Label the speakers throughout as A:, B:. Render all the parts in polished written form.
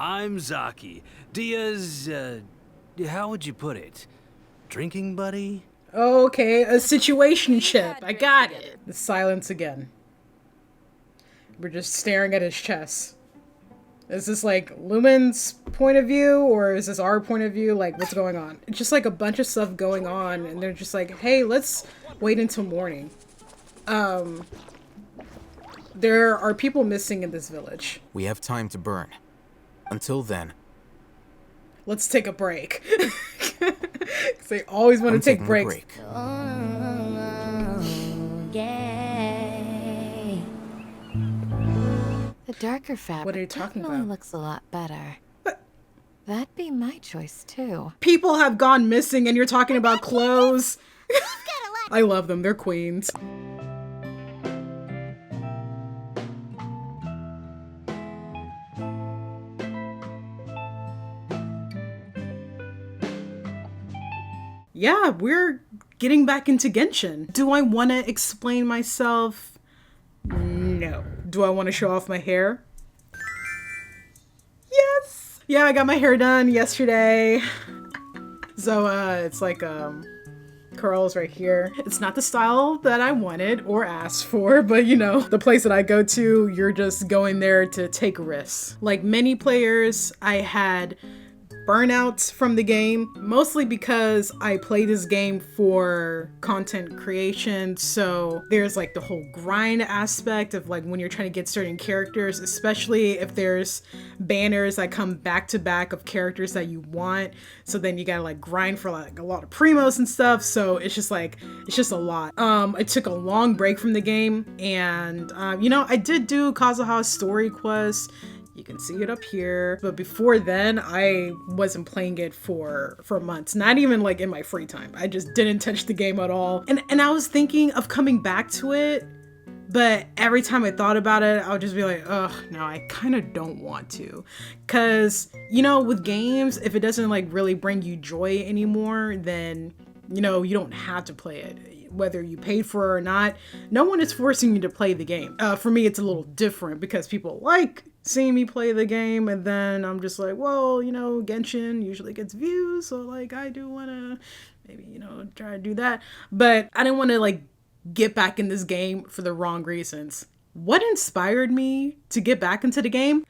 A: I'm Zaki. Dia's, how would you put it? Drinking buddy?
B: Okay, a situationship. I got it. The silence again. We're just staring at his chest. Is this like Lumen's point of view or is this our point of view? Like, what's going on? It's just like a bunch of stuff going on and they're just like, hey, let's wait until morning. There are people missing in this village.
C: We have time to burn. Until then,
B: let's take a break. Because they always want to take breaks.
D: The darker fabric
B: What are you talking
D: definitely
B: about?
D: looks a lot better. That'd be my choice too.
B: People have gone missing and you're talking about clothes. I love them. They're queens. Yeah, we're getting back into Genshin. Do I want to explain myself? No. Do I want to show off my hair? Yes! Yeah, I got my hair done yesterday. So, it's like, curls right here. It's not the style that I wanted or asked for, but you know, the place that I go to, you're just going there to take risks. Like many players, I had burnouts from the game, mostly because I play this game for content creation. So there's like the whole grind aspect of like when you're trying to get certain characters, especially if there's banners that come back to back of characters that you want. So then you gotta like grind for like a lot of primos and stuff. So it's just a lot. I took a long break from the game and you know, I did do Kazuha's story quest. You can see it up here. But before then, I wasn't playing it for months. Not even like in my free time. I just didn't touch the game at all. And I was thinking of coming back to it. But every time I thought about it, I would just be like, ugh, no, I kind of don't want to. Because, you know, with games, if it doesn't like really bring you joy anymore, then, you know, you don't have to play it. Whether you paid for it or not, no one is forcing you to play the game. For me, it's a little different because people like seeing me play the game, and then I'm just like, well, you know, Genshin usually gets views, so like I do want to maybe, you know, try to do that. But I didn't want to like get back in this game for the wrong reasons. What inspired me to get back into the game?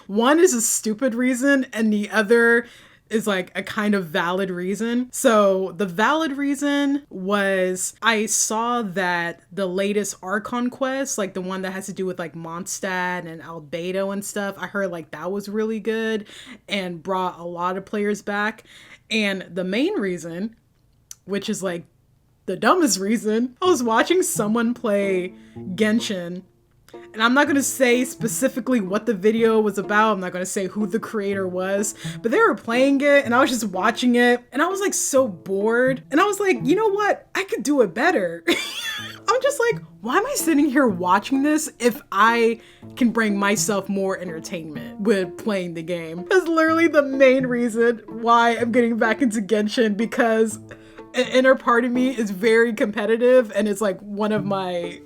B: One is a stupid reason, and the other is like a kind of valid reason. So the valid reason was I saw that the latest Archon quest, like the one that has to do with like Mondstadt and Albedo and stuff, I heard like that was really good and brought a lot of players back. And the main reason, which is like the dumbest reason, I was watching someone play Genshin. And I'm not going to say specifically what the video was about. I'm not going to say who the creator was, but they were playing it and I was just watching it and I was like so bored. And I was like, you know what? I could do it better. I'm just like, why am I sitting here watching this if I can bring myself more entertainment with playing the game? That's literally the main reason why I'm getting back into Genshin, because an inner part of me is very competitive and it's like one of my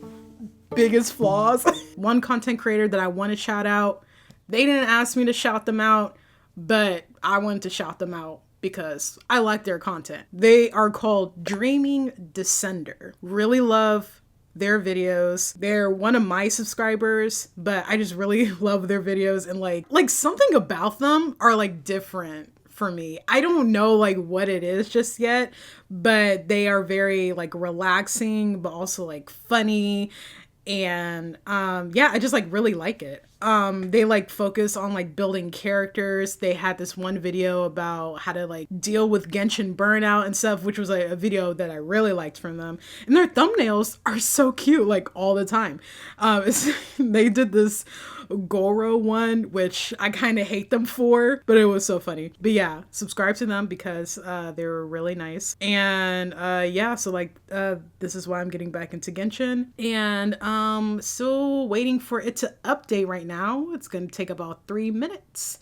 B: biggest flaws. One content creator that I want to shout out, they didn't ask me to shout them out, but I wanted to shout them out because I like their content. They are called Dreaming Descender. Really love their videos. They're one of my subscribers, but I just really love their videos, and like something about them are like different for me. I don't know like what it is just yet, but they are very like relaxing, but also like funny. And yeah, I just like really like it. They like focus on like building characters. They had this one video about how to like deal with Genshin burnout and stuff, which was like a video that I really liked from them. And their thumbnails are so cute, like all the time. They did this Goro one, which I kind of hate them for, but it was so funny. But yeah, subscribe to them because they were really nice. And yeah, so like this is why I'm getting back into Genshin, and still waiting for it to update right now. It's gonna take about 3 minutes.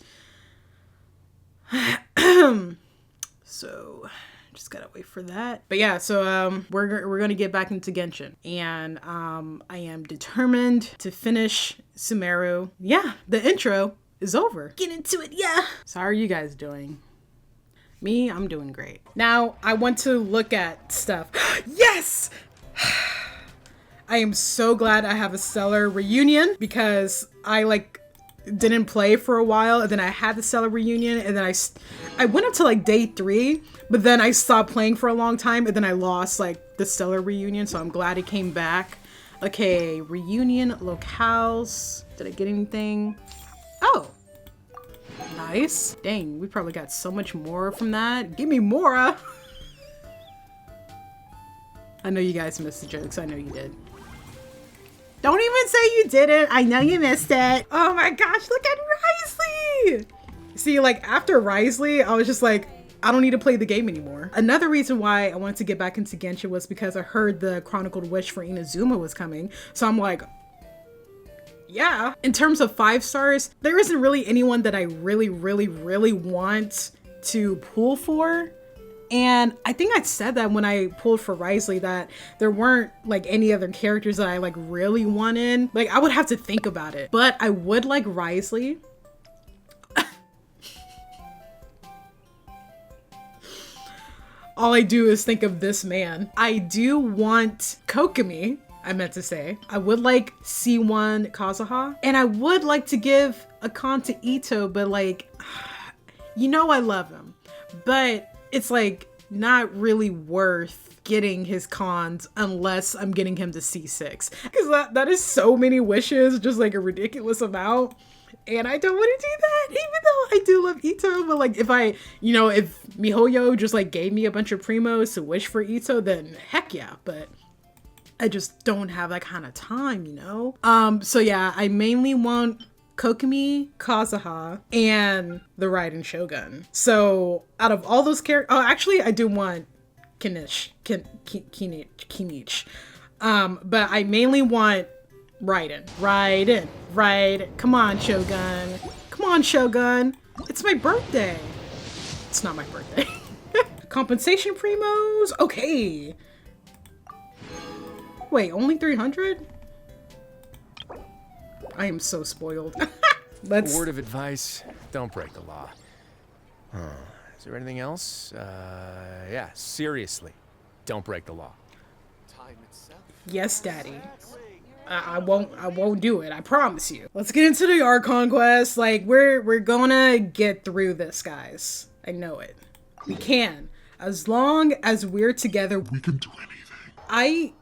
B: So just gotta wait for that. But yeah, so we're gonna get back into Genshin, and I am determined to finish Sumeru. Yeah, the intro is over. Get into it, yeah. So how are you guys doing? Me, I'm doing great. Now, I want to look at stuff. Yes! I am so glad I have a Stellar reunion because I like didn't play for a while, and then I had the Stellar reunion, and then I went up to like day 3, but then I stopped playing for a long time, and then I lost like the Stellar reunion, so I'm glad it came back. Okay, reunion locales. Did I get anything? Oh, nice. Dang, we probably got so much more from that. Give me more. I know you guys missed the jokes. I know you did. Don't even say you didn't. I know you missed it. Oh my gosh, look at Risley. See, like after Risley, I was just like, I don't need to play the game anymore. Another reason why I wanted to get back into Genshin was because I heard the Chronicled Wish for Inazuma was coming. So I'm like, yeah. In terms of 5 stars, there isn't really anyone that I really want to pull for. And I think I said that when I pulled for Risley, that there weren't like any other characters that I like really wanted. Like I would have to think about it, but I would like Risley. All I do is think of this man. I do want Kokomi, I meant to say. I would like C1 Kazuha, and I would like to give a con to Ito, but like, you know I love him, but it's like not really worth getting his cons unless I'm getting him to C6, because that is so many wishes, just like a ridiculous amount, and I don't want to do that, even though I do love Ito. But like if MiHoYo just like gave me a bunch of primos to wish for Ito, then heck yeah, but I just don't have that kind of time, you know? So yeah, I mainly want Kokomi, Kazuha, and the Raiden Shogun. So out of all those characters, oh, actually I do want Kinich. But I mainly want Raiden. Come on, Shogun. Come on, Shogun. It's my birthday. It's not my birthday. Compensation primos? Okay. Wait, only 300? I am so spoiled. Let's...
E: Word of advice, don't break the law. Is there anything else? Yeah, seriously, don't break the law.
B: Yes, Daddy. I won't do it. I promise you. Let's get into the Archon quest. Like we're gonna get through this, guys. I know it. We can. As long as we're together, we can do anything. I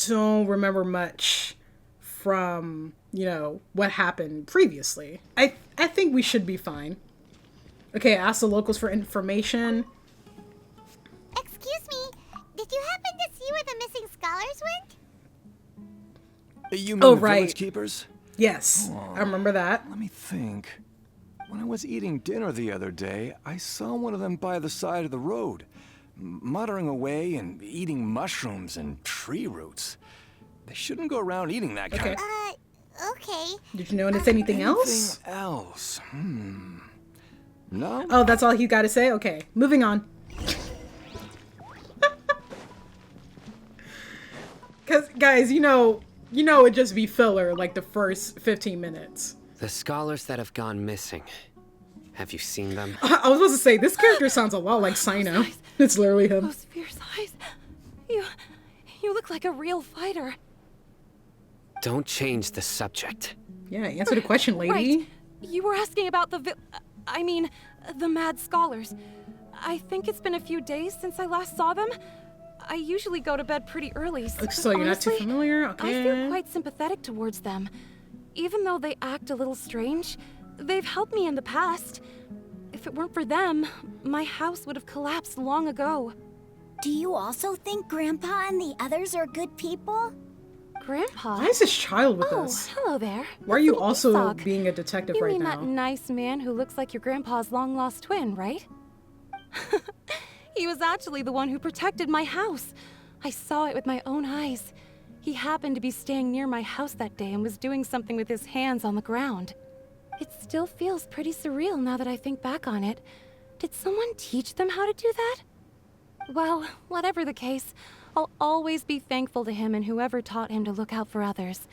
B: don't remember much from, you know, what happened previously. I think we should be fine. Okay, ask the locals for information.
F: Excuse me, did you happen to see where the missing scholars went?
A: You mean
B: Oh,
A: the
B: right.
A: village keepers?
B: Yes, I remember that.
A: Let me think. When I was eating dinner the other day, I saw one of them by the side of the road, muttering away and eating mushrooms and tree roots. They shouldn't go around eating that kind of...
F: Okay.
B: Did you notice anything else?
A: Anything else? No?
B: Oh, that's all he got to say? Okay, moving on. Because, guys, you know it'd just be filler like the first 15 minutes.
G: The scholars that have gone missing. Have you seen them?
B: I was supposed to say, this character sounds a lot like Sino. It's literally him.
H: Those fierce eyes. You look like a real fighter.
G: Don't change the subject.
B: Yeah, answer the question, lady.
H: Right. You were asking about the mad scholars. I think it's been a few days since I last saw them. I usually go to bed pretty early,
B: So you're not too
H: honestly,
B: familiar? Okay.
H: I feel quite sympathetic towards them. Even though they act a little strange, they've helped me in the past. If it weren't for them, my house would have collapsed long ago.
F: Do you also think Grandpa and the others are good people?
H: Grandpa?
B: Why is this child with
H: Oh,
B: us?
H: hello there.
B: Why are you
H: Little
B: also
H: Isak.
B: being a detective
H: You
B: right
H: mean
B: now?
H: that nice man who looks like your grandpa's long-lost twin, right? He was actually the one who protected my house. I saw it with my own eyes. He happened to be staying near my house that day and was doing something with his hands on the ground. It still feels pretty surreal now that I think back on it. Did someone teach them how to do that? Well, whatever the case, I'll always be thankful to him and whoever taught him to look out for others.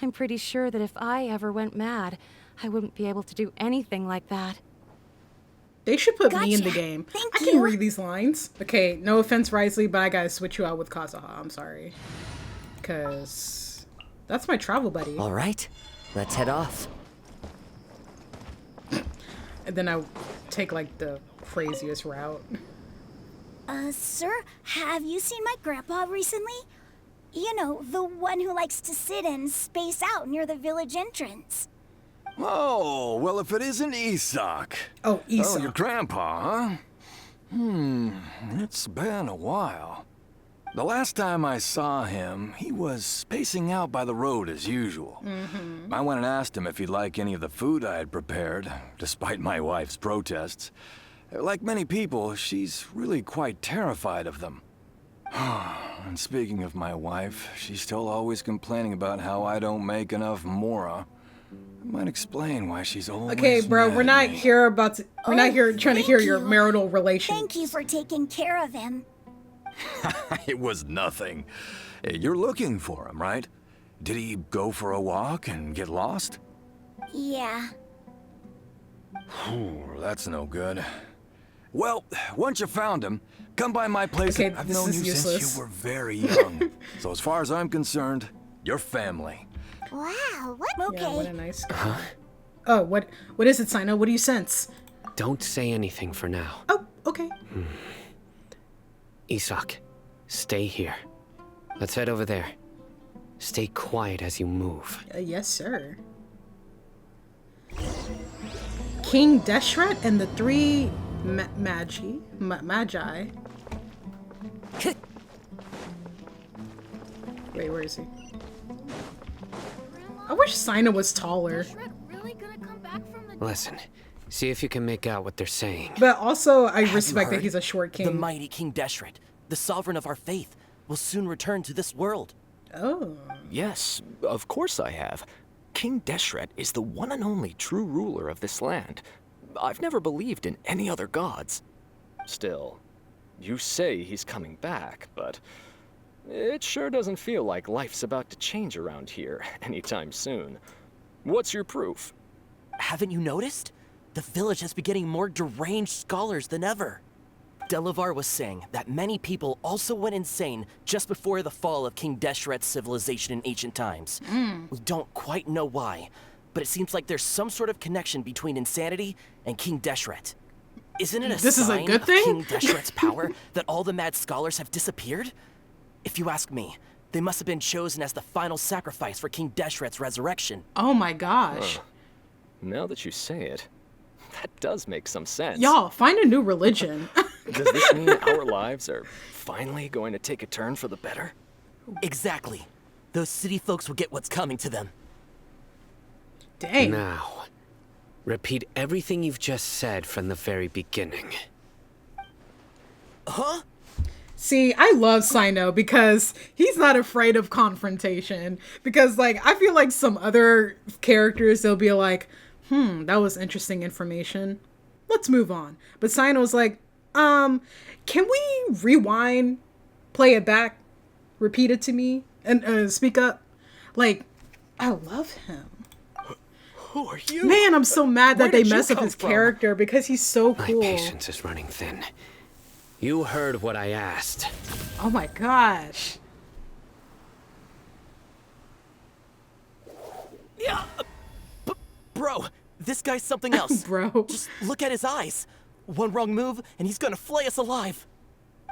H: I'm pretty sure that if I ever went mad, I wouldn't be able to do anything like that.
B: They should put me in the
F: Gotcha.
B: game.
F: Thank
B: I can
F: you.
B: read these lines. Okay, no offense, Risley, but I gotta switch you out with Kazuha. I'm sorry. Because that's my travel buddy.
I: All right, let's head off.
B: And then I take like the craziest route.
F: Sir, have you seen my grandpa recently? You know, the one who likes to sit and space out near the village entrance.
A: Oh, well, if it isn't Isak.
B: Oh, Isak.
A: Oh, your grandpa, huh? It's been a while. The last time I saw him, he was spacing out by the road as usual. I went and asked him if he'd like any of the food I had prepared, despite my wife's protests. Like many people, she's really quite terrified of them. And speaking of my wife, she's still always complaining about how I don't make enough mora. That might explain why she's always
B: Okay, bro,
A: mad
B: we're
A: at
B: not
A: me.
B: here about to, we're not here trying to
F: thank
B: hear your
F: you.
B: marital relations.
F: Thank you for taking care of him.
A: It was nothing. You're looking for him, right? Did he go for a walk and get lost?
F: Yeah.
A: That's no good. Well, once you found him, come by my place.
B: Okay,
A: I've
B: this
A: known
B: is
A: you
B: useless.
A: since you were very young. So as far as I'm concerned, you're family.
F: Wow, what?
B: Yeah, what a
F: Okay.
B: nice guy. Oh, what is it, Sino? What do you sense?
G: Don't say anything for now.
B: Oh, okay.
G: Isak, stay here. Let's head over there. Stay quiet as you move.
B: Yes, sir. King Deshret and the three magi. Wait, where is he? I wish Sina was taller.
G: Listen, see if you can make out what they're saying.
B: But also, I
I: Have you
B: respect that
I: heard?
B: he's a short king.
I: The mighty King Deshret, the sovereign of our faith, will soon return to this world.
B: Oh.
J: Yes, of course I have. King Deshret is the one and only true ruler of this land. I've never believed in any other gods. Still, you say he's coming back, but it sure doesn't feel like life's about to change around here anytime soon. What's your proof?
I: Haven't you noticed? The village has been getting more deranged scholars than ever. Delavar was saying that many people also went insane just before the fall of King Deshret's civilization in ancient times. We don't quite know why, but it seems like there's some sort of connection between insanity and King Deshret. Isn't it a
B: This is a
I: sign
B: good
I: of
B: thing?
I: King Deshret's power that all the mad scholars have disappeared? If you ask me, they must have been chosen as the final sacrifice for King Deshret's resurrection.
B: Oh my gosh.
J: Now that you say it, that does make some sense.
B: Y'all, find a new religion.
J: Does this mean our lives are finally going to take a turn for the better?
I: Exactly. Those city folks will get what's coming to them.
B: Dang.
G: Now, repeat everything you've just said from the very beginning.
I: Huh?
B: See, I love Sino because he's not afraid of confrontation. Because, like, I feel like some other characters, they'll be like, that was interesting information. Let's move on. But Sino's like, can we rewind, play it back, repeat it to me, and speak up? Like, I love him.
J: Who are you?
B: Man, I'm so mad
J: Where
B: that they
J: did you
B: mess up
J: come
B: his
J: from?
B: character because he's so
G: My
B: cool.
G: patience is running thin. You heard what I asked.
B: Oh my gosh.
I: Yeah. Bro, this guy's something else.
B: Bro.
I: Just look at his eyes. One wrong move, and he's gonna flay us alive.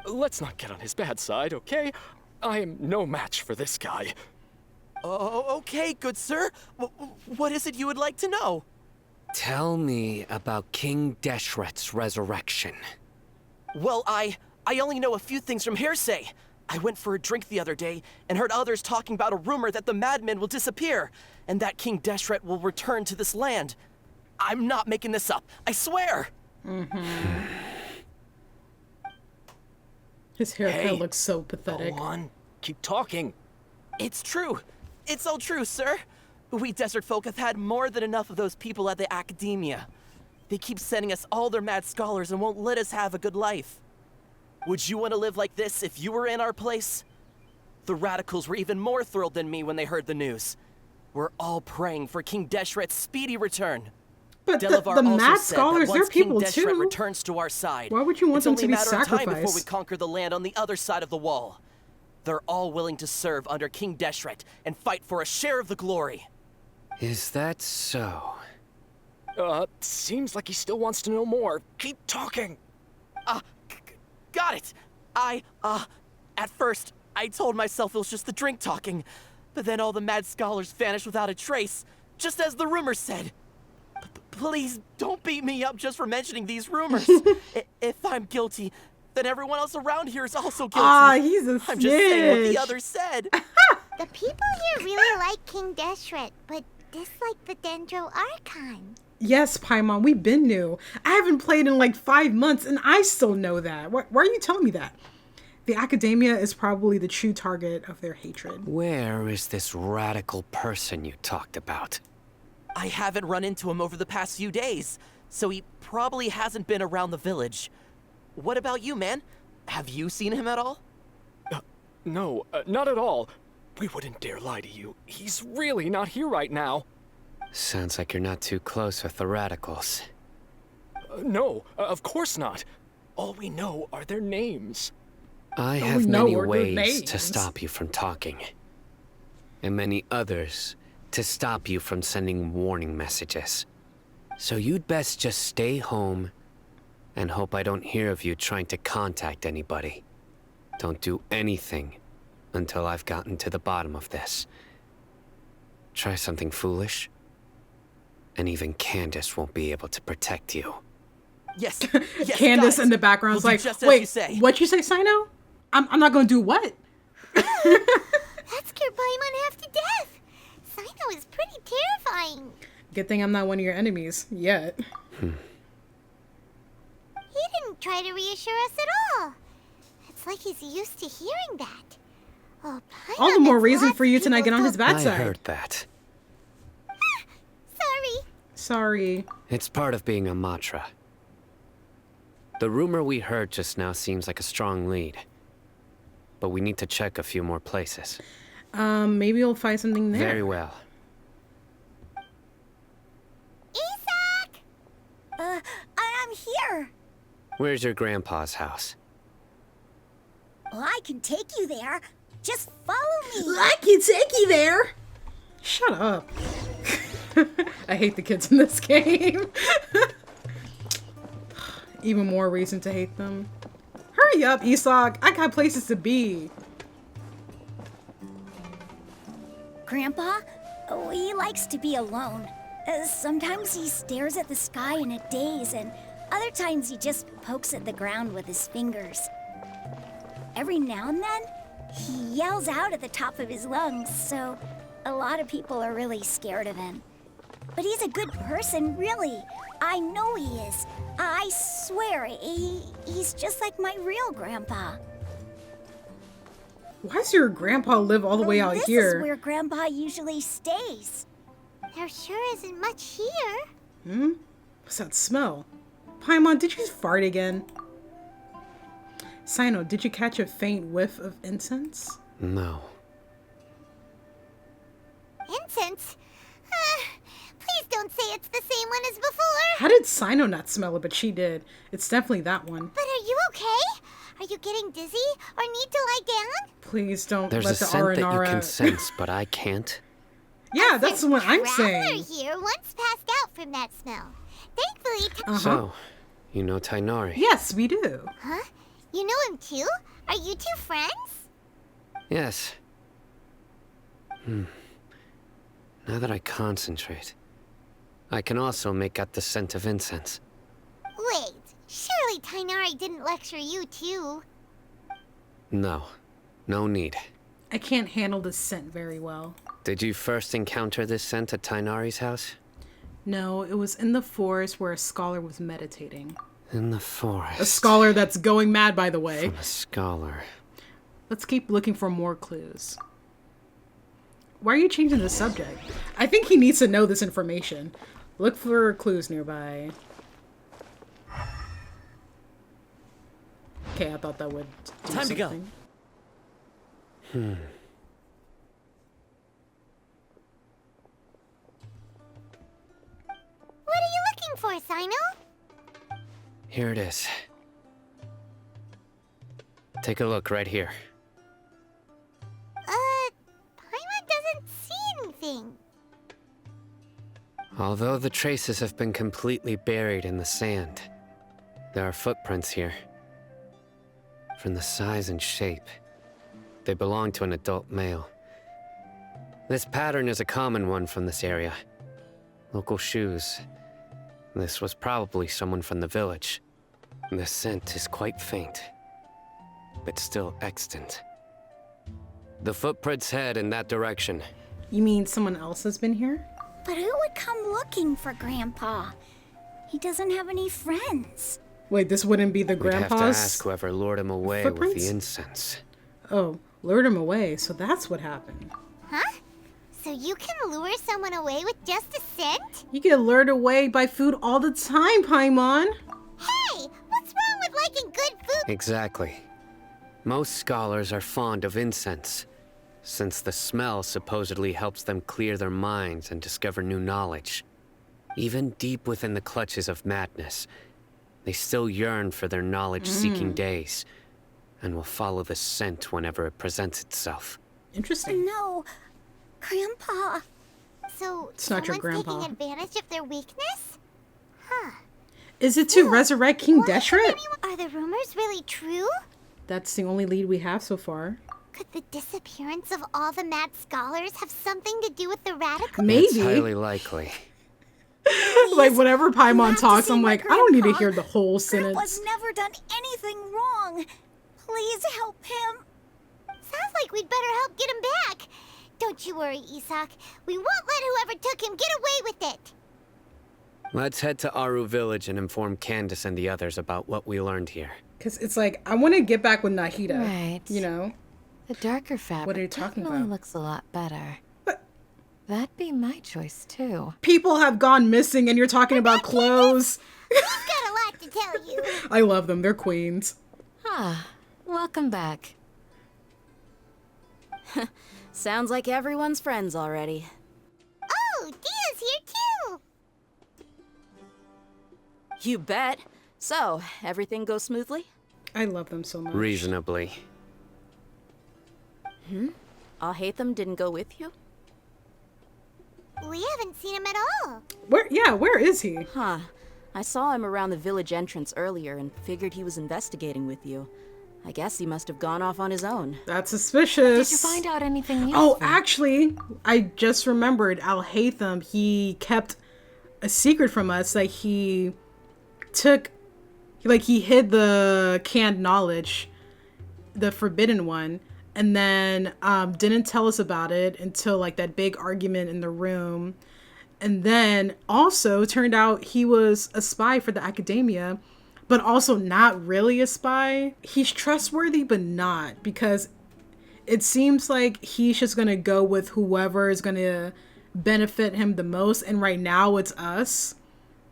J: Let's not get on his bad side, okay? I am no match for this guy.
I: Oh, okay, good sir. What is it you would like to know?
G: Tell me about King Deshret's resurrection.
I: Well, I only know a few things from hearsay. I went for a drink the other day and heard others talking about a rumor that the madmen will disappear and that King Deshret will return to this land. I'm not making this up, I swear.
B: His haircut
J: Hey,
B: looks so pathetic.
J: Go on, keep talking.
I: It's true. It's all true, sir. We desert folk have had more than enough of those people at the academia. They keep sending us all their mad scholars and won't let us have a good life. Would you want to live like this if you were in our place? The radicals were even more thrilled than me when they heard the news. We're all praying for King Deshret's speedy return.
B: But
I: Delavar
B: the
I: also
B: mad
I: said
B: scholars,
I: that
B: they're
I: once King
B: people
I: Deshret
B: too.
I: returns to our side,
B: Why would you want
I: it's
B: them
I: only
B: to
I: a
B: be
I: matter of time before we
B: sacrificed?
I: conquer the land on the other side of the wall. They're all willing to serve under King Deshret and fight for a share of the glory.
G: Is that so?
J: Seems like he still wants to know more. Keep talking.
I: Got it. At first, I told myself it was just the drink talking, but then all the mad scholars vanished without a trace, just as the rumors said. Please don't beat me up just for mentioning these rumors. If I'm guilty, then everyone else around here is also guilty.
B: He's a snitch.
I: I'm just saying what the others said.
K: The people here really like King Deshret, but dislike the Dendro Archon.
B: Yes, Paimon, we've been new. I haven't played in like 5 months, and I still know that. Why are you telling me that? The Academia is probably the true target of their hatred.
G: Where is this radical person you talked about?
I: I haven't run into him over the past few days, so he probably hasn't been around the village. What about you, man? Have you seen him at all?
J: No, not at all. We wouldn't dare lie to you. He's really not here right now.
G: Sounds like you're not too close with the radicals.
J: No, of course not. All we know are their names.
G: I
B: we
G: have
B: know
G: many
B: are their
G: ways to
B: names.
G: stop you from talking. And many others to stop you from sending warning messages. So you'd best just stay home and hope I don't hear of you trying to contact anybody. Don't do anything until I've gotten to the bottom of this. Try something foolish, and even Candace won't be able to protect you.
I: Yes.
B: Candace
I: got it.
B: in the background's
I: We'll do
B: like,
I: just as
B: wait,
I: you say.
B: what'd you say, Sino? I'm not gonna do what?
K: That scared Paimon half to death. Sino is pretty terrifying.
B: Good thing I'm not one of your enemies yet.
K: He didn't try to reassure us at all. It's like he's used to hearing that. Oh, Paimon,
B: All the more
K: that's
B: reason
K: lots
B: for you
K: of
B: to not get on his
K: people
B: bad
G: I
B: side.
G: heard that.
K: Sorry.
B: Sorry.
G: It's part of being a Matra. The rumor we heard just now seems like a strong lead. But we need to check a few more places.
B: Maybe we'll find something there.
G: Very well.
K: Isak!
F: I'm here.
G: Where's your grandpa's house?
F: Well, I can take you there. Just follow me.
B: I can take you there. Shut up. I hate the kids in this game. Even more reason to hate them. Hurry up, Isak. I got places to be.
F: Grandpa, he likes to be alone. Sometimes he stares at the sky in a daze, and other times he just pokes at the ground with his fingers. Every now and then, he yells out at the top of his lungs, so a lot of people are really scared of him. But he's a good person, really. I know he is. I swear, he's just like my real grandpa.
B: Why does your grandpa live all the way out
F: This
B: here?
F: is where Grandpa usually stays.
K: There sure isn't much here.
B: What's that smell? Paimon, did you fart again? Sino, did you catch a faint whiff of incense?
G: No.
K: Incense? Please don't say it's the same one as before.
B: How did Sino not smell it, but she did? It's definitely that one.
K: But are you okay? Are you getting dizzy or need to lie down?
B: Please don't
G: There's
B: let
G: a
B: the
G: scent that you
B: R&R
G: can
B: out.
G: sense, but I can't.
B: Yeah, that's what I'm
K: Traveler
B: saying.
K: here once passed out from that smell. Thankfully,
G: So, you know Tainari?
B: Yes, we do.
K: Huh? You know him too? Are you two friends?
G: Yes. Now that I concentrate, I can also make out the scent of incense.
K: Wait, surely Tainari didn't lecture you too.
G: No, no need.
B: I can't handle the scent very well.
G: Did you first encounter this scent at Tainari's house?
B: No, it was in the forest where a scholar was meditating.
G: In the forest.
B: A scholar that's going mad, by the way.
G: From a scholar.
B: Let's keep looking for more clues. Why are you changing the subject? I think he needs to know this information. Look for clues nearby. Okay, I thought that would do
I: Time to go.
B: something.
K: far as I know.
G: Here it is. Take a look right here.
K: Paimon doesn't see anything.
G: Although the traces have been completely buried in the sand, there are footprints here. From the size and shape, they belong to an adult male. This pattern is a common one from this area. Local shoes. This was probably someone from the village. The scent is quite faint, but still extant. The footprints head in that direction.
B: You mean someone else has been here?
F: But who would come looking for Grandpa? He doesn't have any friends.
B: Wait, this wouldn't be the
G: We'd have
B: grandpa's
G: to ask whoever lured him away with
B: footprints?
G: the incense.
B: Oh, lured him away, so that's what happened.
K: Huh? So you can lure someone away with just a scent?
B: You get lured away by food all the time, Paimon.
K: Hey, what's wrong with liking good food?
G: Exactly. Most scholars are fond of incense, since the smell supposedly helps them clear their minds and discover new knowledge. Even deep within the clutches of madness, they still yearn for their knowledge-seeking days, and will follow the scent whenever it presents itself.
B: Interesting.
F: No, Grandpa.
K: So
B: It's not your
K: someone's
B: grandpa.
K: taking advantage of their weakness? Huh.
B: Is it to resurrect King
K: What?
B: Deshret?
K: Are the rumors really true?
B: That's the only lead we have so far.
K: Could the disappearance of all the mad scholars have something to do with the radical?
B: Maybe.
G: It's highly likely.
B: Like, whenever Paimon
F: have to
B: talks,
F: see
B: I'm
F: my
B: like, I don't need to
F: grandpa.
B: hear the whole
F: Grandpa's
B: sentence.
F: never done anything wrong. Please help him.
K: Sounds like we'd better help get him back. Don't you worry, Isak. We won't let whoever took him get away with it.
G: Let's head to Aru village and inform Candace and the others about what we learned here.
B: Because it's like, I want to get back with Nahida.
D: Right.
B: You know?
D: The darker fabric
B: are you talking
D: definitely
B: about?
D: looks a lot better.
B: But
D: That'd be my choice too.
B: people have gone missing and you're talking about clothes.
K: We've got a lot to tell you.
B: I love them. They're queens.
D: Ah, welcome back.
L: Sounds like everyone's friends already.
K: Oh, Dia's here too.
L: You bet. So, everything goes smoothly?
B: I love them so much.
G: Reasonably.
L: Alhaitham didn't go with you?
K: We haven't seen him at all.
B: Where is he?
L: Huh. I saw him around the village entrance earlier and figured he was investigating with you. I guess he must have gone off on his own.
B: That's suspicious.
D: Did you find out anything useful?
B: Oh, actually, I just remembered Alhaitham, he kept a secret from us. Like, he hid the canned knowledge, the forbidden one, and then didn't tell us about it until, like, that big argument in the room. And then also turned out he was a spy for the academia, but also not really a spy. He's trustworthy, but not, because it seems like he's just gonna go with whoever is gonna benefit him the most. And right now it's us,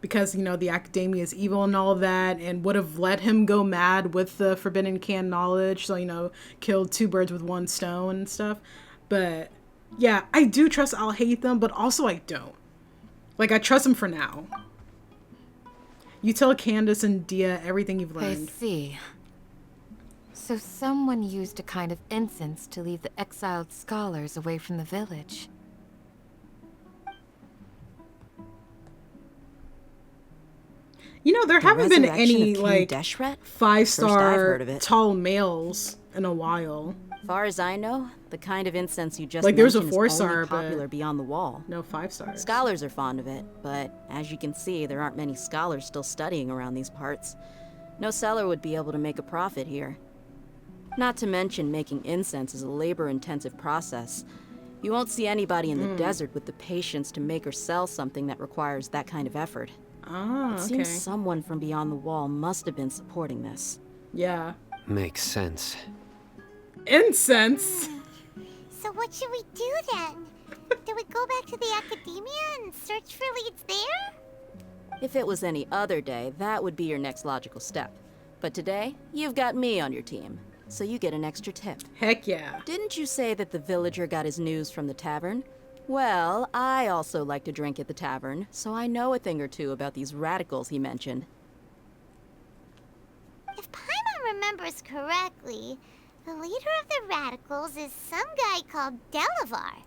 B: because, you know, the academia is evil and all of that, and would have let him go mad with the forbidden canned knowledge. So, you know, killed two birds with one stone and stuff. But yeah, I do trust Alhaitham, but also I don't. Like, I trust him for now. You tell Candace and Dia everything you've
D: I
B: learned.
D: see. So someone used a kind of incense to lead the exiled scholars away from the village.
B: You know, there haven't been any, like,
L: Deshret?
B: 5-star
L: heard of it.
B: tall males in a while.
L: Far as I know, the kind of incense you just
B: Like, there's a
L: mentioned is
B: 4-star,
L: only
B: but
L: popular beyond the wall.
B: No 5 stars.
L: Scholars are fond of it, but as you can see, there aren't many scholars still studying around these parts. No seller would be able to make a profit here. Not to mention, making incense is a labor-intensive process. You won't see anybody in the desert with the patience to make or sell something that requires that kind of effort.
B: Ah,
L: It
B: okay.
L: seems someone from beyond the wall must have been supporting this.
B: Yeah.
G: Makes sense.
B: Incense?
K: So what should we do then? Do we go back to the academia and search for leads there?
L: If it was any other day, that would be your next logical step. But today, you've got me on your team, so you get an extra tip.
B: Heck yeah.
L: Didn't you say that the villager got his news from the tavern? Well, I also like to drink at the tavern, so I know a thing or two about these radicals he mentioned.
K: If Paimon remembers correctly, the leader of the radicals is some guy called Delavar.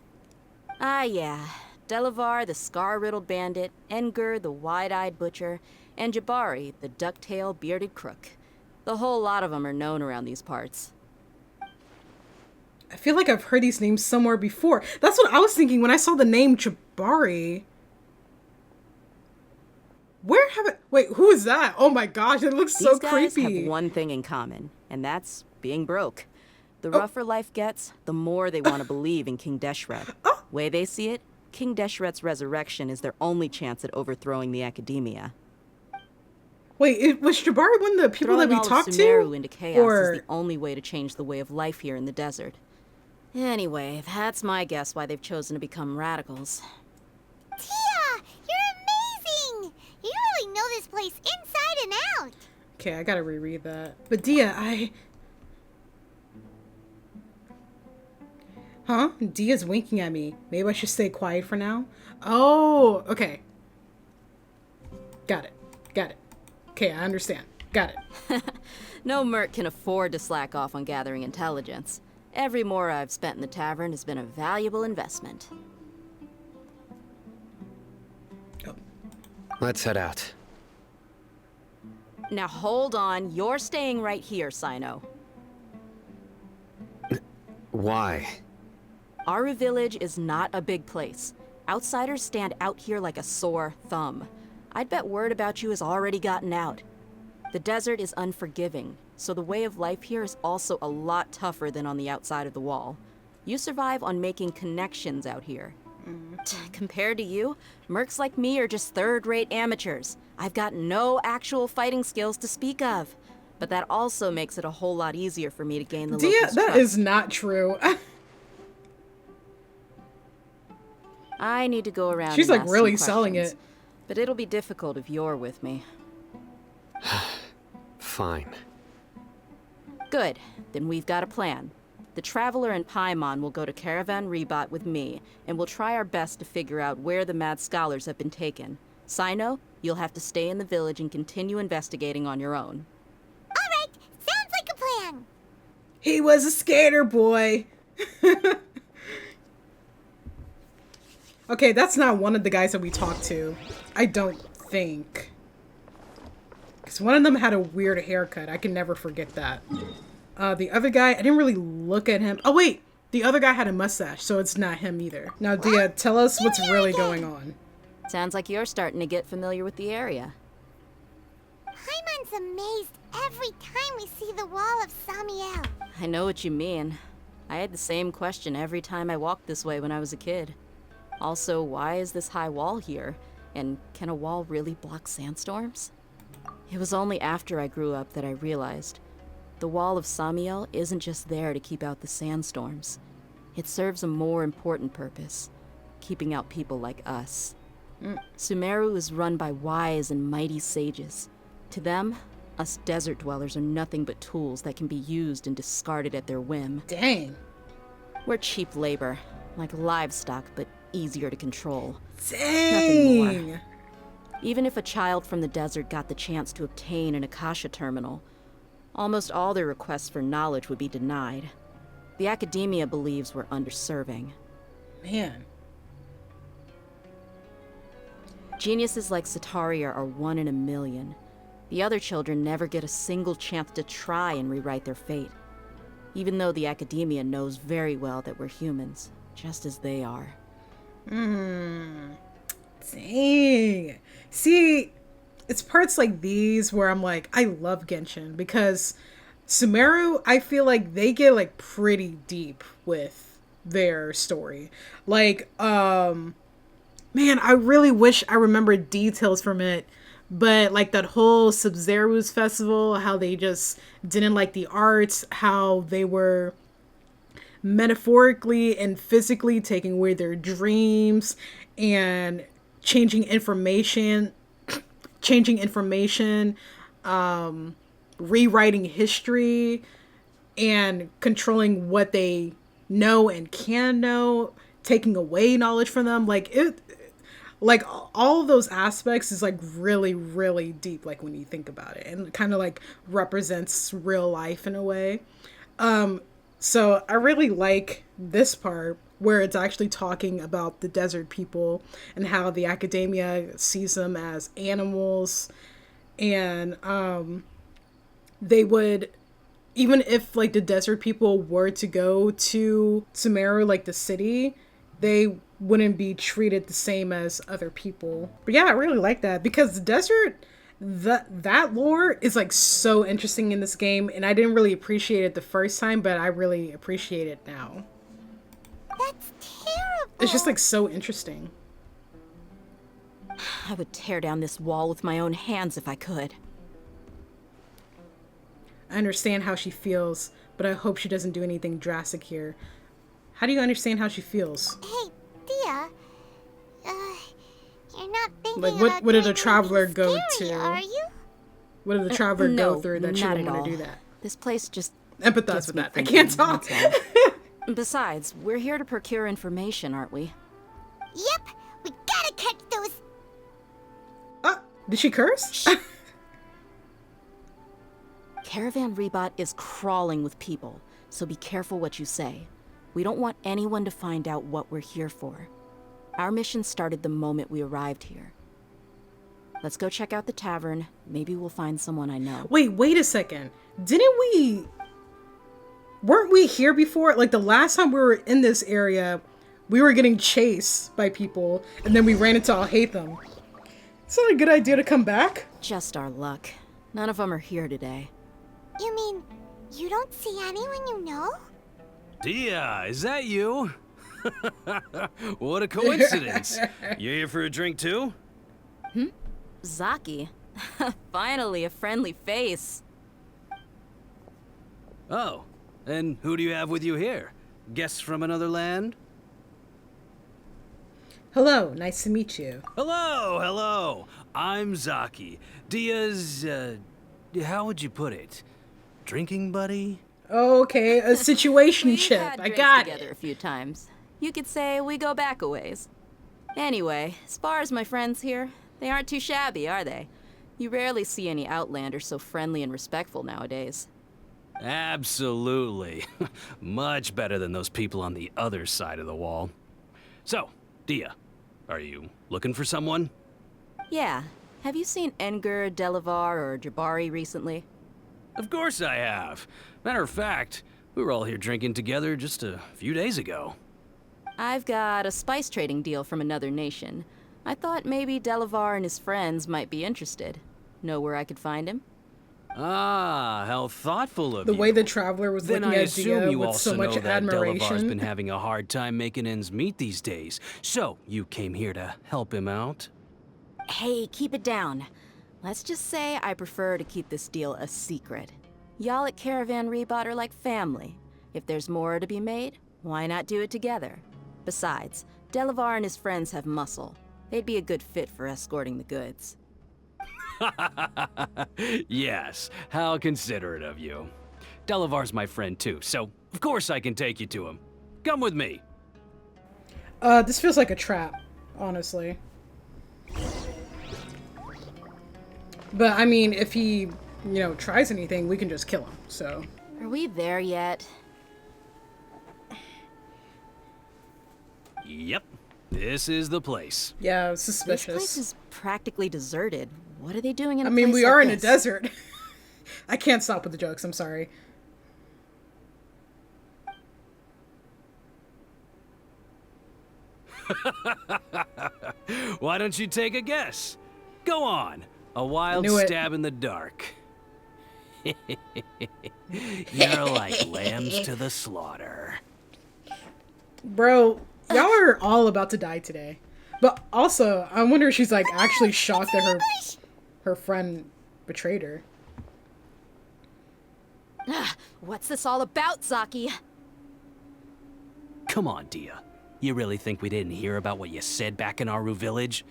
L: Ah, yeah. Delavar, the scar-riddled bandit, Engur, the wide-eyed butcher, and Jabari, the duck-tail bearded crook. The whole lot of them are known around these parts.
B: I feel like I've heard these names somewhere before. That's what I was thinking when I saw the name Jabari. Where have it? Wait, who is that? Oh my gosh, it looks so creepy.
L: These guys have one thing in common, and that's being broke. The rougher life gets, the more they want to believe in King Deshret. Way they see it, King Deshret's resurrection is their only chance at overthrowing the academia.
B: Wait, was Jabari one of the people that we talked to?
L: Sumeru into chaos is the only way to change the way of life here in the desert. Anyway, that's my guess why they've chosen to become radicals.
K: Tia, you're amazing! You really know this place inside and out.
B: Okay, I gotta reread that. But Dia, Huh? Dia's winking at me. Maybe I should stay quiet for now? Oh, okay. Got it. Okay, I understand. Got it.
L: No merc can afford to slack off on gathering intelligence. Every more I've spent in the tavern has been a valuable investment.
G: Let's head out.
L: Now hold on, you're staying right here, Sino.
G: Why?
L: Aru Village is not a big place. Outsiders stand out here like a sore thumb. I'd bet word about you has already gotten out. The desert is unforgiving, so the way of life here is also a lot tougher than on the outside of the wall. You survive on making connections out here. Compared to you, mercs like me are just third-rate amateurs. I've got no actual fighting skills to speak of. But that also makes it a whole lot easier for me to gain the locals'
B: That
L: trust.
B: is not true.
L: I need to go around.
B: She's
L: and
B: like
L: ask
B: really
L: some
B: selling
L: questions,
B: it.
L: But it'll be difficult if you're with me.
G: Fine.
L: Good. Then we've got a plan. The Traveler and Paimon will go to Caravan Rebot with me, and we'll try our best to figure out where the mad scholars have been taken. Sino, you'll have to stay in the village and continue investigating on your own.
K: Alright, sounds like a plan.
B: He was a skater boy. Okay, that's not one of the guys that we talked to. I don't think. Because one of them had a weird haircut. I can never forget that. The other guy, I didn't really look at him. Oh, wait. The other guy had a mustache, so it's not him either. Now, Dia, tell us what's really going on.
L: Sounds like you're starting to get familiar with the area.
K: Paimon's amazed every time we see the wall of Samiel.
L: I know what you mean. I had the same question every time I walked this way when I was a kid. Also, why is this high wall here? And can a wall really block sandstorms? It was only after I grew up that I realized the wall of Samiel isn't just there to keep out the sandstorms. It serves a more important purpose, keeping out people like us. Sumeru is run by wise and mighty sages. To them, us desert dwellers are nothing but tools that can be used and discarded at their whim.
B: Dang.
L: We're cheap labor, like livestock, but easier to control.
B: Dang.
L: Nothing more. Even if a child from the desert got the chance to obtain an Akasha terminal, almost all their requests for knowledge would be denied. The academia believes we're underserving.
B: Man.
L: Geniuses like Sataria are 1 in a million. The other children never get a single chance to try and rewrite their fate. Even though the academia knows very well that we're humans, just as they are.
B: Dang. See, it's parts like these where I'm like, I love Genshin because Sumeru, I feel like they get like pretty deep with their story. Like, man, I really wish I remembered details from it. But like that whole Sub-Zero's festival, how they just didn't like the arts, how they were metaphorically and physically taking away their dreams and changing information, rewriting history and controlling what they know and can know. taking away knowledge from them. Like all of those aspects is like really, really deep, like when you think about it, and kind of like represents real life in a way. So I really like this part where it's actually talking about the desert people and how the academia sees them as animals, and they would, even if like the desert people were to go to Sumeru, like the city, they wouldn't be treated the same as other people. But yeah, I really like that because the desert, that lore is like so interesting in this game, and I didn't really appreciate it the first time, but I really appreciate it now.
K: That's terrible.
B: It's just like so interesting.
L: I would tear down this wall with my own hands if I could.
B: I understand how she feels, but I hope she doesn't do anything drastic here. How do you understand how she feels?
K: Hey, Dia. You're not thinking
B: Like,
K: about
B: what did a
K: doing
B: traveler
K: anything
B: go
K: scary,
B: to?
K: Are you?
B: What did the traveler
L: No,
B: go through that she
L: not
B: didn't
L: at
B: want
L: all.
B: to do that?
L: This place just
B: Empathize
L: gets
B: with
L: me
B: that. I
L: thinking,
B: can't talk.
L: that's all. Besides, we're here to procure information, aren't we?
K: Yep. We gotta catch those.
B: Did she curse?
L: Caravan Rebot is crawling with people, so be careful what you say. We don't want anyone to find out what we're here for. Our mission started the moment we arrived here. Let's go check out the tavern. Maybe we'll find someone I know.
B: Wait a second. Weren't we here before? Like the last time we were in this area, we were getting chased by people, and then we ran into Alhaitham. Is that a good idea to come back?
L: Just our luck. None of them are here today.
K: You mean you don't see anyone you know?
M: Dia, is that you? What a coincidence. You here for a drink too?
L: Zaki. Finally, a friendly face.
M: Oh, and who do you have with you here? Guests from another land?
B: Hello, nice to meet you.
M: Hello. I'm Zaki. Dia's, how would you put it? Drinking buddy?
B: Okay, a situationship.
L: Had
B: I
L: drinks
B: got
L: together
B: it.
L: a few times. You could say we go back a ways. Anyway, as far as my friends here, they aren't too shabby, are they? You rarely see any Outlanders so friendly and respectful nowadays.
M: Absolutely. Much better than those people on the other side of the wall. So, Dia, are you looking for someone?
L: Yeah. Have you seen Enger, Delavar, or Jabari recently?
M: Of course I have. Matter of fact, we were all here drinking together just a few days ago.
L: I've got a spice trading deal from another nation. I thought maybe Delavar and his friends might be interested. Know where I could find him?
M: Ah, how thoughtful of
B: The
M: you.
B: way the traveler was
M: Then
B: looking
M: I
B: at
M: assume
B: Dia
M: you
B: with
M: also
B: so much
M: know that Delavar's
B: admiration.
M: been having a hard time making ends meet these days. So, you came here to help him out?
L: Hey, keep it down. Let's just say I prefer to keep this deal a secret. Y'all at Caravan Rebot are like family. If there's more to be made, why not do it together? Besides, Delavar and his friends have muscle. They'd be a good fit for escorting the goods.
M: Yes, how considerate of you. Delavar's my friend too, so of course I can take you to him. Come with me.
B: This feels like a trap, honestly. But I mean, if he, tries anything, we can just kill him, so.
L: Are we there yet?
M: Yep, this is the place.
B: Yeah, suspicious.
L: This place is practically deserted. What are they doing in a
B: I mean,
L: place
B: we are
L: like
B: in a
L: this?
B: desert. I can't stop with the jokes, I'm sorry.
M: Why don't you take a guess? Go on. A wild
B: Knew it.
M: stab in the dark. You're like lambs to the slaughter.
B: Bro, y'all are all about to die today. But also, I wonder if she's like actually shocked that her friend betrayed her.
L: What's this all about, Zaki?
M: Come on, Dia. You really think we didn't hear about what you said back in Aru village?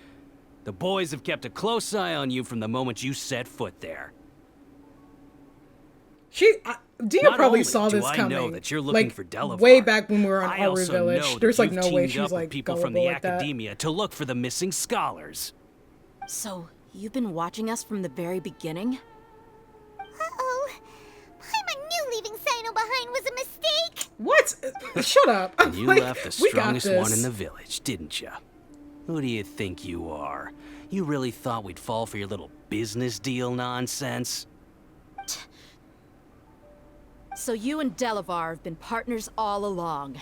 M: The boys have kept a close eye on you from the moment you set foot there.
B: Dia
M: Not
B: probably
M: only
B: saw
M: do
B: this
M: I
B: coming.
M: know that you're looking
B: like,
M: for Delavar,
B: way back when we were on
M: I
B: Aru
M: also
B: Village.
M: know that
B: There's like
M: you've
B: no way
M: teamed
B: she's
M: up with
B: like
M: people
B: gullible
M: from the
B: like that.
M: academia to look for the missing scholars.
L: So, you've been watching us from the very beginning?
K: Uh-oh. I knew leaving Sino behind was a mistake.
B: What? Shut up.
M: And you
B: Like,
M: left the
B: we got
M: strongest one
B: this.
M: in the village, didn't you? Who do you think you are? You really thought we'd fall for your little business deal nonsense?
L: So you and Delavar have been partners all along.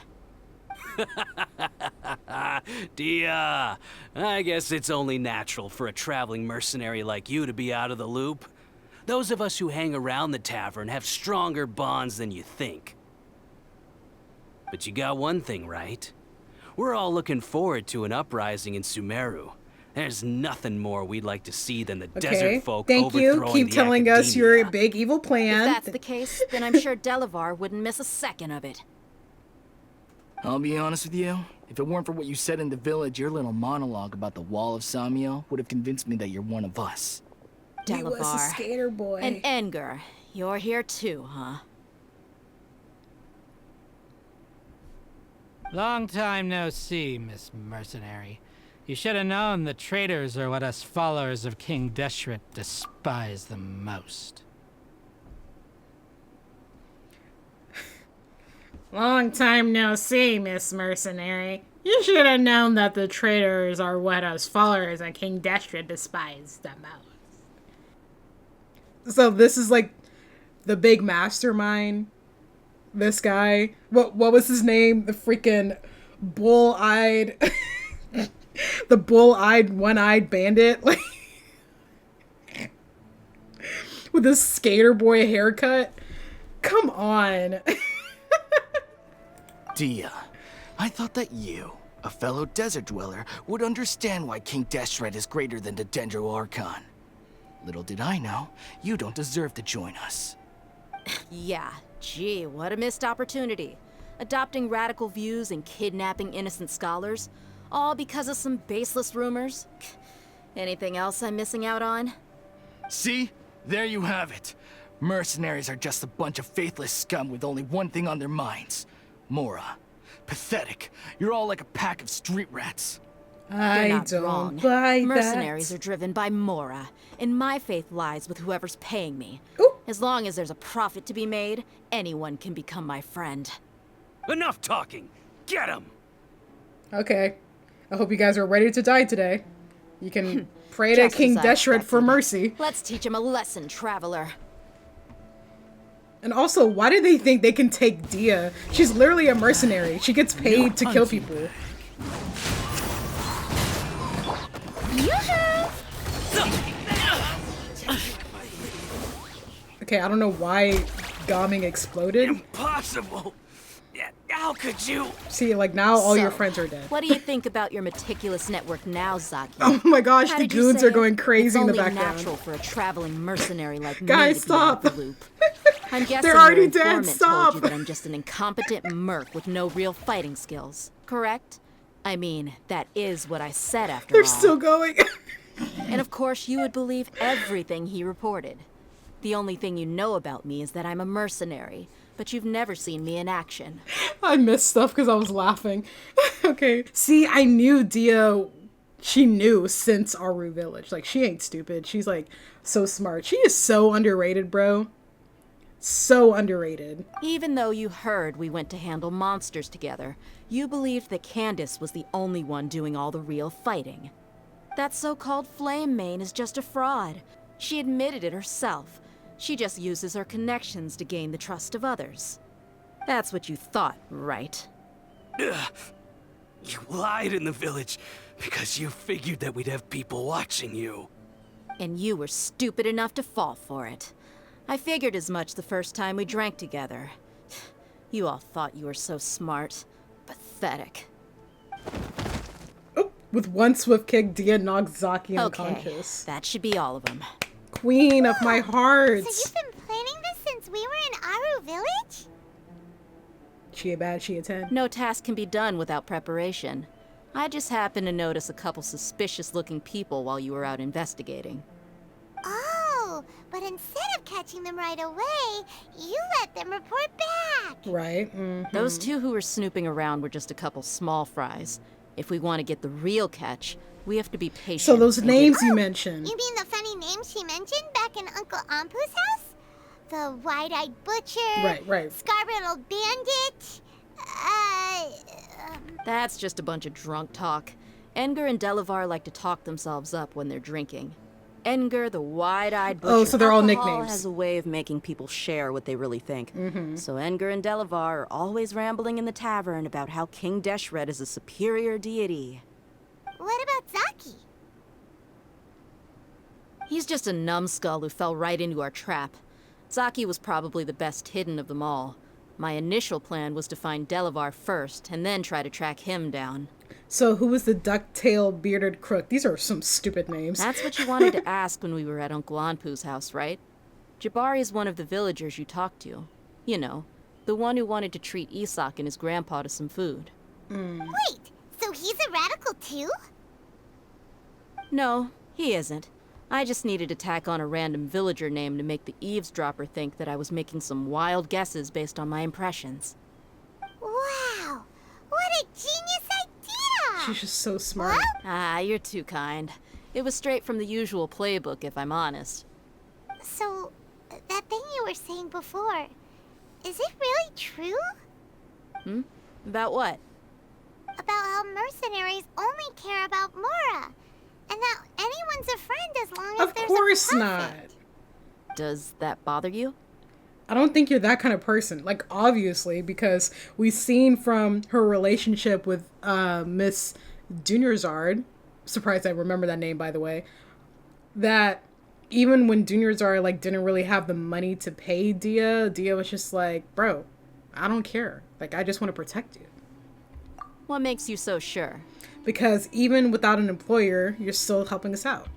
M: Dia, I guess it's only natural for a traveling mercenary like you to be out of the loop. Those of us who hang around the tavern have stronger bonds than you think. But you got one thing right. We're all looking forward to an uprising in Sumeru. There's nothing more we'd like to see than the desert folk
B: Thank you.
M: overthrowing
B: Keep
M: the
B: telling us your
M: academia.
B: big evil plan.
L: If that's the case, then I'm sure Delavar wouldn't miss a second of it.
N: I'll be honest with you. If it weren't for what you said in the village, your little monologue about the Wall of Samio would have convinced me that you're one of us.
B: He was a
L: Delavar.
B: skater boy.
L: And Enger, you're here too, huh?
O: Long time no see, Miss Mercenary. You should have known the traitors are what us followers of King Deshret despise the most.
B: Long time no see, Miss Mercenary. You should have known that the traitors are what us followers of King Deshret despise the most. So this is like the big mastermind. This guy. What was his name? The freaking bull-eyed... the bull-eyed, one-eyed bandit. Like... with this skater boy haircut. Come on.
N: Dia, I thought that you, a fellow desert dweller, would understand why King Deshret is greater than the Dendro Archon. Little did I know, you don't deserve to join us.
L: Yeah, gee, what a missed opportunity. Adopting radical views and kidnapping innocent scholars, all because of some baseless rumors. Anything else I'm missing out on?
N: See? There you have it. Mercenaries are just a bunch of faithless scum with only one thing on their minds. Mora. Pathetic. You're all like a pack of street rats.
L: You're not
B: don't
L: wrong.
B: buy
L: Mercenaries
B: that.
L: are driven by Mora, and my faith lies with whoever's paying me.
B: Ooh.
L: As long as there's a profit to be made, anyone can become my friend.
M: Enough talking! Get him!
B: Okay. I hope you guys are ready to die today. You can pray to
L: Just
B: King
L: as I
B: Deshret for
L: expected.
B: mercy.
L: Let's teach him a lesson, traveler.
B: And also, why do they think they can take Dia? She's literally a mercenary. She gets paid to kill people. Okay, I don't know why Gaming exploded.
M: Impossible! How could you?
B: See, like now all your
L: So,
B: friends are dead.
L: What do you think about your meticulous network now, Zaki?
B: Oh my gosh,
L: How
B: the
L: did you
B: goons
L: say
B: are going
L: it?
B: crazy
L: It's
B: in the
L: only
B: background.
L: natural for a traveling mercenary like
B: Guys,
L: me to be out of
B: stop.
L: the loop. I'm guessing
B: already
L: your
B: dead,
L: informant
B: stop.
L: told you that I'm just an incompetent merc with no real fighting skills, correct? I mean, that is what I said after
B: They're
L: all.
B: still going.
L: And of course, you would believe everything he reported. The only thing you know about me is that I'm a mercenary, but you've never seen me in action.
B: I missed stuff because I was laughing. Okay. See, I knew Dia. She knew since Aru Village. Like, she ain't stupid. She's, like, so smart. She is so underrated, bro. So underrated.
L: Even though you heard we went to handle monsters together, you believed that Candace was the only one doing all the real fighting. That so-called Flame Mane is just a fraud. She admitted it herself. She just uses her connections to gain the trust of others. That's what you thought, right?
M: Ugh. You lied in the village because you figured that we'd have people watching you.
L: And you were stupid enough to fall for it. I figured as much the first time we drank together. You all thought you were so smart. Pathetic.
B: Oh, with one swift kick, Dia knocks Zaki
L: Okay,
B: unconscious.
L: that should be all of them.
B: Queen of my heart.
K: So you've been planning this since we were in Aru Village?
B: She a bad, she a 10.
L: No task can be done without preparation. I just happened to notice a couple suspicious-looking people while you were out investigating.
K: Oh, but instead of catching them right away, you let them report back.
B: Right.
L: Those two who were snooping around were just a couple small fries. If we want to get the real catch, we have to be patient.
B: So those
L: and
B: names you mentioned.
K: You mean the funny names she mentioned back in Uncle Ampu's house? The wide-eyed butcher.
B: Right.
K: Scar-riddled bandit.
L: That's just a bunch of drunk talk. Edgar and Delavar like to talk themselves up when they're drinking. Edgar, the wide-eyed butcher.
B: Oh, so they're all
L: alcohol
B: nicknames.
L: has a way of making people share what they really think. So Edgar and Delavar are always rambling in the tavern about how King Deshret is a superior deity.
K: What about Zaki?
L: He's just a numbskull who fell right into our trap. Zaki was probably the best hidden of them all. My initial plan was to find Delavar first, and then try to track him down.
B: So who was the duck-tailed bearded crook? These are some stupid names.
L: That's what you wanted to ask when we were at Uncle Anpu's house, right? Jabari is one of the villagers you talked to. You know, the one who wanted to treat Isak and his grandpa to some food.
K: Wait, so he's a radical too?
L: No, he isn't. I just needed to tack on a random villager name to make the eavesdropper think that I was making some wild guesses based on my impressions.
K: Wow, what a genius idea!
B: She's just so smart.
L: Ah, you're too kind. It was straight from the usual playbook, if I'm honest.
K: So, that thing you were saying before, is it really true?
L: About what?
K: About how mercenaries only care about Mora, and that anyone's a friend as long as
B: Of
K: there's
B: course
K: a
B: not.
K: profit.
L: Does that bother you?
B: I don't think you're that kind of person. Like, obviously, because we've seen from her relationship with Miss Dunyarzad, surprised I remember that name, by the way, that even when Dunyarzad, like, didn't really have the money to pay Dia was just like, bro, I don't care. Like, I just want to protect you.
L: What makes you so sure?
B: Because even without an employer, you're still helping us out.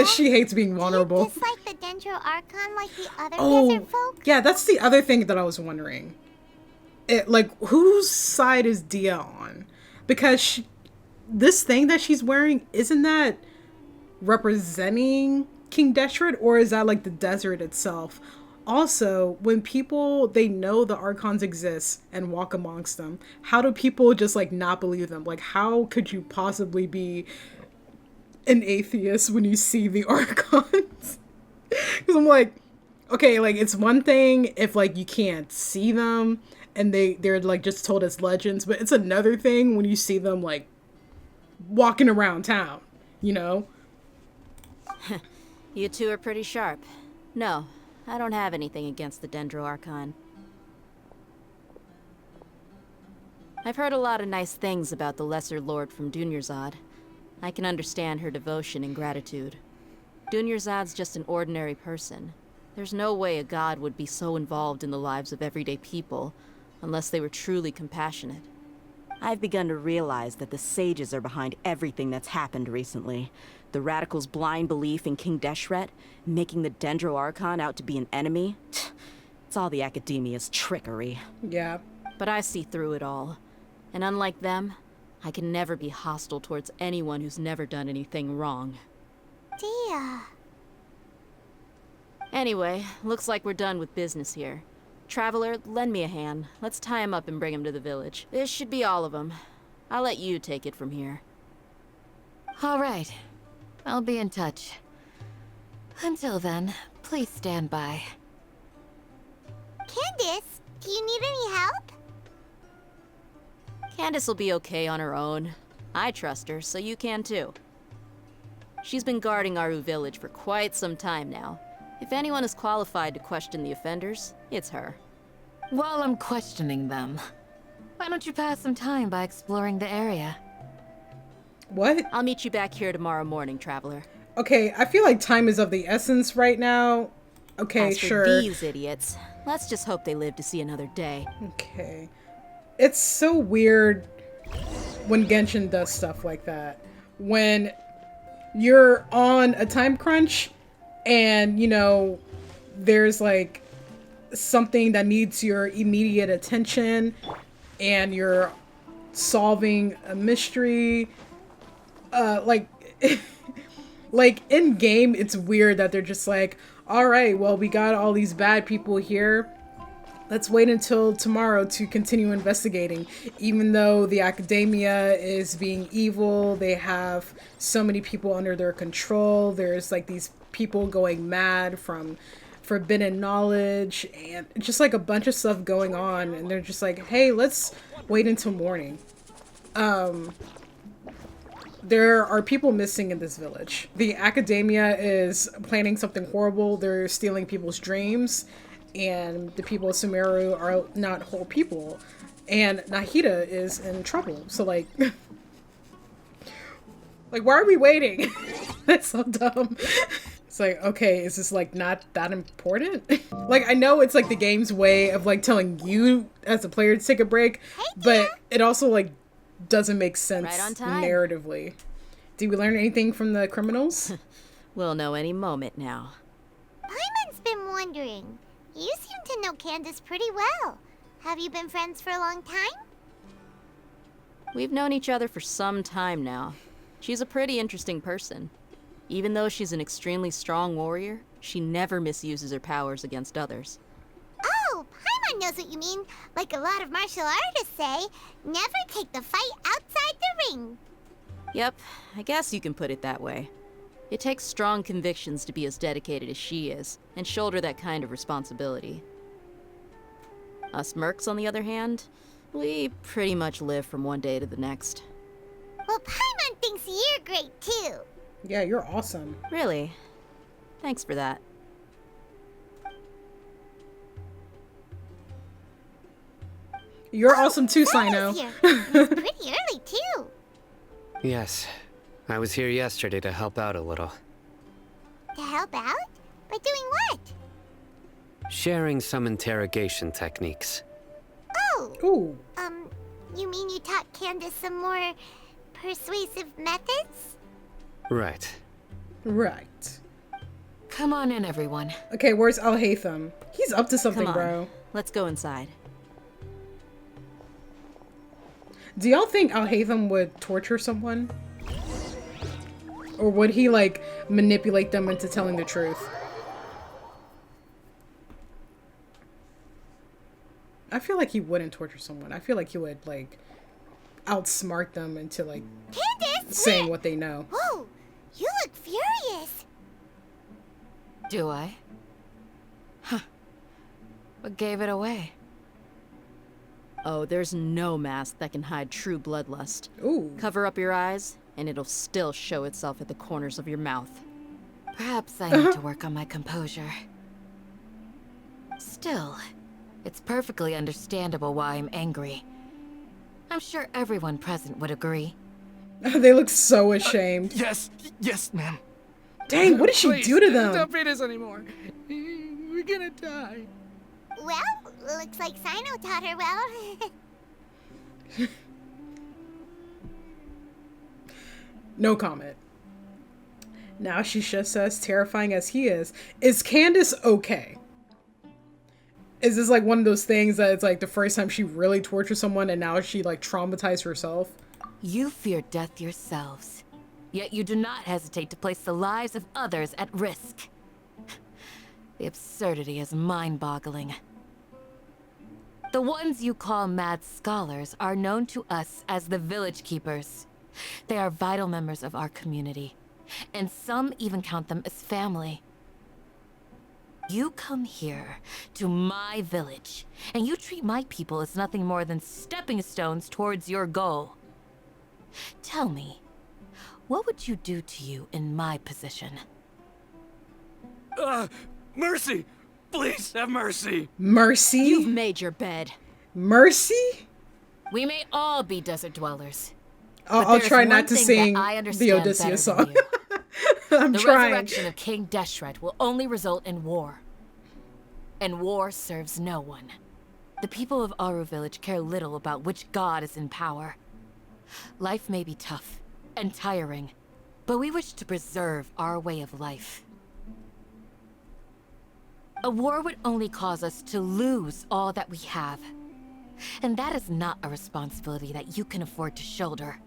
B: She hates being vulnerable.
K: Just like the Dendro Archon like the other
B: Oh,
K: desert folk?
B: yeah, that's the other thing that I was wondering. Like, whose side is Dia on? Because this thing that she's wearing, isn't that representing King Deshret, or is that like the desert itself? Also, when people, they know the Archons exist and walk amongst them, how do people just like not believe them? Like, how could you possibly be an atheist when you see the Archons? Because I'm like, okay, like, it's one thing if like you can't see them and they're like just told as legends, but it's another thing when you see them like walking around town, you know?
L: You two are pretty sharp. No, I don't have anything against the Dendro Archon. I've heard a lot of nice things about the Lesser Lord from Dunyarzad. I can understand her devotion and gratitude. Dunyarzad's just an ordinary person. There's no way a god would be so involved in the lives of everyday people, unless they were truly compassionate.
P: I've begun to realize that the sages are behind everything that's happened recently. The radicals' blind belief in King Deshret, making the Dendro Archon out to be an enemy. It's all the academia's trickery.
B: Yeah.
L: But I see through it all. And unlike them, I can never be hostile towards anyone who's never done anything wrong.
K: Dia.
L: Anyway, looks like we're done with business here. Traveler, lend me a hand. Let's tie him up and bring him to the village. This should be all of them. I'll let you take it from here.
D: All right. I'll be in touch. Until then, please stand by.
K: Candace, do you need any help?
L: Candace will be okay on her own. I trust her, so you can too. She's been guarding Aru village for quite some time now. If anyone is qualified to question the offenders, it's her.
D: While I'm questioning them, why don't you pass some time by exploring the area?
B: What?
L: I'll meet you back here tomorrow morning, Traveler.
B: Okay, I feel like time is of the essence right now. Okay,
L: As for
B: sure.
L: these idiots, let's just hope they live to see another day.
B: Okay. It's so weird when Genshin does stuff like that. When you're on a time crunch and, you know, there's like something that needs your immediate attention and you're solving a mystery, like Like, in game, it's weird that they're just like, alright, well, we got all these bad people here. Let's wait until tomorrow to continue investigating. Even though the academia is being evil, they have so many people under their control. There's like these people going mad from forbidden knowledge and just like a bunch of stuff going on. And they're just like, hey, let's wait until morning. There are people missing in this village. The academia is planning something horrible. They're stealing people's dreams. And the people of Sumeru are not whole people. And Nahida is in trouble. So, like... like, why are we waiting? That's so dumb. It's like, okay, is this, like, not that important? Like, I know it's, like, the game's way of, like, telling you as a player to take a break. But it also, like, doesn't make sense
L: Right on time.
B: narratively. Did we learn anything from the criminals?
L: We'll know any moment now.
K: Paimon's been wondering. You seem to know Candace pretty well. Have you been friends for a long time?
L: We've known each other for some time now. She's a pretty interesting person. Even though she's an extremely strong warrior, she never misuses her powers against others.
K: Oh, Paimon knows what you mean. Like a lot of martial artists say, never take the fight outside the ring.
L: Yep, I guess you can put it that way. It takes strong convictions to be as dedicated as she is, and shoulder that kind of responsibility. Us mercs, on the other hand, we pretty much live from one day to the next.
K: Well, Paimon thinks you're great too.
B: Yeah, you're awesome.
L: Really? Thanks for that.
B: You're awesome too, Sino.
K: It's pretty early too.
G: Yes. I was here yesterday to help out a little.
K: To help out? By doing what?
G: Sharing some interrogation techniques.
K: Oh.
B: Ooh.
K: You mean you taught Candace some more persuasive methods?
G: Right.
B: Right.
D: Come on in, everyone.
B: Okay, where's Al-Haytham? He's up to something,
L: Come on.
B: bro.
L: Let's go inside.
B: Do y'all think Al-Haytham would torture someone? Or would he, like, manipulate them into telling the truth? I feel like he wouldn't torture someone. I feel like he would, like, outsmart them into, like,
K: Candace!
B: saying what they know.
K: Whoa! You look furious!
D: Do I? Huh. What gave it away?
L: Oh, there's no mask that can hide true bloodlust.
B: Ooh.
L: Cover up your eyes, and it'll still show itself at the corners of your mouth.
D: Perhaps I need to work on my composure. Still, it's perfectly understandable why I'm angry. I'm sure everyone present would agree.
B: They look so ashamed.
N: Yes, ma'am.
B: Dang, what did she do to them?
O: Don't beat us anymore. We're gonna die.
K: Well, looks like Sino taught her well.
B: No comment. Now she's just as terrifying as he is. Is Candace okay? Is this like one of those things that it's like the first time she really tortured someone and now she like traumatized herself?
D: You fear death yourselves, yet you do not hesitate to place the lives of others at risk. The absurdity is mind-boggling. The ones you call mad scholars are known to us as the Village Keepers. They are vital members of our community, and some even count them as family. You come here, to my village, and you treat my people as nothing more than stepping stones towards your goal. Tell me, what would you do to you in my position?
M: Mercy! Please have mercy!
B: Mercy?
L: You've made your bed.
B: Mercy?
D: We may all be desert dwellers.
B: I'll try not to sing the
D: Odysseus
B: Odysseus song. I'm
D: the
B: trying.
D: resurrection of King Deshret will only result in war. And war serves no one. The people of Aru Village care little about which god is in power. Life may be tough and tiring, but we wish to preserve our way of life. A war would only cause us to lose all that we have. And that is not a responsibility that you can afford to shoulder.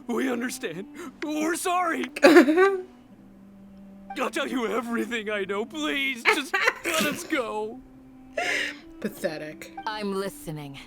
M: We understand. We're sorry. I'll tell you everything I know. Please, just let us go.
B: Pathetic.
D: I'm listening.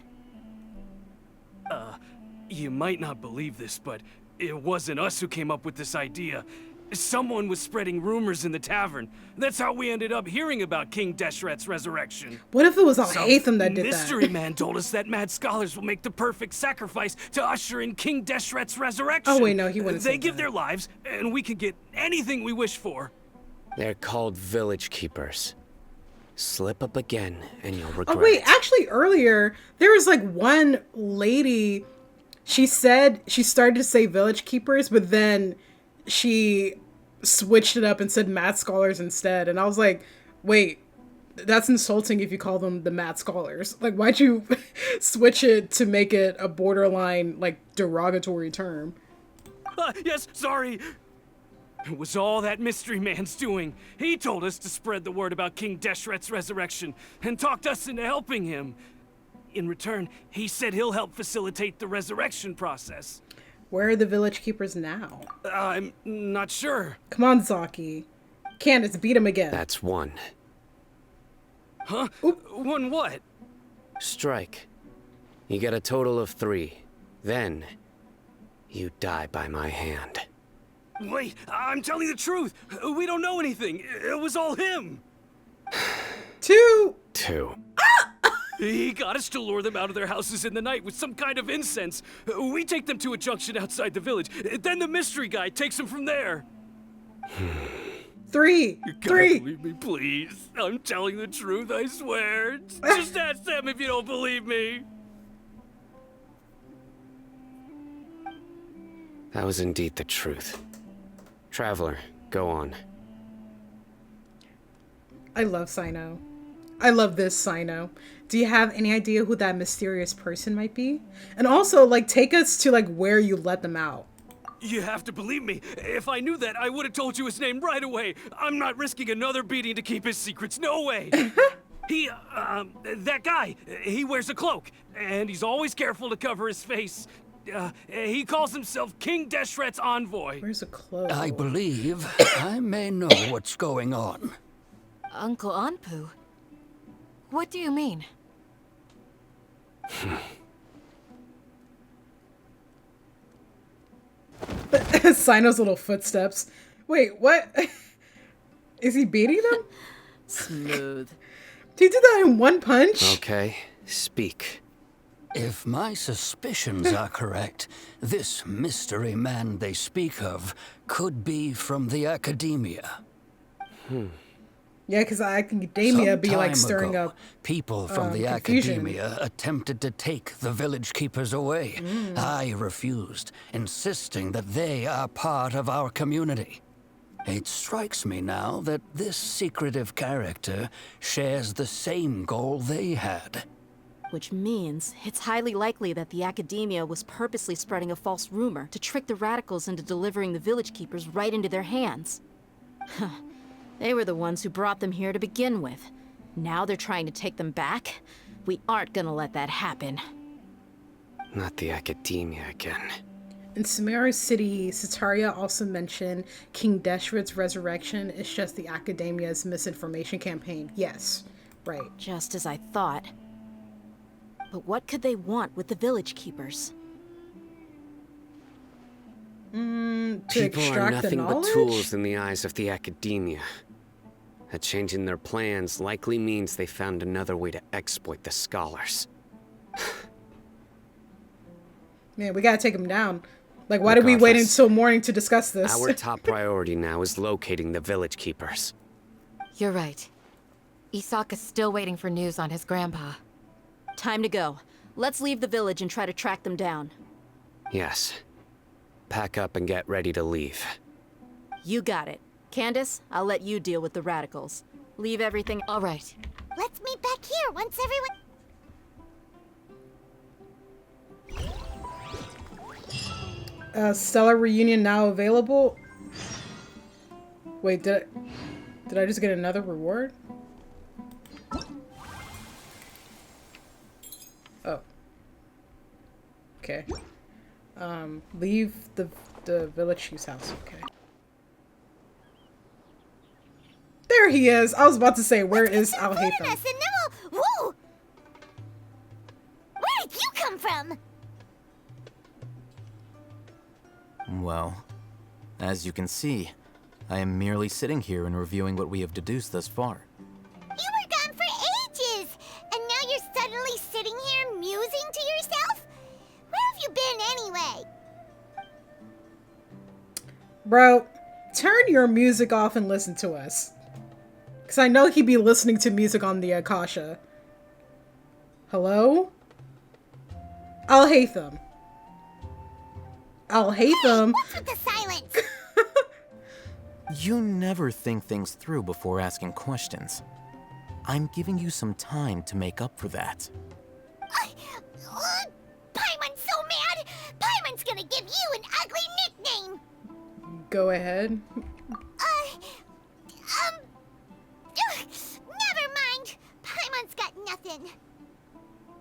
M: You might not believe this, but it wasn't us who came up with this idea. Someone was spreading rumors in the tavern. That's how we ended up hearing about King Deshret's resurrection.
B: What if it was
M: Some
B: Aetham that did that?
M: mystery man told us that mad scholars will make the perfect sacrifice to usher in King Deshret's resurrection.
B: Oh wait, no, he wouldn't
M: They
B: say
M: give
B: that.
M: their lives, and we can get anything we wish for.
G: They're called village keepers. Slip up again, and you'll regret
B: Oh wait,
G: it.
B: actually earlier there was like one lady. She said she started to say village keepers, but then she switched it up and said mad scholars instead. And I was like, wait, that's insulting if you call them the mad scholars. Like, why'd you switch it to make it a borderline like derogatory term?
M: Yes, sorry. It was all that mystery man's doing. He told us to spread the word about King Deshret's resurrection and talked us into helping him. In return, he said he'll help facilitate the resurrection process.
B: Where are the village keepers now?
M: I'm not sure.
B: Come on, Zaki. Candace, beat him again.
G: That's one.
M: Huh? One what?
G: Strike. You get a total of 3. Then, you die by my hand.
M: Wait, I'm telling the truth. We don't know anything. It was all him.
B: 2.
M: He got us to lure them out of their houses in the night with some kind of incense. We take them to a junction outside the village. Then the mystery guy takes them from there.
B: 3.
M: You gotta believe me, please. I'm telling the truth, I swear. Just ask them if you don't believe me.
G: That was indeed the truth. Traveler, go on.
B: I love Sino. I love this Sino. Do you have any idea who that mysterious person might be? And also, like, take us to, like, where you let them out.
M: You have to believe me. If I knew that, I would have told you his name right away. I'm not risking another beating to keep his secrets. No way. That guy, he wears a cloak, and he's always careful to cover his face. He calls himself King Deshret's envoy.
B: Where's a cloak?
Q: I believe I may know what's going on.
D: Uncle Anpu? What do you mean?
B: Sino's little footsteps. Wait, what? Is he beating them?
L: Smooth.
B: He did that in one punch?
G: Okay, speak.
Q: If my suspicions are correct, this mystery man they speak of could be from the academia.
B: Yeah, because academia be like
Q: Some
B: stirring
Q: time ago,
B: up
Q: people from the
B: confusion.
Q: academia attempted to take the village keepers away. I refused, insisting that they are part of our community. It strikes me now that this secretive character shares the same goal they had.
L: Which means it's highly likely that the academia was purposely spreading a false rumor to trick the radicals into delivering the village keepers right into their hands. They were the ones who brought them here to begin with. Now they're trying to take them back? We aren't gonna let that happen.
G: Not the academia again.
B: In Sumeru City, Sataria also mentioned King Deshret's resurrection is just the academia's misinformation campaign. Yes, right.
L: Just as I thought. But what could they want with the village keepers?
B: To
G: People are
B: extract the
G: nothing but
B: knowledge?
G: tools in the eyes of the academia. A change in their plans likely means they found another way to exploit the scholars.
B: Man, we gotta take him down. Like, why did we wait until morning to discuss this?
G: Our top priority now is locating the village keepers.
D: You're right. Isaka's still waiting for news on his grandpa.
L: Time to go. Let's leave the village and try to track them down.
G: Yes. Pack up and get ready to leave.
L: You got it. Candace, I'll let you deal with the radicals. Leave everything...
D: All right.
K: Let's meet back here once everyone...
B: Stellar Reunion now available? Wait, did I just get another reward? Oh. Okay. Leave the village chief's house. Okay. There he is. I was about to say, where is Al Haytham?
K: And then whoa! Where did you come from?
C: Well, as you can see, I am merely sitting here and reviewing what we have deduced thus far.
K: You were gone for ages, and now you're suddenly sitting here musing to yourself? Where have you been anyway?
B: Bro, turn your music off and listen to us. Because I know he'd be listening to music on the Akasha. Hello? Al Haytham. Al Haytham.
K: What's with the silence?
C: You never think things through before asking questions. I'm giving you some time to make up for that.
K: Paimon's so mad! Paimon's gonna give you an ugly nickname!
B: Go ahead.
K: Never mind. Paimon's got nothing.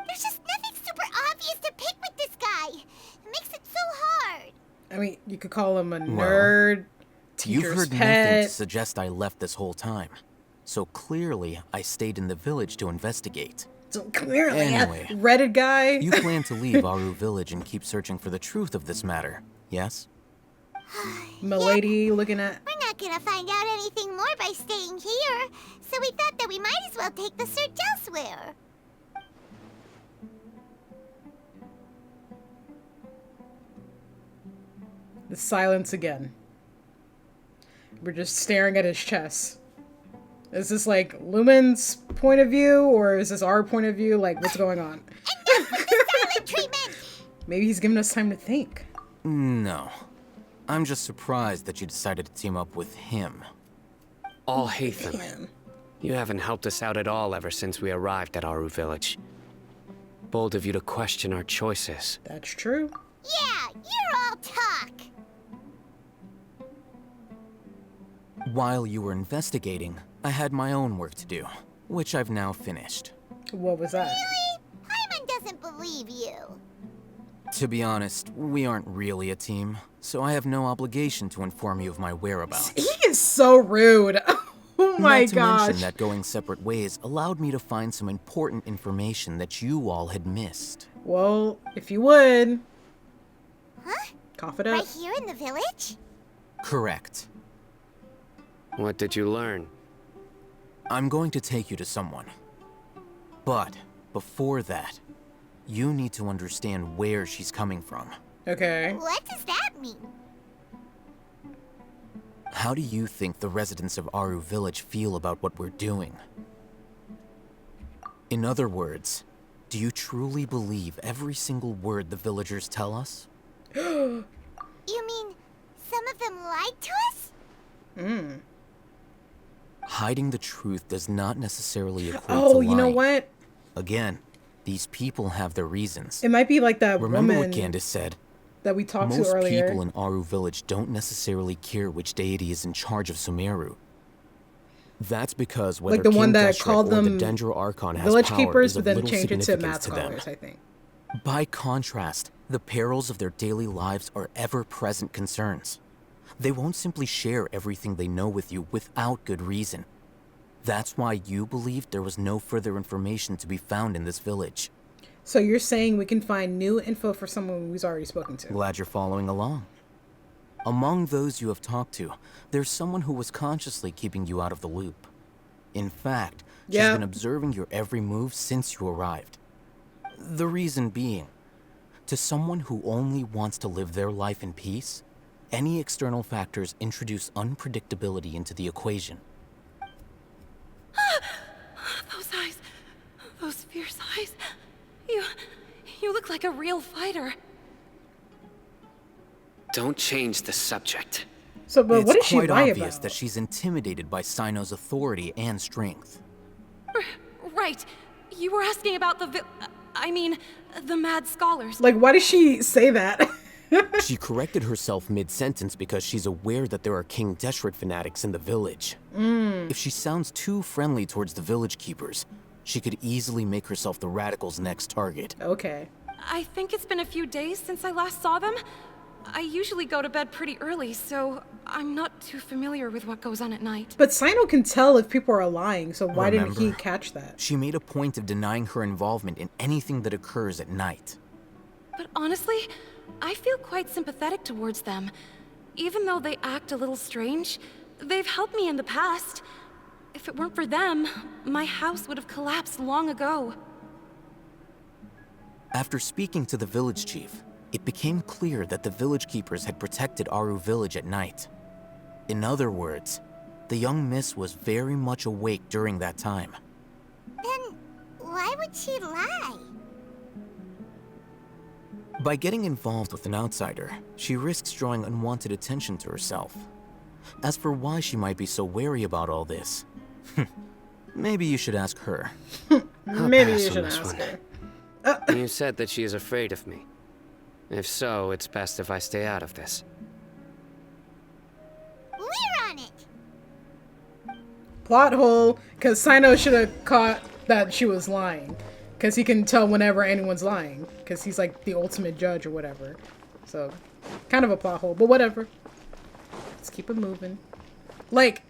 K: There's just nothing super obvious to pick with this guy. It makes it so hard.
B: I mean, you could call him a nerd, teacher's
C: You've heard nothing
B: pet.
C: to suggest I left this whole time. So clearly, I stayed in the village to investigate.
B: So clearly,
C: Anyway,
B: a Reddit guy.
C: You plan to leave Aru village and keep searching for the truth of this matter, yes?
B: Milady looking at...
K: We're not gonna find out anything more by staying here, so we thought that we might as well take the search elsewhere.
B: The silence again. We're just staring at his chest. Is this like Lumen's point of view, or is this our point of view? Like, what's going on? Maybe he's giving us time to think.
C: No. I'm just surprised that you decided to team up with him.
G: Al Haytham, you haven't helped us out at all ever since we arrived at Aru village. Bold of you to question our choices.
B: That's true.
K: Yeah, you're all talk.
C: While you were investigating, I had my own work to do, which I've now finished.
B: What was that?
K: Really? Paimon doesn't believe you.
C: To be honest, we aren't really a team, so I have no obligation to inform you of my whereabouts.
B: He is so rude. Oh my
C: Not to
B: gosh.
C: mention that going separate ways allowed me to find some important information that you all had missed.
B: Well, if you would.
K: Huh?
B: Cough it up.
K: Right here in the village?
C: Correct.
G: What did you learn?
C: I'm going to take you to someone. But before that, you need to understand where she's coming from.
B: Okay.
K: What does that mean?
C: How do you think the residents of Aru village feel about what we're doing? In other words, do you truly believe every single word the villagers tell us?
K: You mean some of them lied to us?
C: Hiding the truth does not necessarily equate to
B: Oh, you know
C: lying.
B: what?
C: Again, these people have their reasons.
B: It might be like that
C: Remember
B: woman
C: what Candace said?
B: that we talked to
C: Most
B: earlier.
C: people in Aru village don't necessarily care which deity is in charge of Sumeru. That's because whether
B: Like the one
C: King
B: that
C: Deshret
B: called
C: or
B: them
C: the Dendro Archon has
B: village
C: power
B: keepers,
C: is
B: but
C: of
B: then
C: little
B: changed it to
C: significance
B: math
C: to them.
B: scholars, I think.
C: By contrast, the perils of their daily lives are ever-present concerns. They won't simply share everything they know with you without good reason. That's why you believed there was no further information to be found in this village.
B: So you're saying we can find new info for someone we've already spoken to?
C: Glad you're following along. Among those you have talked to, there's someone who was consciously keeping you out of the loop. In fact, she's been observing your every move since you arrived. The reason being, to someone who only wants to live their life in peace, any external factors introduce unpredictability into the equation.
H: Those eyes. Those fierce eyes. You look like a real fighter.
G: Don't change the subject.
B: So, but what is
C: It's
B: she
C: quite
B: lie
C: obvious
B: about?
C: that she's intimidated by Sino's authority and strength.
H: Right. You were asking about the mad scholars.
B: Like, why did she say that?
C: She corrected herself mid-sentence because she's aware that there are King Deshret fanatics in the village. If she sounds too friendly towards the village keepers, she could easily make herself the radicals' next target.
B: Okay.
H: I think it's been a few days since I last saw them. I usually go to bed pretty early, so I'm not too familiar with what goes on at night.
B: But Sino can tell if people are lying, so why didn't he
C: Remember,
B: catch that?
C: She made a point of denying her involvement in anything that occurs at night.
H: But honestly, I feel quite sympathetic towards them. Even though they act a little strange, they've helped me in the past. If it weren't for them, my house would have collapsed long ago.
C: After speaking to the village chief, it became clear that the village keepers had protected Aru village at night. In other words, the young miss was very much awake during that time.
K: Then why would she lie?
C: By getting involved with an outsider, she risks drawing unwanted attention to herself. As for why she might be so wary about all this, maybe you should ask her.
B: Maybe you should ask her.
G: You said that she is afraid of me. If so, it's best if I stay out of this.
K: We're on it!
B: Plot hole, because Sino should have caught that she was lying. Because he can tell whenever anyone's lying. Because he's like the ultimate judge or whatever. So, kind of a plot hole, but whatever. Let's keep it moving. Like,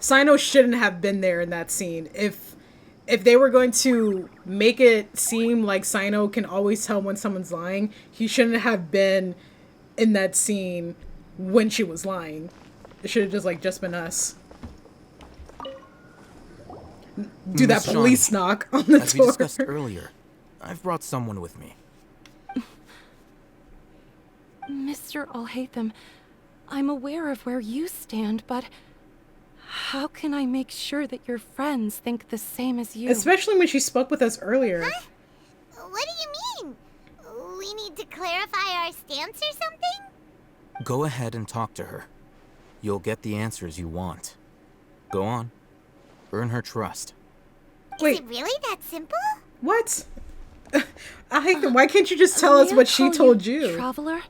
B: Sino shouldn't have been there in that scene. If they were going to make it seem like Sino can always tell when someone's lying, he shouldn't have been in that scene when she was lying. It should have just been us. Do that police knock on the door.
C: As we discussed earlier, I've brought someone with me.
H: Mr. Alhaitham, I'm aware of where you stand, but how can I make sure that your friends think the same as you?
B: Especially when she spoke with us earlier.
K: Huh? What do you mean? We need to clarify our stance or something?
C: Go ahead and talk to her. You'll get the answers you want. Go on. Earn her trust.
K: Is it really that simple?
B: What? Why can't you just tell us what she told you?
H: Traveler?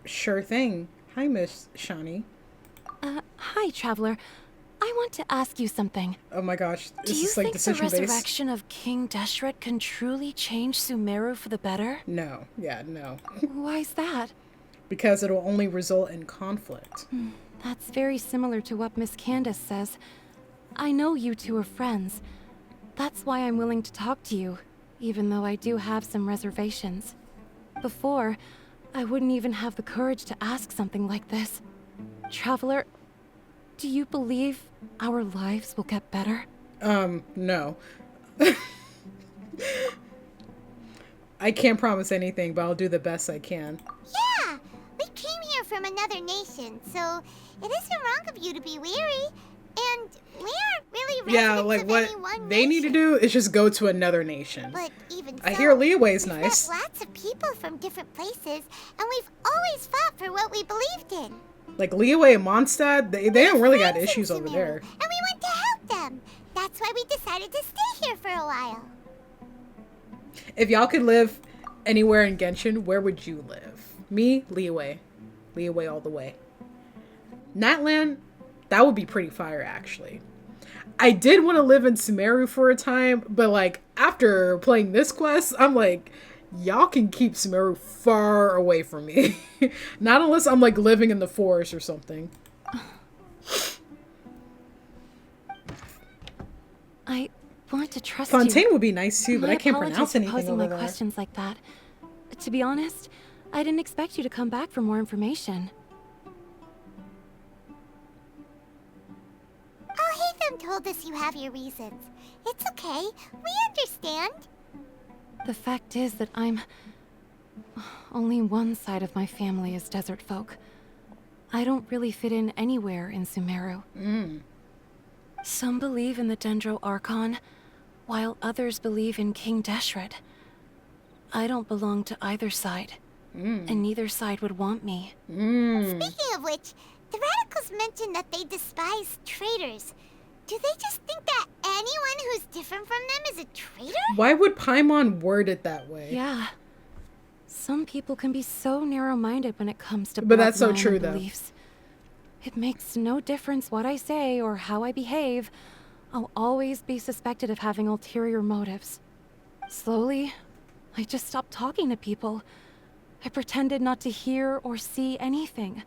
B: Sure thing. Hi, Miss Shani.
H: Hi, Traveler. I want to ask you something.
B: Oh my gosh,
H: Do
B: this
H: you
B: is like
H: think the
B: decision-based.
H: resurrection of King Deshret can truly change Sumeru for the better?
B: No. Yeah, no.
H: Why's that?
B: Because it'll only result in conflict.
H: That's very similar to what Miss Candace says. I know you two are friends. That's why I'm willing to talk to you, even though I do have some reservations. Before, I wouldn't even have the courage to ask something like this. Traveler, do you believe our lives will get better?
B: No. I can't promise anything, but I'll do the best I can.
K: Yeah! We came here from another nation, so it isn't wrong of you to be weary. And we aren't really residents of any one
B: they need to do is just go to another nation.
K: But even
B: I
K: so,
B: hear Leeway's
K: we've
B: nice.
K: met lots of people from different places, and we've always fought for what we believed in.
B: Like Leeway and Mondstadt, they don't really got issues over there.
K: And we want to help them. That's why we decided to stay here for a while.
B: If y'all could live anywhere in Genshin, where would you live? Me, Leeway. Leeway all the way. Natlan, that would be pretty fire, actually. I did want to live in Sumeru for a time, but like after playing this quest, I'm like, y'all can keep Sumeru far away from me. Not unless I'm like living in the forest or something.
H: I want to trust
B: Fontaine
H: you.
B: would be nice too, but
H: My
B: I can't
H: apologies
B: pronounce
H: for
B: anything
H: posing
B: over
H: my
B: there.
H: questions like that. To be honest, I didn't expect you to come back for more information.
K: Alhaitham told us you have your reasons. It's okay. We understand.
H: The fact is that only one side of my family is desert folk. I don't really fit in anywhere in Sumeru. Some believe in the Dendro Archon, while others believe in King Deshret. I don't belong to either side, and neither side would want me.
K: Speaking of which, the radicals mentioned that they despise traitors. Do they just think that anyone who's different from them is a traitor?
B: Why would Paimon word it that way?
H: Yeah. Some people can be so narrow-minded when it comes to
B: But that's so
H: bloodline
B: true,
H: and
B: though.
H: beliefs. It makes no difference what I say or how I behave. I'll always be suspected of having ulterior motives. Slowly, I just stopped talking to people. I pretended not to hear or see anything.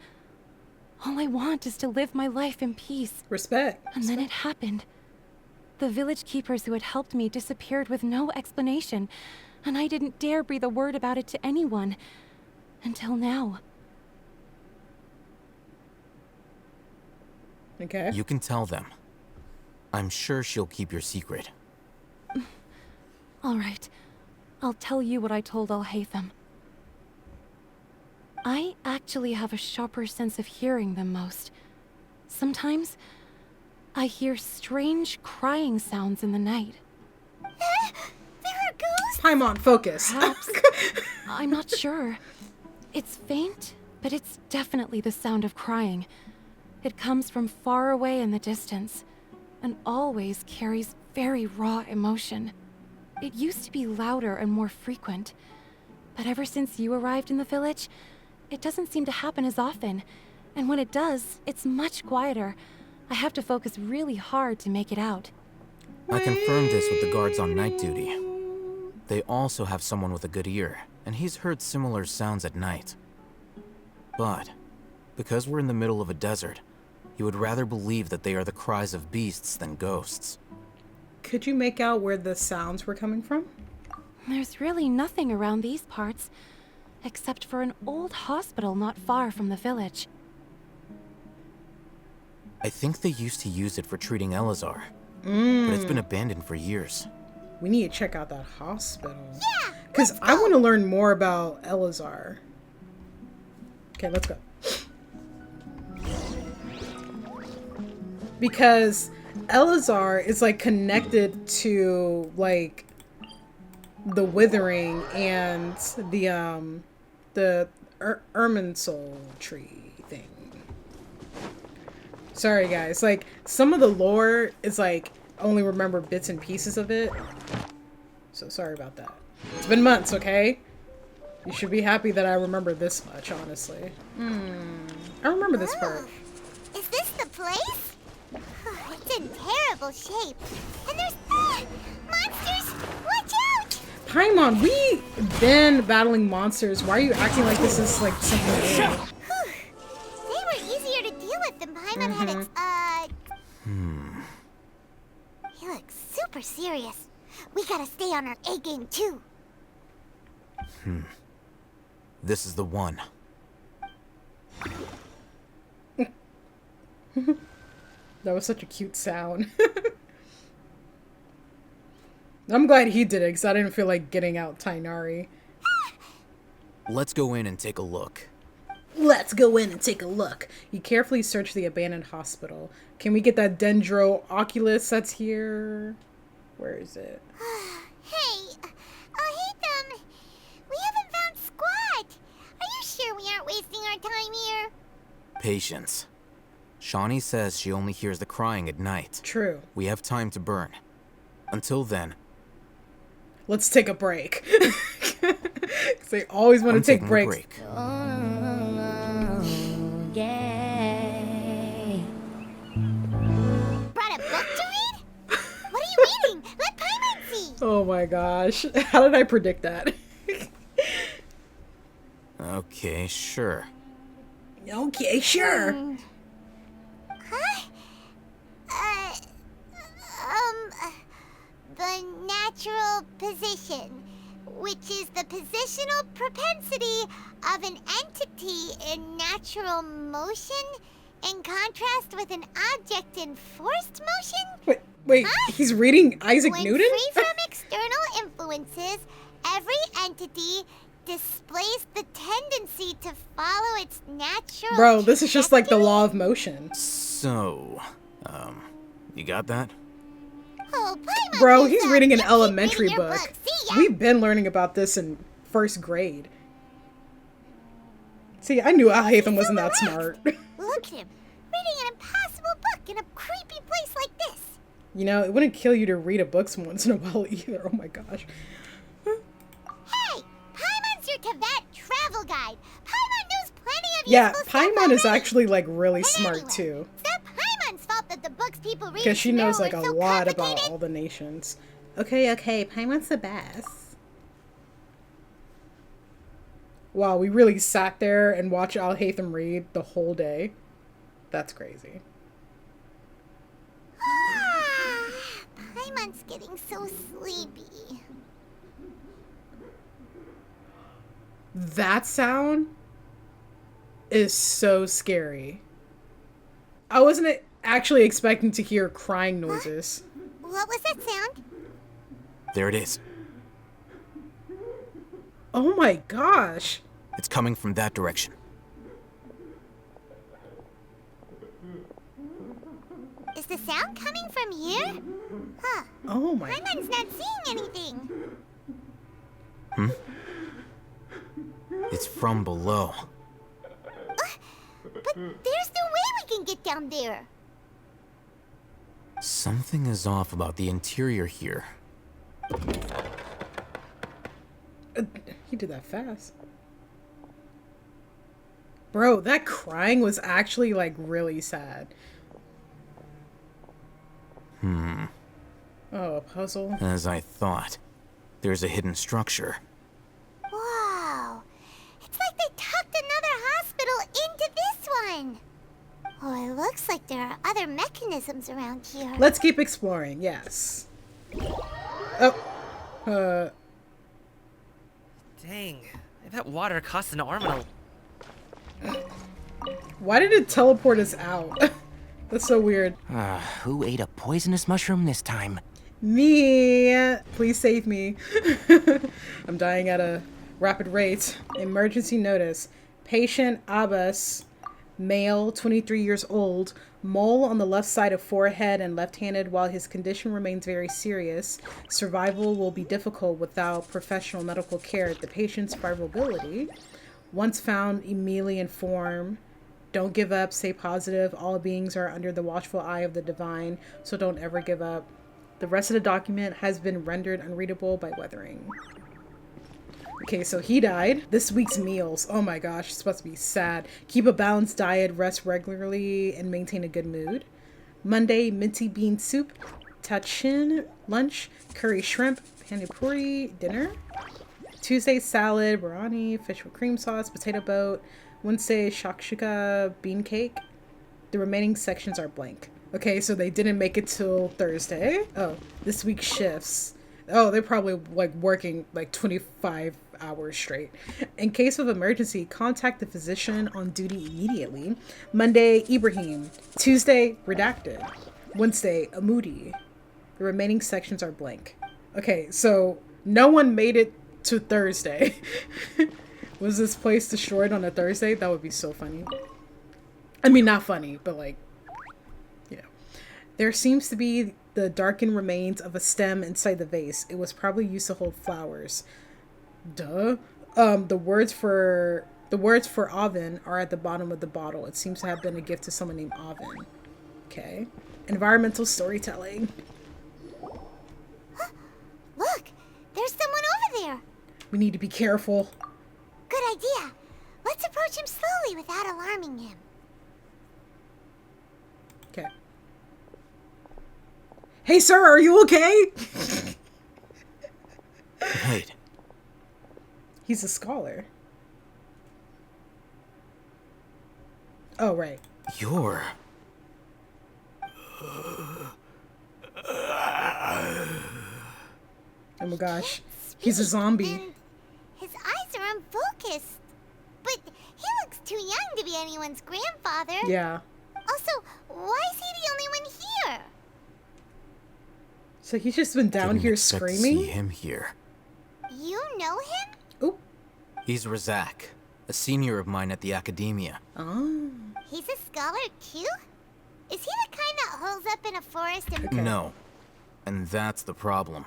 H: All I want is to live my life in peace.
B: Respect.
H: And then it happened. The village keepers who had helped me disappeared with no explanation, and I didn't dare breathe a word about it to anyone. Until now.
B: Okay.
C: You can tell them. I'm sure she'll keep your secret.
H: All right. I'll tell you what I told Alhaitham. I actually have a sharper sense of hearing than most. Sometimes, I hear strange crying sounds in the night.
K: There are ghosts?
B: Paimon, focus.
H: Perhaps. I'm not sure. It's faint, but it's definitely the sound of crying. It comes from far away in the distance, and always carries very raw emotion. It used to be louder and more frequent, but ever since you arrived in the village, it doesn't seem to happen as often, and when it does, it's much quieter. I have to focus really hard to make it out.
C: I confirmed this with the guards on night duty. They also have someone with a good ear, and he's heard similar sounds at night. But, because we're in the middle of a desert, he would rather believe that they are the cries of beasts than ghosts.
B: Could you make out where the sounds were coming from?
H: There's really nothing around these parts, except for an old hospital not far from the village.
C: I think they used to use it for treating Elazar, but it's been abandoned for years.
B: We need to check out that hospital. Yeah! Because I want to learn more about Elazar. Okay, let's go. Because Elazar is like connected to like the Withering and the Irminsul tree thing. Sorry guys, like some of the lore is like only remember bits and pieces of it. So sorry about that. It's been months, okay? You should be happy that I remember this much, honestly. I remember this part.
K: Is this the place? It's in terrible shape. And there's monsters! Watch out!
B: Paimon, we've been battling monsters. Why are you acting like this is like something new?
K: They were easier to deal with than Paimon had He looks super serious. We gotta stay on our A game too.
C: This is the one.
B: That was such a cute sound. I'm glad he did it, because I didn't feel like getting out Tainari.
C: Let's go in and take a look.
B: Let's go in and take a look. You carefully search the abandoned hospital. Can we get that Dendro Oculus that's here? Where is it?
K: Hey, Alhaitham, we haven't found squat. Are you sure we aren't wasting our time here?
C: Patience. Shawnee says she only hears the crying at night.
B: True.
C: We have time to burn. Until then...
B: Let's take a break. Because they always want to take breaks.
K: Brought a book to read? What are you reading? Let Paimon see.
B: Oh my gosh. How did I predict that?
C: Okay, sure.
B: Okay, sure.
K: The natural position, which is the positional propensity of an entity in natural motion in contrast with an object in forced motion?
B: Wait, he's reading Isaac
K: when
B: Newton?
K: Free from external influences, every entity displays the tendency to follow its natural
B: Bro, this is just like the law of motion.
C: So, you got that?
K: Oh,
B: Bro, he's reading an elementary book. We've been learning about this in first grade. See, I knew Alhaitham wasn't that smart.
K: Look at him, reading an impossible book in a creepy place like this.
B: You know, it wouldn't kill you to read a book once in a while either. Oh my gosh.
K: Hey, Paimon's your Teyvat travel guide. Paimon knows plenty of
B: Yeah,
K: useful stuff
B: Paimon is
K: already.
B: actually like really smart too.
K: It's not Paimon's fault that the books people read
B: Because she knows like
K: are
B: a
K: so
B: lot
K: complicated.
B: about all the nations. Okay, Paimon's the best. Wow, we really sat there and watched Al Haytham read the whole day. That's crazy.
K: Paimon's getting so sleepy.
B: That sound is so scary. I wasn't actually expecting to hear crying noises.
K: What was that sound?
C: There it is.
B: Oh my gosh.
C: It's coming from that direction.
K: Is the sound coming from here? Huh.
B: Oh my.
K: Paimon's not seeing anything.
C: It's from below.
K: But there's no way we can get down there.
C: Something is off about the interior here.
B: He did that fast. Bro, that crying was actually like really sad. Oh, a puzzle?
C: As I thought. There's a hidden structure.
K: Wow. It's like they tucked another hospital into this one. Oh, it looks like there are other mechanisms around here.
B: Let's keep exploring, yes. Oh.
R: Dang. That water costs an arm and a...
B: Why did it teleport us out? That's so weird.
I: Who ate a poisonous mushroom this time?
B: Me! Please save me. I'm dying at a rapid rate. Emergency notice. Patient Abbas, male, 23 years old, mole on the left side of forehead and left-handed. While his condition remains very serious, survival will be difficult without professional medical care. The patient's survivability, once found, immediately inform. Don't give up, stay positive. All beings are under the watchful eye of the divine, so don't ever give up. The rest of the document has been rendered unreadable by weathering. Okay, so he died. This week's meals. Oh my gosh, it's supposed to be sad. Keep a balanced diet, rest regularly, and maintain a good mood. Monday, minty bean soup. Tachin, lunch. Curry shrimp. Pani puri, dinner. Tuesday, salad, biryani, fish with cream sauce, potato boat. Wednesday, shakshuka, bean cake. The remaining sections are blank. Okay, so they didn't make it till Thursday. Oh, this week's shifts. Oh, they're probably like working like 25 hours straight. In case of emergency, contact the physician on duty immediately. Monday, Ibrahim. Tuesday, redacted. Wednesday, Amudi. The remaining sections are blank. Okay, so no one made it to Thursday. Was this place destroyed on a Thursday? That would be so funny. I mean, not funny, but like, you know. There seems to be the darkened remains of a stem inside the vase. It was probably used to hold flowers. Duh. The words for Oven are at the bottom of the bottle. It seems to have been a gift to someone named Oven. Okay. Environmental storytelling.
K: Look, there's someone over there.
B: We need to be careful.
K: Good idea. Let's approach him slowly without alarming him.
B: Okay. Hey, sir, are you okay?
C: Wait.
B: He's a scholar. Oh, right.
C: You're...
B: Oh my gosh. He's a zombie.
K: And his eyes are unfocused. But he looks too young to be anyone's grandfather.
B: Yeah.
K: Also, why is he the only one here?
B: So he's just been down here
C: screaming?
B: screaming?
C: See him here.
K: You know him?
B: Oop.
C: He's Razak, a senior of mine at the academia.
B: Oh.
K: He's a scholar too? Is he the kind that holes up in a forest and...
C: No. And that's the problem.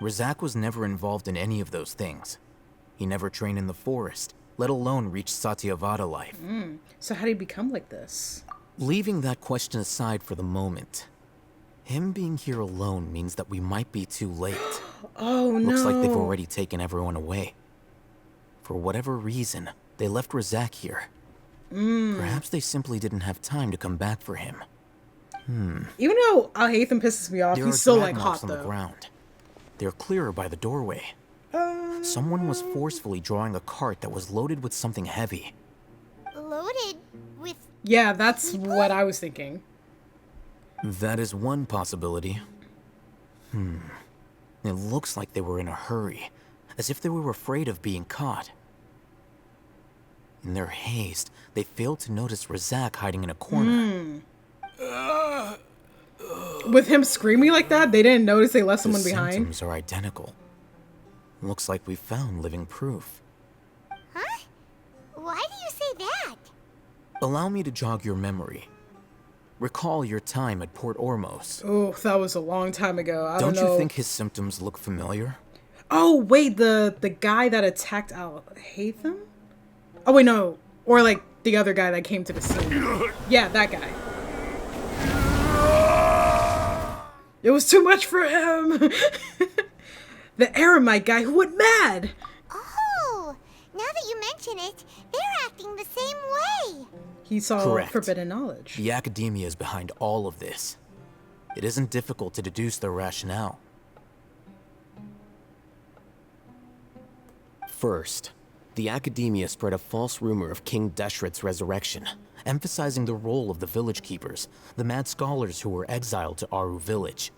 C: Razak was never involved in any of those things. He never trained in the forest, let alone reach Satyavada life.
B: So how did he become like this?
C: Leaving that question aside for the moment, him being here alone means that we might be too late.
B: Oh no.
C: Looks like they've already taken everyone away. For whatever reason, they left Razak here. Perhaps they simply didn't have time to come back for him.
B: Even though Al Haytham pisses me off,
C: There
B: he's
C: are
B: still
C: drag
B: like
C: marks
B: hot
C: on the
B: though.
C: ground. They're clearer by the doorway. Someone was forcefully drawing a cart that was loaded with something heavy.
K: Loaded with...
B: Yeah, that's what I was thinking.
C: That is one possibility. It looks like they were in a hurry, as if they were afraid of being caught. In their haste, they failed to notice Razak hiding in a corner.
B: With him screaming like that, they didn't notice they left someone
C: The
B: behind.
C: symptoms are identical. Looks like we found living proof.
K: Huh? Why do you say that?
C: Allow me to jog your memory. Recall your time at Port Ormos.
B: Oh, that was a long time ago. I don't know.
C: Don't you think his symptoms look familiar?
B: Oh, wait, the guy that attacked Al-Haytham? Oh, wait, no. Or, like, the other guy that came to the scene. Yeah, that guy. It was too much for him. The Aramite guy who went mad.
K: Oh, now that you mention it, they're acting the same way.
B: He saw
C: Correct.
B: forbidden knowledge.
C: The academia is behind all of this. It isn't difficult to deduce their rationale. First, the academia spread a false rumor of King Deshret's resurrection, emphasizing the role of the village keepers, the mad scholars who were exiled to Aru village.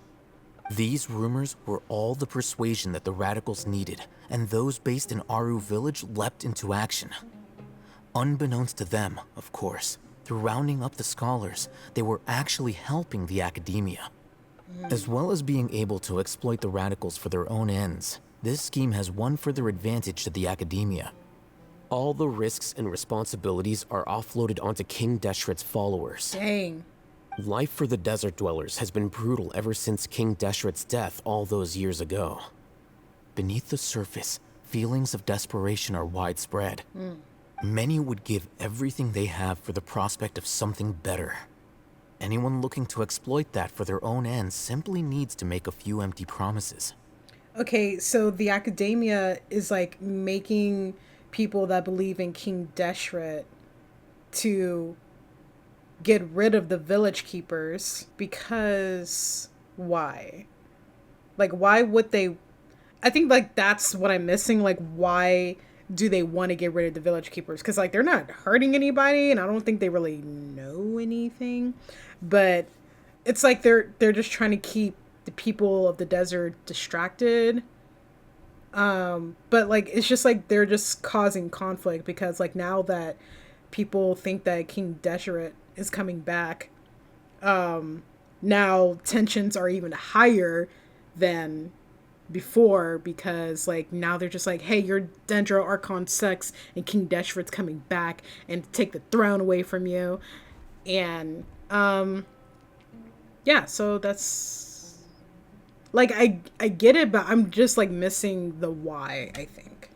C: These rumors were all the persuasion that the radicals needed, and those based in Aru village leapt into action. Unbeknownst to them, of course, through rounding up the scholars, they were actually helping the academia. As well as being able to exploit the radicals for their own ends, this scheme has one further advantage to the academia. All the risks and responsibilities are offloaded onto King Deshret's followers.
B: Dang.
C: Life for the desert dwellers has been brutal ever since King Deshret's death all those years ago. Beneath the surface, feelings of desperation are widespread. Many would give everything they have for the prospect of something better. Anyone looking to exploit that for their own ends simply needs to make a few empty promises.
B: Okay, so the academia is like making people that believe in King Deshret to get rid of the village keepers because why? Like, why would they? I think like that's what I'm missing. Like, why do they want to get rid of the village keepers? Because like they're not hurting anybody, and I don't think they really know anything. But it's like they're just trying to keep the people of the desert distracted. But like it's just like they're just causing conflict because like now that people think that King Deshret is coming back, now tensions are even higher than before because like now they're just like, hey, your Dendro Archon sucks and King Deshret's coming back and take the throne away from you. And yeah, so that's like I get it, but I'm just like missing the why, I think.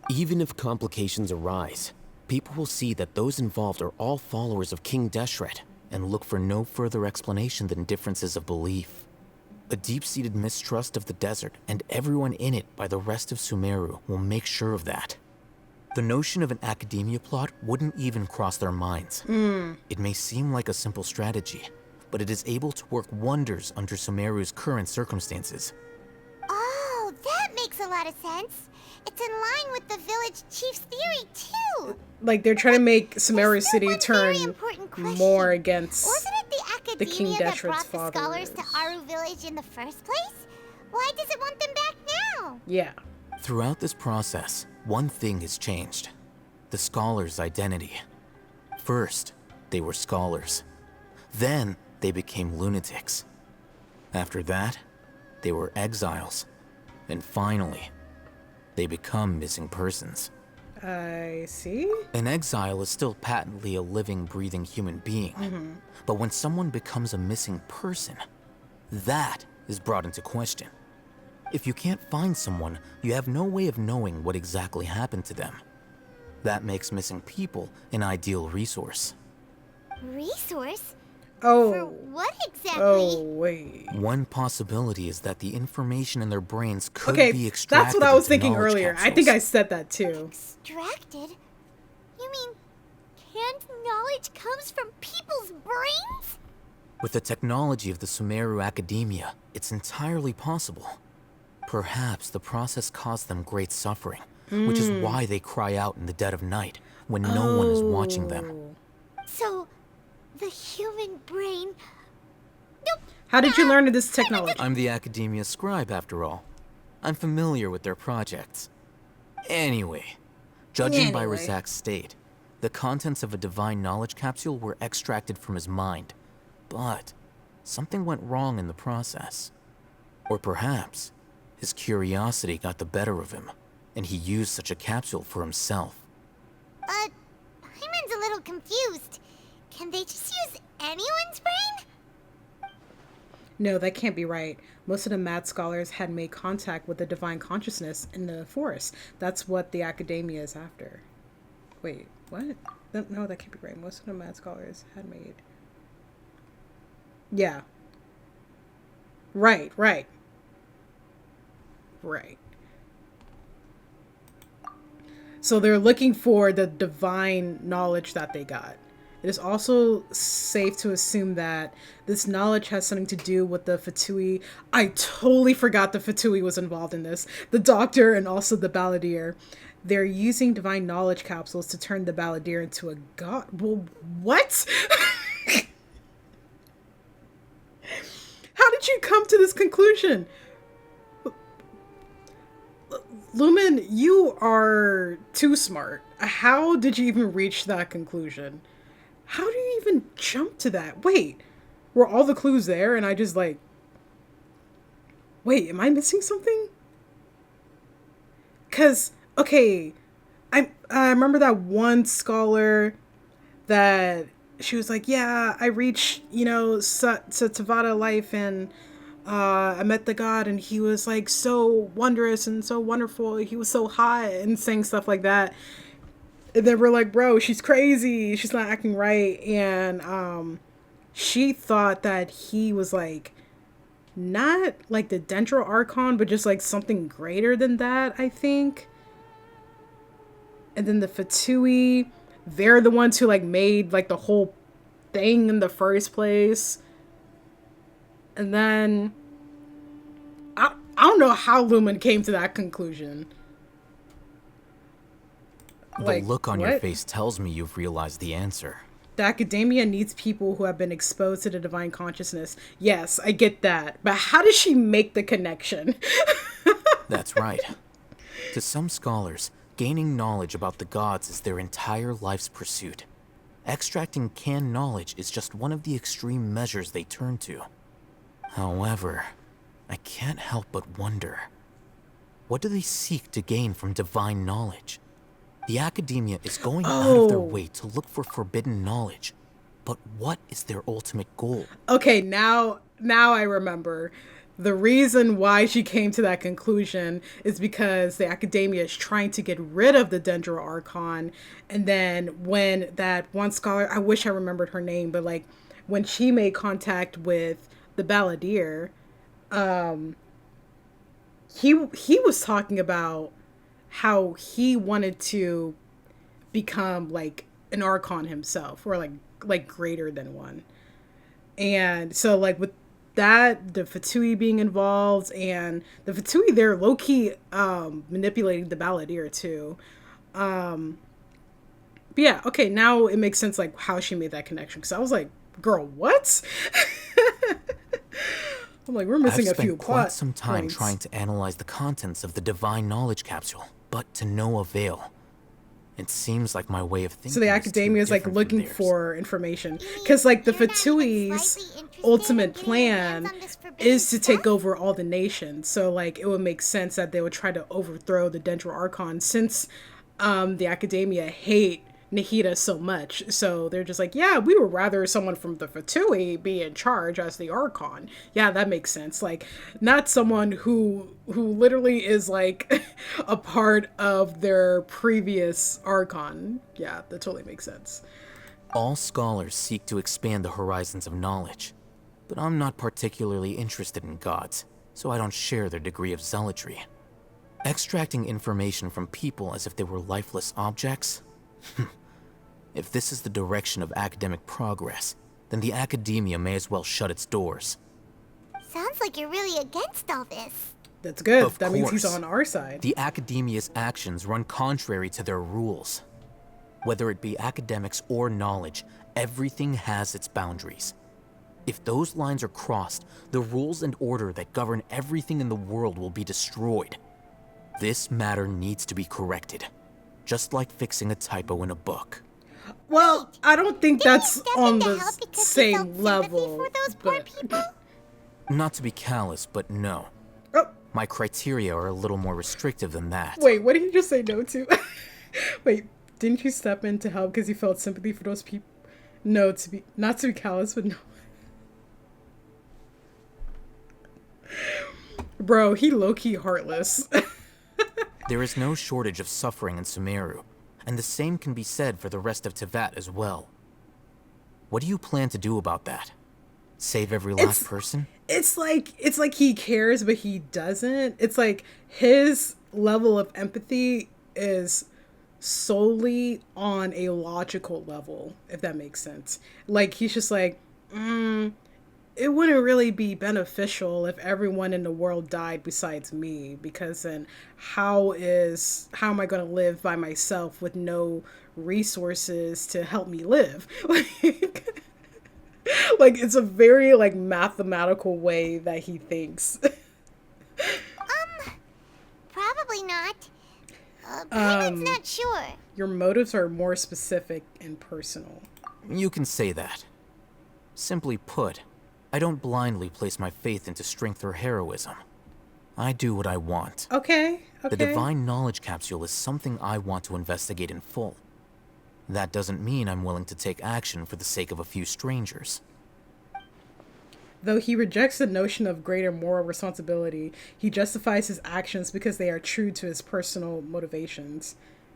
C: Even if complications arise, people will see that those involved are all followers of King Deshret and look for no further explanation than differences of belief. A deep-seated mistrust of the desert and everyone in it by the rest of Sumeru will make sure of that. The notion of an academia plot wouldn't even cross their minds. It may seem like a simple strategy, but it is able to work wonders under Sumeru's current circumstances.
K: Oh, that makes a lot of sense. It's in line with the village chief's theory, too.
B: Like, they're trying to make Sumeru City turn more against
K: Wasn't it
B: the
K: the
B: King
K: academia that
B: Deshret's
K: brought the scholars to Aru village in the first place? Why does it want them back now?
B: Yeah.
C: Throughout this process, one thing has changed. The scholars' identity. First, they were scholars. Then, they became lunatics. After that, they were exiles. And finally, they become missing persons.
B: I see.
C: An exile is still patently a living, breathing human being. But when someone becomes a missing person, that is brought into question. If you can't find someone, you have no way of knowing what exactly happened to them. That makes missing people an ideal resource.
K: Resource?
B: Oh.
K: For what exactly?
B: Oh, wait.
C: One possibility is that the information in their brains could
B: Okay,
C: be extracted.
B: that's what I was
C: into
B: thinking
C: knowledge
B: earlier. I
C: capsules.
B: think I said that too.
K: Extracted? You mean canned knowledge comes from people's brains?
C: With the technology of the Sumeru Academia, it's entirely possible. Perhaps the process caused them great suffering, which is why they cry out in the dead of night when no one is watching them.
K: So, the human brain...
B: How did you learn of this technology?
C: I'm the Academia scribe, after all. I'm familiar with their projects. Anyway, judging by Razak's state, the contents of a divine knowledge capsule were extracted from his mind. But something went wrong in the process. Or perhaps his curiosity got the better of him, and he used such a capsule for himself.
K: Hyman's a little confused. Can they just use anyone's brain?
B: No, that can't be right. Most of the mad scholars had made contact with the divine consciousness in the forest. That's what the academia is after. Wait, what? No, that can't be right. Most of the mad scholars had made... Yeah. Right. So they're looking for the divine knowledge that they got. It is also safe to assume that this knowledge has something to do with the Fatui. I totally forgot the Fatui was involved in this. The doctor and also the balladeer. They're using divine knowledge capsules to turn the balladeer into a god. Well, what? How did you come to this conclusion? Lumen, you are too smart. How did you even reach that conclusion? How do you even jump to that? Wait, were all the clues there and I just like... Wait, am I missing something? Because, okay, I remember that one scholar that she was like, yeah, I reached, Tavada life and I met the god and he was like so wondrous and so wonderful. He was so hot and saying stuff like that. And then we're like, bro, she's crazy. She's not acting right. And she thought that he was like, not like the Dendro Archon, but just like something greater than that, I think. And then the Fatui, they're the ones who like made like the whole thing in the first place. And then I don't know how Lumen came to that conclusion.
C: The look on your face tells me you've realized the answer.
B: The academia needs people who have been exposed to the divine consciousness. Yes, I get that. But how does she make the connection?
C: That's right. To some scholars, gaining knowledge about the gods is their entire life's pursuit. Extracting canned knowledge is just one of the extreme measures they turn to. However, I can't help but wonder, what do they seek to gain from divine knowledge? The academia is going out of their way to look for forbidden knowledge, but what is their ultimate goal?
B: Okay, now I remember. The reason why she came to that conclusion is because the academia is trying to get rid of the Dendro Archon, and then when that one scholar, I wish I remembered her name, but like when she made contact with the balladeer, he was talking about how he wanted to become like an Archon himself, or like greater than one. And so like with that, the Fatui being involved, and the Fatui, they're low-key manipulating the balladeer too. But yeah, okay, now it makes sense like how she made that connection, because I was like, girl, what? I'm like, we're missing a few
C: I've spent quite some
B: points.
C: time trying to analyze the contents of the divine knowledge capsule, but to no avail. It seems like my way of thinking.
B: So the academia is like looking for information, because like the Fatui's ultimate plan is to take over all the nations. So like it would make sense that they would try to overthrow the Dendro Archon, since the academia hate Nahida so much. So they're just like, yeah, we would rather someone from the Fatui be in charge as the Archon. Yeah, that makes sense. Like, not someone who literally is like a part of their previous Archon. Yeah, that totally makes sense.
C: All scholars seek to expand the horizons of knowledge, but I'm not particularly interested in gods, so I don't share their degree of zealotry. Extracting information from people as if they were lifeless objects? If this is the direction of academic progress, then the academia may as well shut its doors.
K: Sounds like you're really against all this.
B: That's good.
C: Of
B: That means he's
C: course.
B: on our side.
C: The academia's actions run contrary to their rules. Whether it be academics or knowledge, everything has its boundaries. If those lines are crossed, the rules and order that govern everything in the world will be destroyed. This matter needs to be corrected, just like fixing a typo in a book.
B: Well, I don't think that's on the same level.
K: For those poor people?
C: Not to be callous, but no.
B: Oh.
C: My criteria are a little more restrictive than that.
B: Wait, what did you just say no to? Wait, didn't you step in to help because you felt sympathy for those people? No, not to be callous, but no. Bro, he low-key heartless.
C: There is no shortage of suffering in Sumeru, and the same can be said for the rest of Teyvat as well. What do you plan to do about that? Save every last person?
B: It's like he cares, but he doesn't. It's like his level of empathy is solely on a logical level, if that makes sense. Like, he's just like, it wouldn't really be beneficial if everyone in the world died besides me, because then how am I going to live by myself with no resources to help me live? Like it's a very like mathematical way that he thinks.
K: Probably not. Paimon's not sure.
B: Your motives are more specific and personal.
C: You can say that. Simply put, I don't blindly place my faith into strength or heroism. I do what I want.
B: Okay.
C: The divine knowledge capsule is something I want to investigate in full. That doesn't mean I'm willing to take action for the sake of a few strangers.
B: Though he rejects the notion of greater moral responsibility, he justifies his actions because they are true to his personal motivations.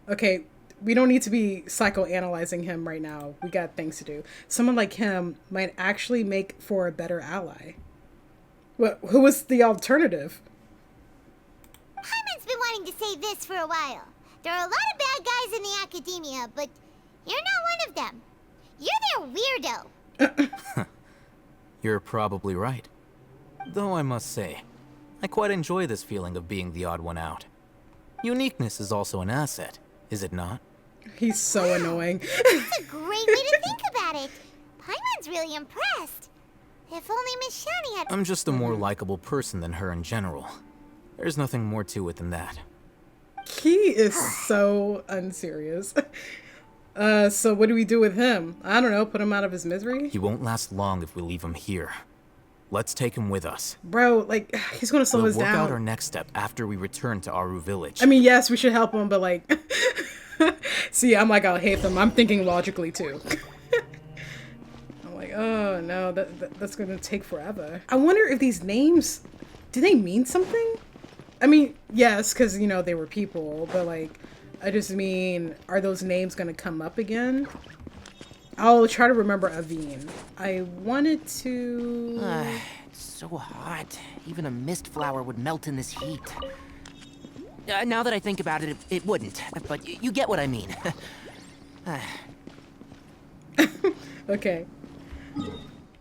B: Okay, we don't need to be psychoanalyzing him right now. We got things to do. Someone like him might actually make for a better ally. Who was the alternative?
K: Paimon's been wanting to say this for a while. There are a lot of bad guys in the academia, but you're not one of them. You're their weirdo.
C: You're probably right. Though I must say, I quite enjoy this feeling of being the odd one out. Uniqueness is also an asset, is it not?
B: He's so annoying.
K: That's a great way to think about it. Paimon's really impressed. If only Miss Shani had...
C: I'm just a more likable person than her in general. There's nothing more to it than that.
B: He is so unserious. So what do we do with him? I don't know, put him out of his misery?
C: He won't last long if we leave him here. Let's take him with us.
B: Bro, like, he's gonna slow us down.
C: We'll work out our next step after we return to Aru Village.
B: I mean, yes, we should help him, but like... See, I'm like, I'll hate them. I'm thinking logically, too. I'm like, oh, no, that's gonna take forever. I wonder if these names... Do they mean something? I mean, yes, because, you know, they were people, but like... I just mean, are those names gonna come up again? I'll try to remember Aveen. I wanted to...
I: It's so hot. Even a mist flower would melt in this heat. Now that I think about it, it wouldn't. But you get what I mean.
B: Okay.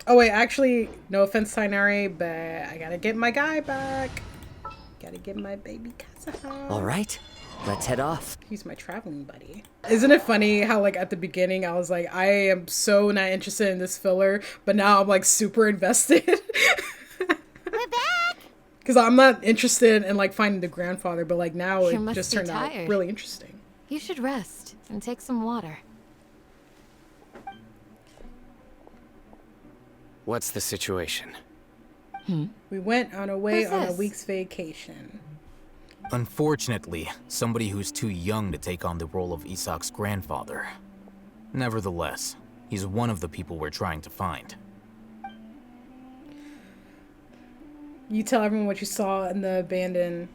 B: Oh wait, actually, no offense, Tainari, but I gotta get my guy back. Gotta get my baby Kazuha.
I: All right. Let's head off.
B: He's my traveling buddy. Isn't it funny how like at the beginning I was like, I am so not interested in this filler, but now I'm like super invested.
K: We're back!
B: Because I'm not interested in like finding the grandfather, but like now
D: You
B: it
D: must
B: just
D: be
B: turned out
D: tired.
B: really interesting.
D: You should rest and take some water.
G: What's the situation?
B: We went on our way
D: Who's
B: on a
D: this?
B: week's vacation.
C: Unfortunately, somebody who's too young to take on the role of Isak's grandfather. Nevertheless, he's one of the people we're trying to find.
B: You tell everyone what you saw in the abandoned...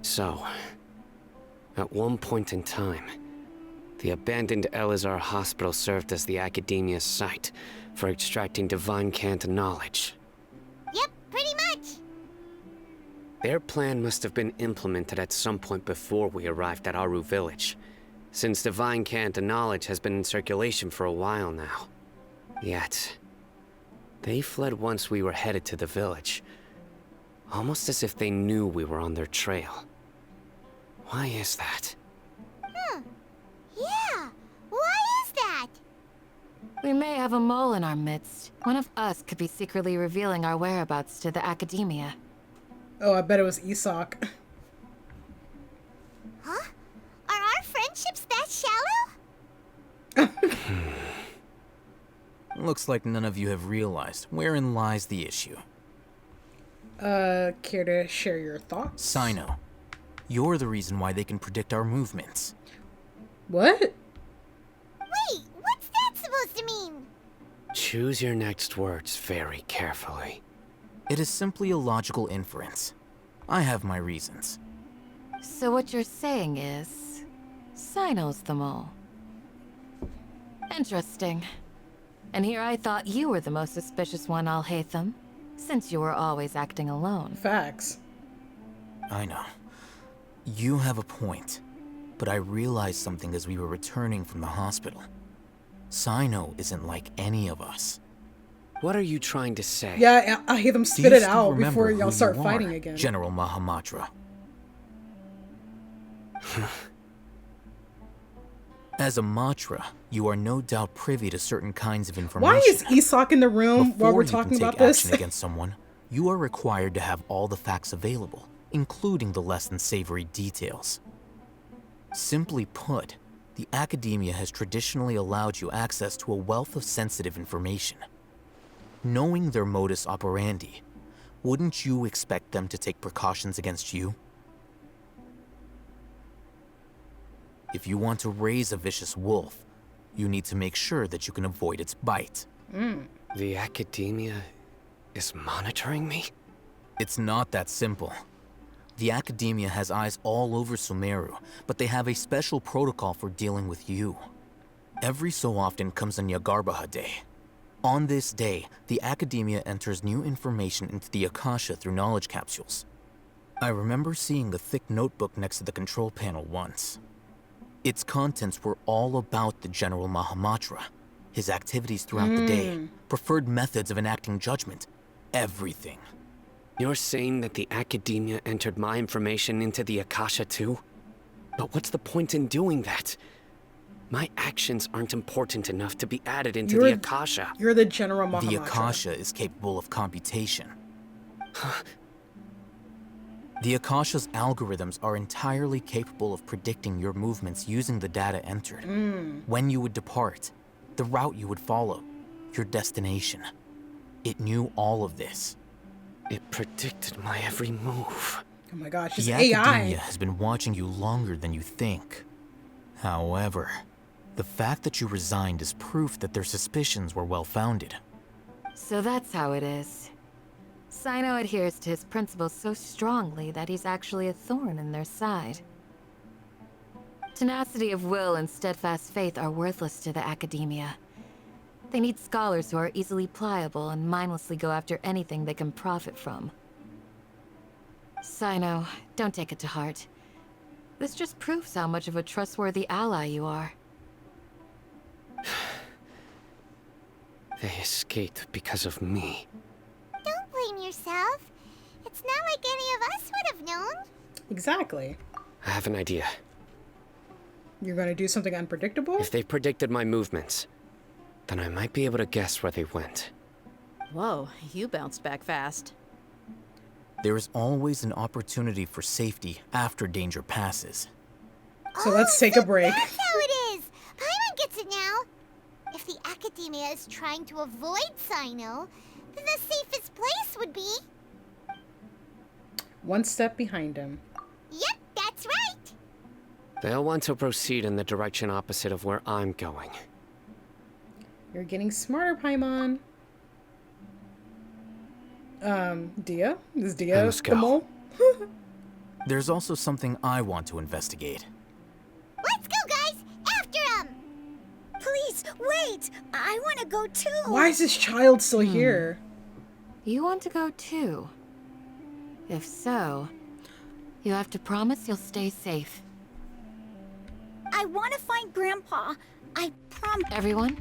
G: So, at one point in time, the abandoned Elazar hospital served as the academia's site for extracting divine cant knowledge.
K: Yep, pretty much.
G: Their plan must have been implemented at some point before we arrived at Aru Village, since divine cant knowledge has been in circulation for a while now. Yet, they fled once we were headed to the village, Almost as if they knew we were on their trail. Why is that?
K: Yeah, why is that?
D: We may have a mole in our midst. One of us could be secretly revealing our whereabouts to the academia.
B: Oh, I bet it was Isak.
K: Huh? Are our friendships that shallow?
C: Looks like none of you have realized wherein lies the issue.
B: Care to share your thoughts?
C: Sino, you're the reason why they can predict our movements.
B: What?
K: Wait, what's that supposed to mean?
G: Choose your next words very carefully.
C: It is simply a logical inference. I have my reasons.
D: So what you're saying is... Sino's the mole. Interesting. And here I thought you were the most suspicious one, Alhaitham, since you were always acting alone.
B: Facts.
C: I know. You have a point, but I realized something as we were returning from the hospital. Sino isn't like any of us.
G: What are you trying to say?
B: Yeah, I hear them spit it out before y'all start fighting
C: are,
B: again.
C: General Mahamatra. As a Matra, you are no doubt privy to certain kinds of information.
B: Why is Isak in the room while we're talking about this?
C: Before you can take action against someone, you are required to have all the facts available, including the less than savory details. Simply put, the academia has traditionally allowed you access to a wealth of sensitive information. Knowing their modus operandi, wouldn't you expect them to take precautions against you? If you want to raise a vicious wolf, you need to make sure that you can avoid its bite.
G: The academia is monitoring me?
C: It's not that simple. The academia has eyes all over Sumeru, but they have a special protocol for dealing with you. Every so often comes a Nyagarbaha Day. On this day, the academia enters new information into the Akasha through knowledge capsules. I remember seeing a thick notebook next to the control panel once. Its contents were all about the General Mahamatra, his activities throughout the day, preferred methods of enacting judgment, everything.
G: You're saying that the academia entered my information into the Akasha too? But what's the point in doing that? My actions aren't important enough to be added into the Akasha.
B: You're the General Mahamatra.
C: The Akasha is capable of computation. The Akasha's algorithms are entirely capable of predicting your movements using the data entered. When you would depart, the route you would follow, your destination. It knew all of this.
G: It predicted my every move.
B: Oh my gosh, it's
C: the
B: AI.
C: academia has been watching you longer than you think. However, the fact that you resigned is proof that their suspicions were well-founded.
D: So that's how it is. Sino adheres to his principles so strongly that he's actually a thorn in their side. Tenacity of will and steadfast faith are worthless to the academia. They need scholars who are easily pliable and mindlessly go after anything they can profit from. Sino, don't take it to heart. This just proves how much of a trustworthy ally you are.
G: They escaped because of me.
K: Don't blame yourself. It's not like any of us would have known.
B: Exactly.
G: I have an idea.
B: You're gonna do something unpredictable?
G: If they predicted my movements, then I might be able to guess where they went.
L: Whoa, you bounced back fast.
C: There is always an opportunity for safety after danger passes.
B: So let's take a break.
K: That's how it is. Paimon gets it now. If the academia is trying to avoid Sino, then the safest place would be...
B: One step behind him.
K: Yep, that's right.
G: They'll want to proceed in the direction opposite of where I'm going.
B: You're getting smarter, Paimon. Dia? Is Dia
C: Let's
B: the
C: go.
B: mole?
C: There's also something I want to investigate.
K: Let's go, guys! After him! Please, wait! I want to go too!
B: Why is this child still here?
D: You want to go too? If so, you have to promise you'll stay safe.
F: I want to find Grandpa. I promise.
D: Everyone,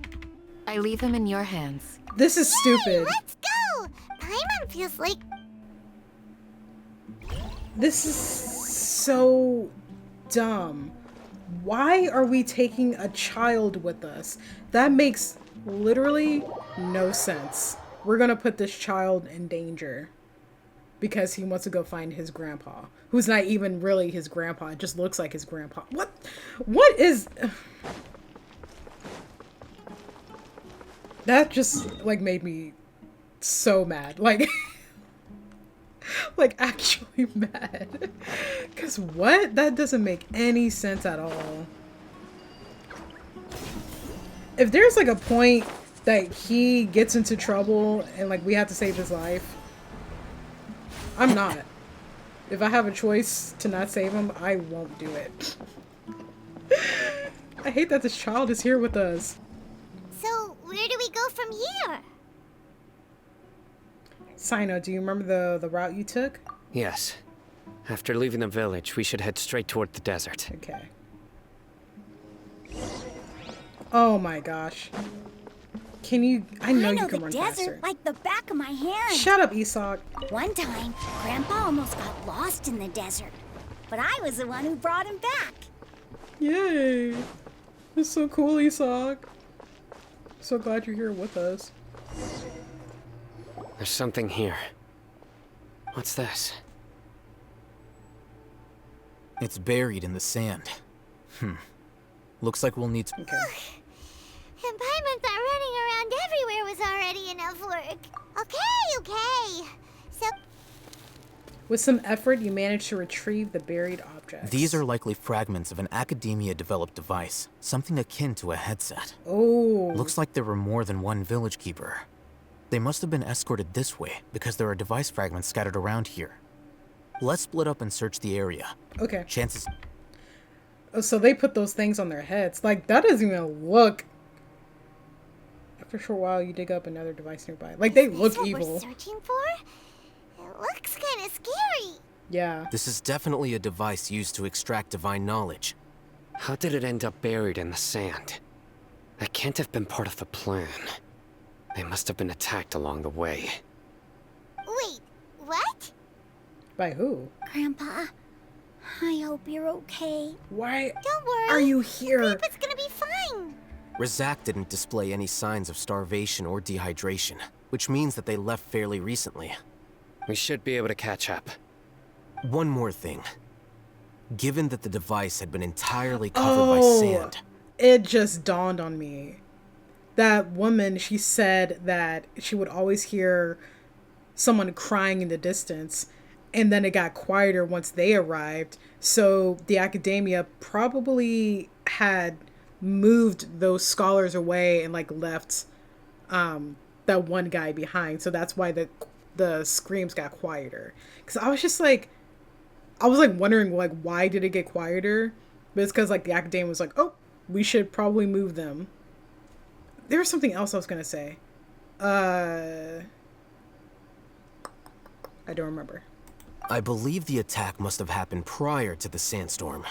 D: I leave him in your hands.
B: This is stupid.
K: Let's go! Paimon feels like...
B: This is so dumb. Why are we taking a child with us? That makes literally no sense. We're gonna put this child in danger because he wants to go find his grandpa, who's not even really his grandpa. It just looks like his grandpa. What is... That just, like, made me so mad. Like, like, actually mad. Because what? That doesn't make any sense at all. If there's, like, a point that he gets into trouble and, like, we have to save his life, I'm not. If I have a choice to not save him, I won't do it. I hate that this child is here with us.
K: So, where do we go from here?
B: Sino, do you remember the route you took?
G: Yes. After leaving the village, we should head straight toward the desert.
B: Okay. Oh my gosh. Can you... I know you can run faster.
F: I know the desert like the back of my hand.
B: Shut up, Isak.
F: One time, Grandpa almost got lost in the desert, but I was the one who brought him back.
B: Yay. It's so cool, Isak. So glad you're here with us.
G: There's something here. What's this?
C: It's buried in the sand. Looks like we'll need to...
B: Okay.
K: And Paimon thought running around everywhere was already enough work. Okay. So...
B: With some effort, you managed to retrieve the buried objects.
C: These are likely fragments of an academia-developed device, something akin to a headset.
B: Oh.
C: Looks like there were more than one village keeper. They must have been escorted this way, because there are device fragments scattered around here. Let's split up and search the area.
B: Okay.
C: Chances...
B: Oh, so they put those things on their heads. Like, that doesn't even look... After a short while, you dig up another device nearby. Like, they look evil.
K: Is this what we're searching for? It looks kind of scary.
B: Yeah.
C: This is definitely a device used to extract divine knowledge.
G: How did it end up buried in the sand? That can't have been part of the plan. They must have been attacked along the way.
K: Wait, what?
B: By who?
F: Grandpa, I hope you're okay.
B: Why
K: Don't worry.
B: are you here?
K: Grandpa's gonna be fine.
C: Razak didn't display any signs of starvation or dehydration, which means that they left fairly recently.
G: We should be able to catch up.
C: One more thing. Given that the device had been entirely covered by sand...
B: It just dawned on me. That woman, she said that she would always hear someone crying in the distance, and then it got quieter once they arrived. So the academia probably had moved those scholars away and like left that one guy behind. So that's why the screams got quieter. Because I was just like, I was like wondering like why did it get quieter? But it's because like the academia was like, oh, we should probably move them. There was something else I was gonna say. I don't remember.
C: I believe the attack must have happened prior to the sandstorm.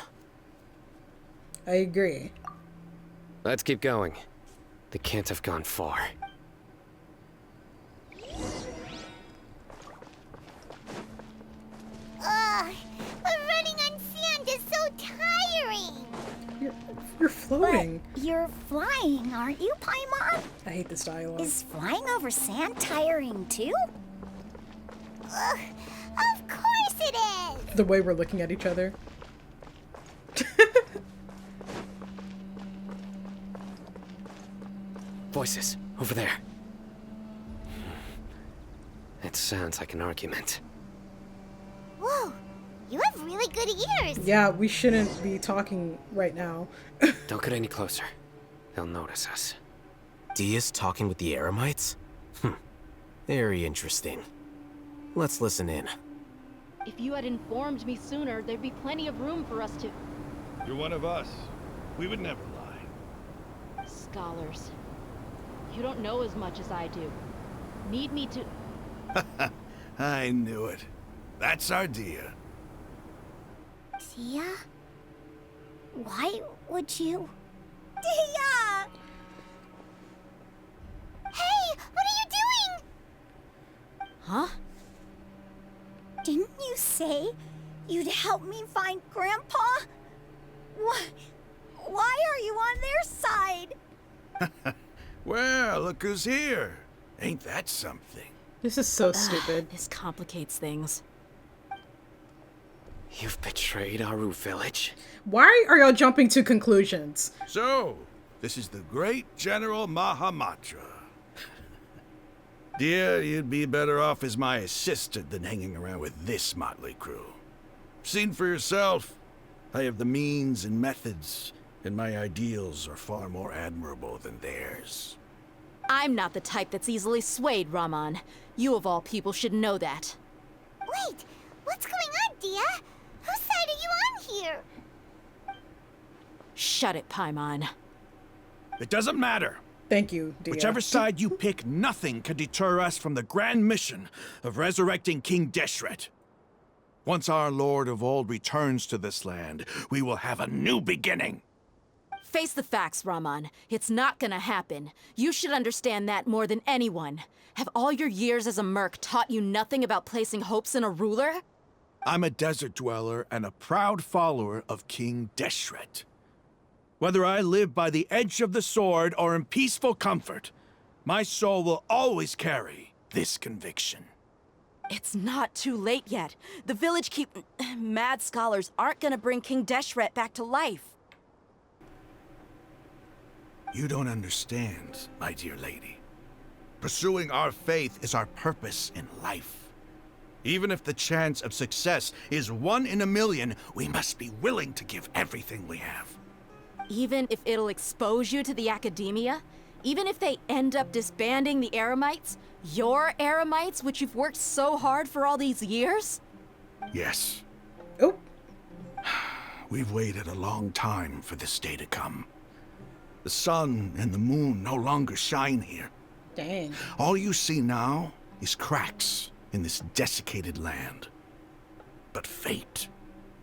B: I agree.
G: Let's keep going. They can't have gone far.
K: But running on sand is so tiring.
B: You're floating.
F: But you're flying, aren't you, Paimon?
B: I hate this dialogue.
F: Is flying over sand tiring too?
K: Of course it is.
B: The way we're looking at each other.
G: Voices, over there. It sounds like an argument.
K: Whoa, you have really good ears.
B: Yeah, we shouldn't be talking right now.
G: Don't get any closer. They'll notice us.
C: Dia's talking with the Eremites? Very interesting. Let's listen in.
S: If you had informed me sooner, there'd be plenty of room for us to...
T: You're one of us. We would never lie.
S: Scholars. You don't know as much as I do. Need me to...
T: I knew it. That's our Dia.
F: Dia? Why would you... Dia!
K: Hey, what are you doing?
F: Huh? Didn't you say You'd help me find Grandpa? Why are you on their side?
T: Well, look who's here. Ain't that something?
B: This is so stupid.
L: This complicates things.
G: You've betrayed Aru village?
B: Why are y'all jumping to conclusions?
T: So, this is the great General Mahamatra. Dear, you'd be better off as my assistant than hanging around with this motley crew. Seen for yourself. I have the means and methods, and my ideals are far more admirable than theirs.
L: I'm not the type that's easily swayed, Raman. You of all people should know that.
K: Wait, what's going on, Dia? Whose side are you on here?
L: Shut it, Paimon.
T: It doesn't matter.
B: Thank you, dear.
T: Whichever side you pick, nothing can deter us from the grand mission of resurrecting King Deshret. Once our Lord of Old returns to this land, we will have a new beginning.
L: Face the facts, Raman. It's not gonna happen. You should understand that more than anyone. Have all your years as a merc taught you nothing about placing hopes in a ruler?
T: I'm a desert dweller and a proud follower of King Deshret. Whether I live by the edge of the sword or in peaceful comfort, my soul will always carry this conviction.
L: It's not too late yet. The village mad scholars aren't gonna bring King Deshret back to life.
T: You don't understand, my dear lady. Pursuing our faith is our purpose in life. Even if the chance of success is 1 in a million, we must be willing to give everything we have.
L: Even if it'll expose you to the academia? Even if they end up disbanding the Eremites? Your Eremites, which you've worked so hard for all these years?
T: Yes.
B: Oh.
T: We've waited a long time for this day to come. The sun and the moon no longer shine here.
B: Dang.
T: All you see now is cracks in this desiccated land. But fate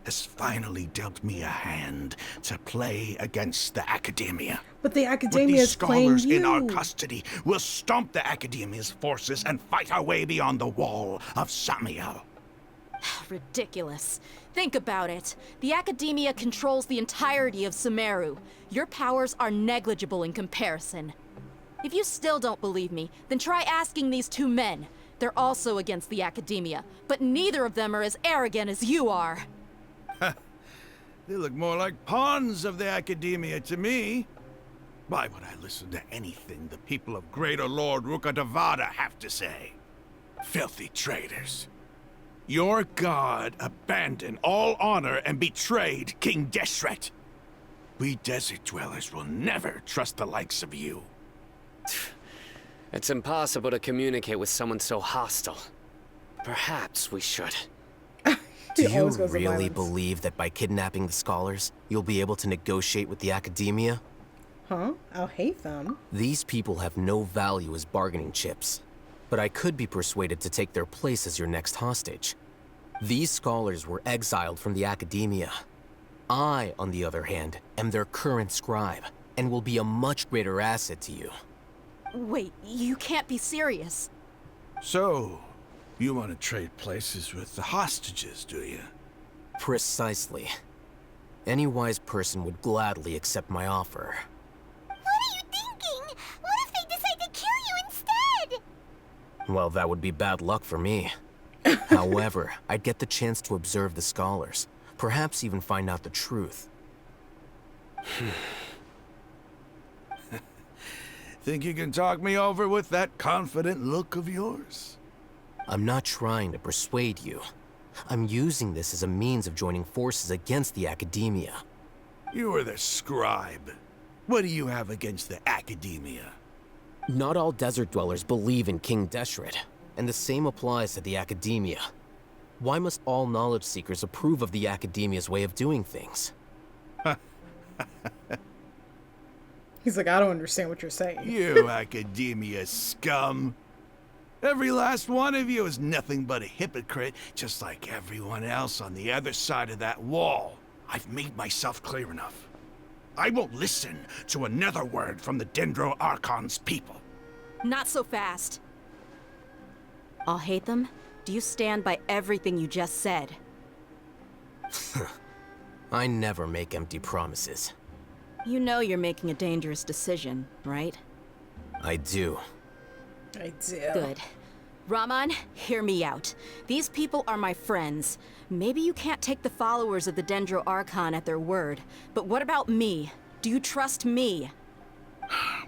T: has finally dealt me a hand to play against the Academia.
B: But the Academia is playing
T: scholars
B: you.
T: in our custody will stomp the Academia's forces and fight our way beyond the wall of Samiel.
L: Ridiculous. Think about it. The Academia controls the entirety of Sumeru. Your powers are negligible in comparison. If you still don't believe me, then try asking these 2 men. They're also against the Academia, but neither of them are as arrogant as you are.
T: They look more like pawns of the Academia to me. Why would I listen to anything the people of Greater Lord Rukkhadevada have to say? Filthy traitors. Your god abandoned all honor and betrayed King Deshret. We desert dwellers will never trust the likes of you.
G: It's impossible to communicate with someone so hostile. Perhaps we should.
C: Do you really believe that by kidnapping the scholars, you'll be able to negotiate with the Academia?
B: Huh? I'll hate them.
C: These people have no value as bargaining chips. But I could be persuaded to take their place as your next hostage. These scholars were exiled from the Academia. I, on the other hand, am their current scribe, and will be a much greater asset to you.
L: Wait, you can't be serious.
T: So, you want to trade places with the hostages, do you?
C: Precisely. Any wise person would gladly accept my offer.
K: What are you thinking? What if they decide to kill you instead?
C: Well, that would be bad luck for me. However, I'd get the chance to observe the scholars, perhaps even find out the truth.
T: Think you can talk me over with that confident look of yours?
C: I'm not trying to persuade you. I'm using this as a means of joining forces against the Academia.
T: You are the scribe. What do you have against the Academia?
C: Not all desert dwellers believe in King Deshret, and the same applies to the Academia. Why must all knowledge seekers approve of the Academia's way of doing things?
B: He's like, I don't understand what you're saying.
T: You Academia scum. Every last one of you is nothing but a hypocrite, just like everyone else on the other side of that wall. I've made myself clear enough. I won't listen to another word from the Dendro Archon's people.
L: Not so fast. I'll hate them. Do you stand by everything you just said?
I: I never make empty promises.
L: You know you're making a dangerous decision, right?
I: I do.
B: I do.
L: Good. Raman, hear me out. These people are my friends. Maybe you can't take the followers of the Dendro Archon at their word, but what about me? Do you trust me?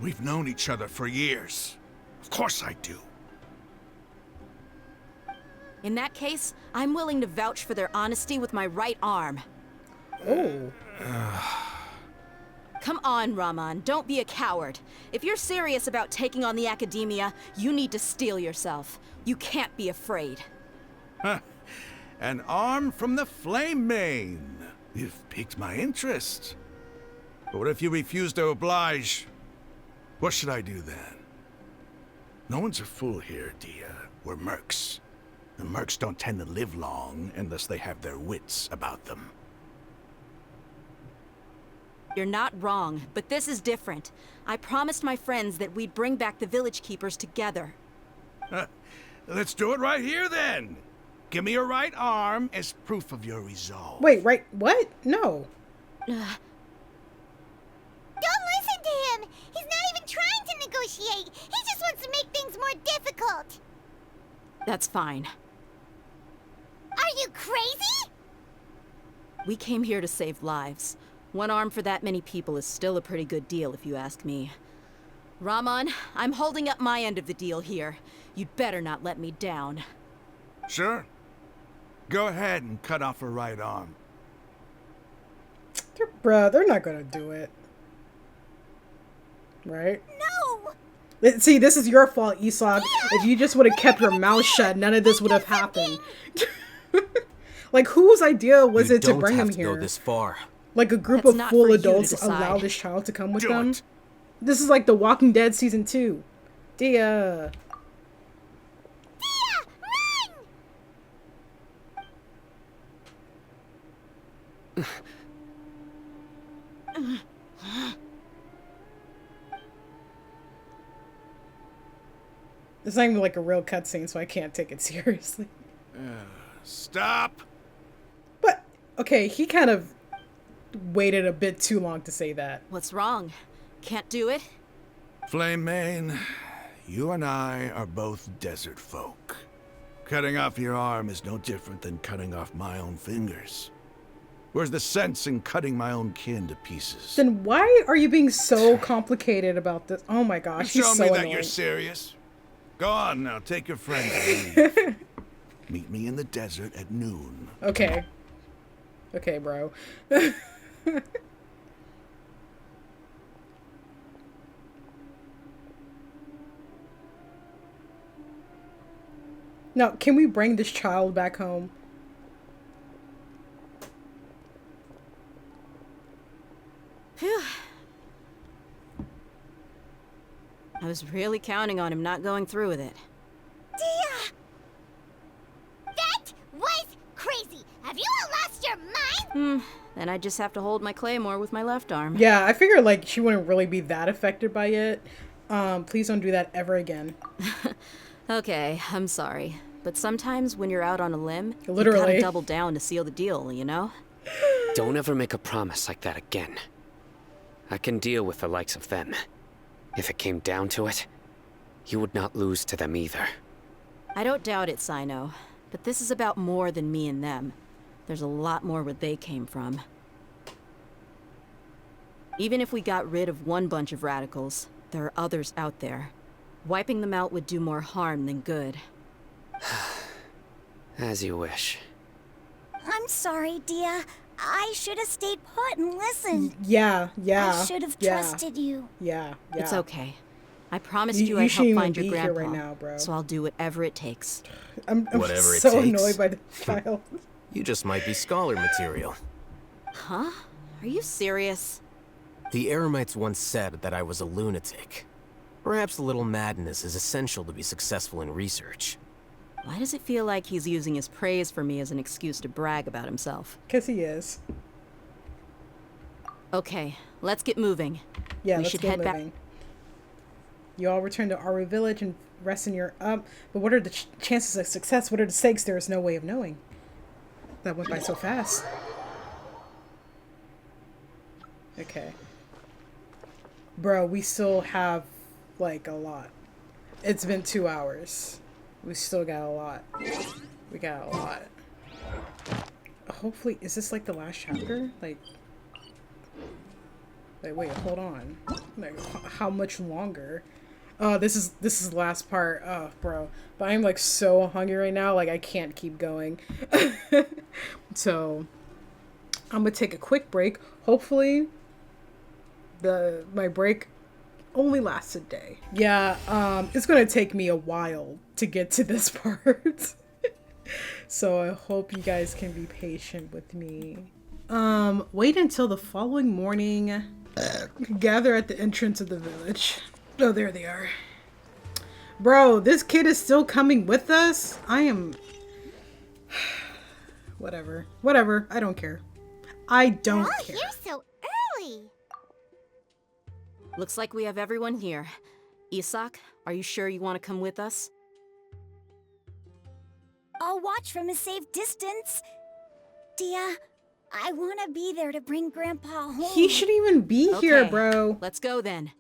T: We've known each other for years. Of course I do.
L: In that case, I'm willing to vouch for their honesty with my right arm.
B: Oh.
L: Come on, Raman, don't be a coward. If you're serious about taking on the Academia, you need to steel yourself. You can't be afraid.
T: An arm from the Flame Mane. You've piqued my interest. But what if you refuse to oblige? What should I do then? No one's a fool here, Dia. We're mercs. The mercs don't tend to live long unless they have their wits about them.
L: You're not wrong, but this is different. I promised my friends that we'd bring back the village keepers together.
T: Let's do it right here then. Give me your right arm as proof of your resolve.
B: Wait, right? What? No.
K: Don't listen to him! He's not even trying to negotiate! He just wants to make things more difficult!
L: That's fine.
K: Are you crazy?
L: We came here to save lives. One arm for that many people is still a pretty good deal, if you ask me. Raman, I'm holding up my end of the deal here. You'd better not let me down.
T: Sure. Go ahead and cut off her right arm.
B: Bruh, they're not gonna do it. Right?
K: No!
B: See, this is your fault, Esau. If you just would have kept your mouth shut, none of this would have happened. Like, whose idea was it to bring him here?
I: You don't have to go this far.
B: Like, a group of full adults allow this child to come with them? This is like The Walking Dead Season 2. Dia! It's not even like a real cutscene, so I can't take it seriously.
T: Stop!
B: But, okay, he kind of waited a bit too long to say that.
L: What's wrong? Can't do it?
T: Flame Mane, you and I are both desert folk. Cutting off your arm is no different than cutting off my own fingers. Where's the sense in cutting my own kin to pieces?
B: Then why are you being so complicated about this? Oh my gosh,
T: You
B: he's
T: show
B: so
T: me that
B: annoying.
T: you're serious. Go on now, take your friends and leave. Meet me in the desert at noon.
B: Okay. Okay, bro. Now, can we bring this child back home?
L: Phew. I was really counting on him not going through with it.
K: Dia! That was crazy! Have you all lost your mind?
L: Then I just have to hold my claymore with my left arm.
B: Yeah, I figured like she wouldn't really be that affected by it. Please don't do that ever again.
L: Okay, I'm sorry. But sometimes when you're out on a limb, you
B: Literally.
L: gotta double down to seal the deal, you know?
G: Don't ever make a promise like that again. I can deal with the likes of them. If it came down to it, you would not lose to them either.
L: I don't doubt it, Sino. But this is about more than me and them. There's a lot more where they came from. Even if we got rid of one bunch of radicals, there are others out there. Wiping them out would do more harm than good.
G: As you wish.
F: I'm sorry, Dia. I should have stayed put and listened.
B: Yeah.
F: I should have trusted you.
B: Yeah.
L: It's okay. I promised
B: You
L: you I'd
B: shouldn't
L: help find
B: even
L: your
B: be here
L: grandpa,
B: right now, bro.
L: so I'll do whatever it takes.
B: I'm
I: Whatever it
B: so
I: takes.
B: annoyed by the child.
I: You just might be scholar material.
L: Huh? Are you serious?
I: The Eremites once said that I was a lunatic. Perhaps a little madness is essential to be successful in research.
L: Why does it feel like he's using his praise for me as an excuse to brag about himself?
B: 'Cause he is.
L: Okay, let's get moving.
B: Yeah,
L: we
B: let's
L: should
B: get
L: head
B: moving.
L: back.
B: You all return to Aru Village and rest in your but what are the chances of success? What are the stakes? There is no way of knowing. That went by so fast. Okay. Bro, we still have, like, a lot. It's been 2 hours. We still got a lot. We got a lot. Hopefully, is this, like, the last chapter? Like, wait, hold on. Like, how much longer? Oh, this is the last part. Oh, bro. But I'm, like, so hungry right now. Like, I can't keep going. So, I'm gonna take a quick break. Hopefully, my break only lasts a day. Yeah, it's gonna take me a while to get to this part. So I hope you guys can be patient with me. Wait until the following morning. Gather at the entrance of the village. Oh, there they are. Bro, this kid is still coming with us? I am... Whatever. Whatever. I don't care. I don't care.
K: You're so early.
L: Looks like we have everyone here. Isak, are you sure you want to come with us?
F: I'll watch from a safe distance. Dia, I want to be there to bring Grandpa home.
B: He shouldn't even be here, bro.
L: Let's go then.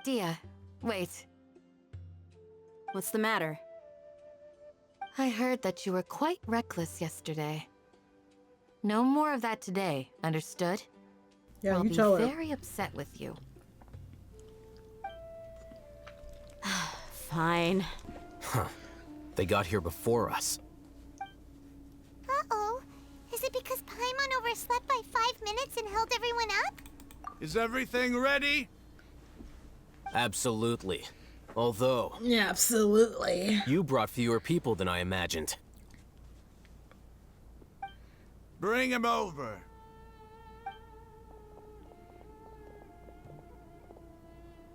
D: Dia, wait.
L: What's the matter?
D: I heard that you were quite reckless yesterday. No more of that today, understood?
B: Yeah,
D: I'll
B: you
D: be
B: tell her.
D: very upset with you.
I: Fine. Huh. They got here before us.
K: Uh-oh. Is it because Paimon overslept by 5 minutes and held everyone up?
T: Is everything ready?
I: Absolutely. Although...
B: Yeah, absolutely.
I: You brought fewer people than I imagined.
T: Bring him over.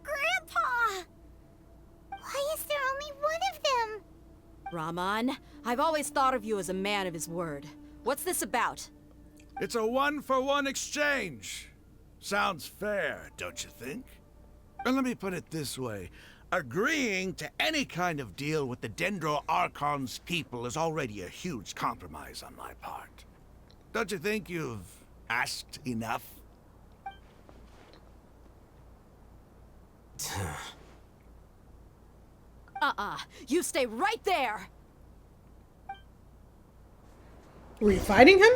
K: Grandpa! Why is there only one of them?
L: Rahman, I've always thought of you as a man of his word. What's this about?
T: It's a one-for-one exchange. Sounds fair, don't you think? And let me put it this way. Agreeing to any kind of deal with the Dendro Archon's people is already a huge compromise on my part. Don't you think you've asked enough?
L: You stay right there!
B: Were you fighting him?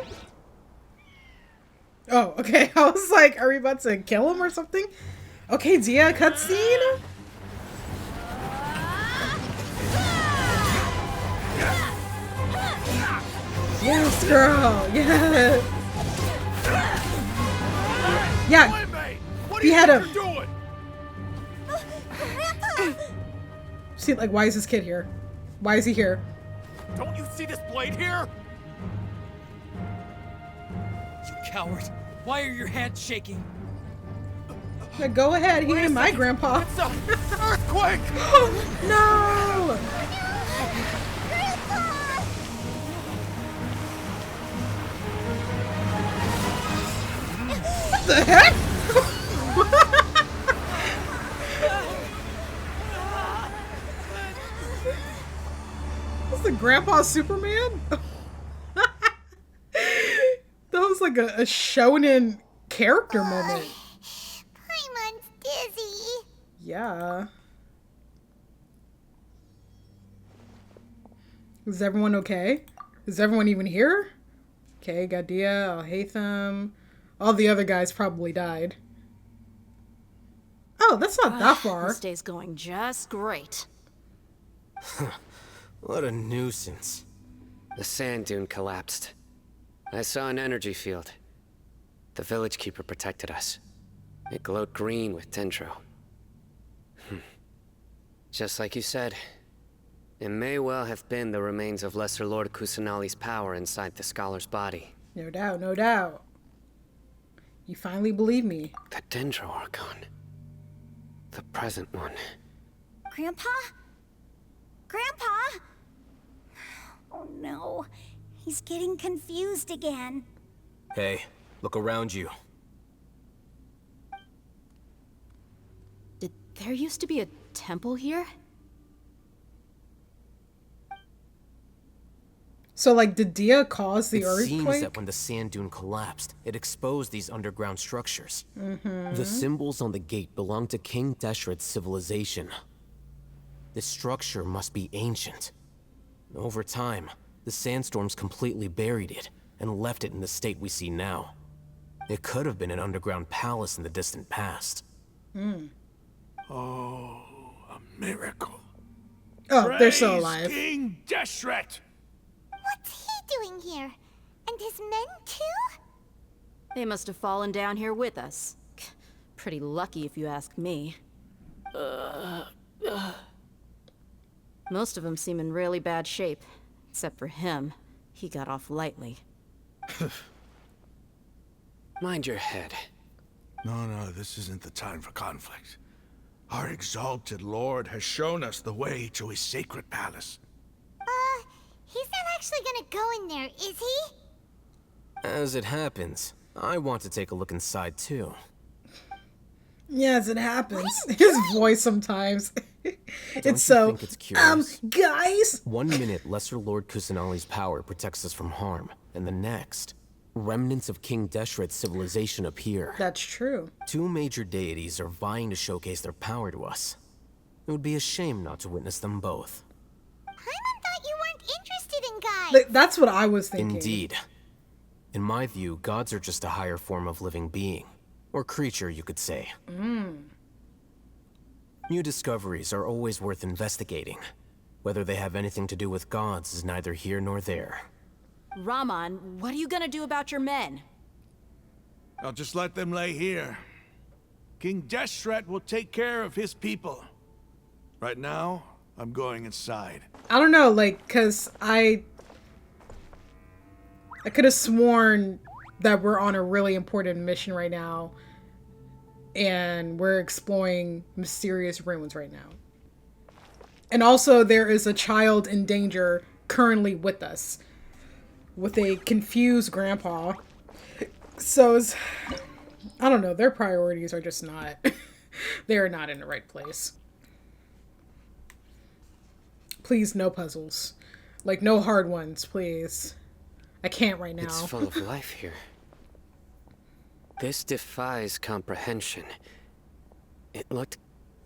B: Oh, okay. I was like, are we about to kill him or something? Okay, Dia, cutscene? Yes, girl! Yeah! Yeah! He had him! See, like, why is this kid here? Why is he here?
U: Don't you see this blade here? You coward! Why are your hands shaking?
B: Now go ahead, he ain't my grandpa.
U: It's a earthquake!
B: No! What the heck? Is the grandpa Superman? That was like a shonen character moment.
K: Paimon's dizzy.
B: Yeah. Is everyone okay? Is everyone even here? Okay, Gadia, Alhaitham. All the other guys probably died. Oh, that's not that far.
L: This day's going just great.
I: What a nuisance.
G: The sand dune collapsed. I saw an energy field. The village keeper protected us. It glowed green with dendro. Just like you said, it may well have been the remains of Lesser Lord Kusanali's power inside the scholar's body.
B: No doubt, no doubt. You finally believe me.
G: The Dendro Archon. The present one.
F: Grandpa? Grandpa? Oh no. He's getting confused again.
I: Hey, look around you.
L: Did there used to be a temple here?
B: So, like, did Dia cause the
C: It
B: earthquake?
C: seems that when the sand dune collapsed, it exposed these underground structures. The symbols on the gate belong to King Deshret's civilization. This structure must be ancient. Over time, the sandstorms completely buried it and left it in the state we see now. It could have been an underground palace in the distant past.
T: Oh, a miracle.
B: Oh, they're still
T: Praise
B: alive.
T: King Deshret!
K: What's he doing here? And his men too?
L: They must have fallen down here with us. Pretty lucky if you ask me. Most of them seem in really bad shape. Except for him. He got off lightly.
G: Mind your head.
T: No, this isn't the time for conflict. Our exalted lord has shown us the way to his sacred palace.
K: He's not actually gonna go in there, is he?
C: As it happens, I want to take a look inside too.
B: Yeah, as it happens. His voice sometimes.
C: Don't
B: It's
C: you
B: so,
C: think it's curious?
B: guys!
C: 1 minute, Lesser Lord Kusanali's power protects us from harm, and the next, remnants of King Deshret's civilization appear.
B: That's true.
C: 2 major deities are vying to showcase their power to us. It would be a shame not to witness them both.
K: Paimon thought you weren't interested in guys.
B: Like, that's what I was thinking.
C: Indeed. In my view, gods are just a higher form of living being. Or creature, you could say. New discoveries are always worth investigating. Whether they have anything to do with gods is neither here nor there.
L: Raman, what are you gonna do about your men?
T: I'll just let them lay here. King Deshret will take care of his people. Right now, I'm going inside.
B: I don't know, like, cause I could have sworn that we're on a really important mission right now. And we're exploring mysterious ruins right now. And also there is a child in danger currently with us. With a confused grandpa. So it's, I don't know, their priorities are just not, they're not in the right place. Please, no puzzles. Like, no hard ones, please. I can't right now.
G: It's full of life here. This defies comprehension. It looked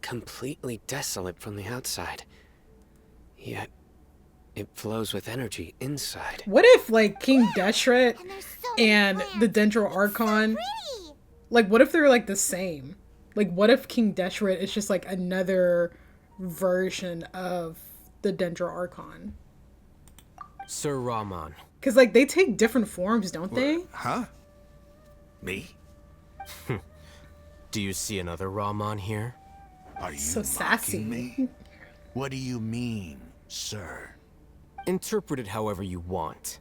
G: completely desolate from the outside. Yet, it flows with energy inside.
B: What if, like, King Deshret and the Dendro Archon, like, what if they're, like, the same? Like, what if King Deshret is just, like, another version of the Dendro Archon?
C: Sir Raman.
B: Because, like, they take different forms, don't they?
T: Huh? Me?
C: Do you see another Raman here?
T: Are you
B: So sassy.
T: mocking me? What do you mean, sir?
C: Interpret it however you want.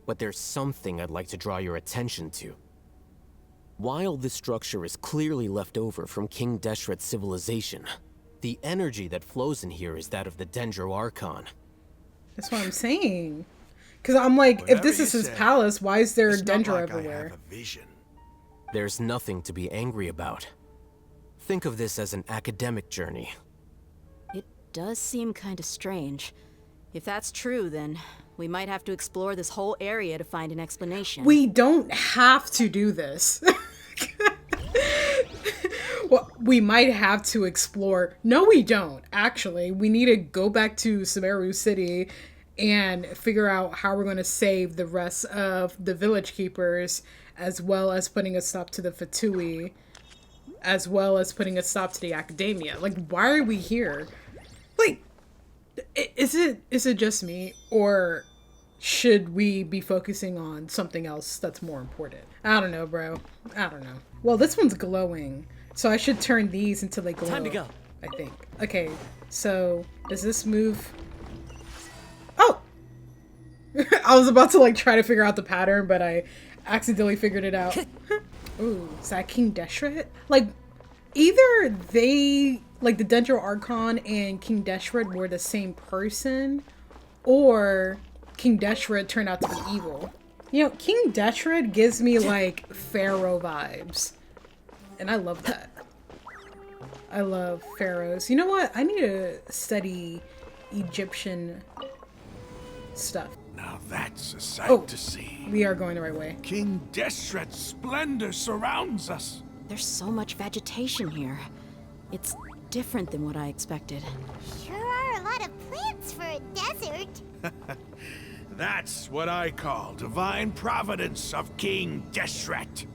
C: But there's something I'd like to draw your attention to. While this structure is clearly left over from King Deshret's civilization, the energy that flows in here is that of the Dendro Archon.
B: That's what I'm saying. Because I'm like, if this is his palace, why is there Dendro everywhere?
C: There's nothing to be angry about. Think of this as an academic journey.
L: It does seem kind of strange. If that's true, then we might have to explore this whole area to find an explanation.
B: We don't have to do this. Well, we might have to explore. No, we don't, actually. We need to go back to Sumeru City and figure out how we're going to save the rest of the village keepers, as well as putting a stop to the Fatui, as well as putting a stop to the academia. Like, why are we here? Like, is it just me, or should we be focusing on something else that's more important? I don't know, bro. I don't know. Well, this one's glowing, so I should turn these until they glow.
R: Time to go.
B: I think. Okay, so does this move? Oh! I was about to, like, try to figure out the pattern, but I accidentally figured it out. Ooh, is that King Deshret? Like, either they, like, the Dendro Archon and King Deshret were the same person, or King Deshret turned out to be evil. You know, King Deshret gives me, like, Pharaoh vibes. And I love that. I love pharaohs. You know what? I need to study Egyptian stuff.
T: Now that's a sight
B: Oh,
T: to see.
B: we are going the right way.
T: King Deshret's splendor surrounds us.
L: There's so much vegetation here. It's different than what I expected.
K: Sure are a lot of plants for a desert.
T: That's what I call divine providence of King Deshret.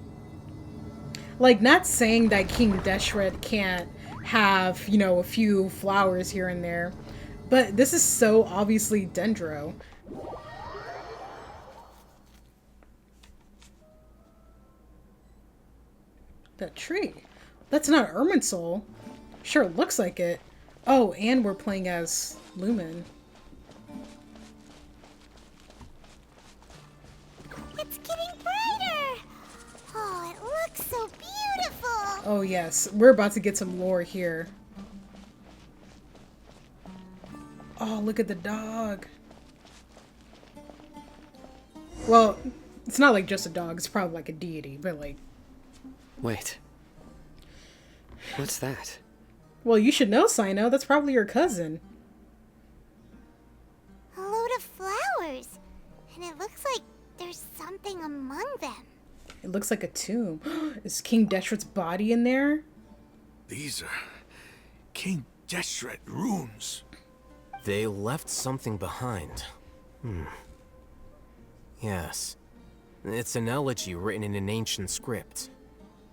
B: Like, not saying that King Deshret can't have, you know, a few flowers here and there, but this is so obviously Dendro. That tree. That's not Irminsul. Sure looks like it. Oh, and we're playing as Lumen.
K: It's getting brighter. Oh, it looks so beautiful.
B: Oh yes, we're about to get some lore here. Oh, look at the dog. Well, it's not like just a dog, it's probably like a deity, but like...
G: Wait. What's that?
B: Well, you should know, Sino. That's probably your cousin.
K: A load of flowers. And it looks like there's something among them.
B: It looks like a tomb. Is King Deshret's body in there?
T: These are King Deshret runes.
C: They left something behind. Yes. It's an elegy written in an ancient script.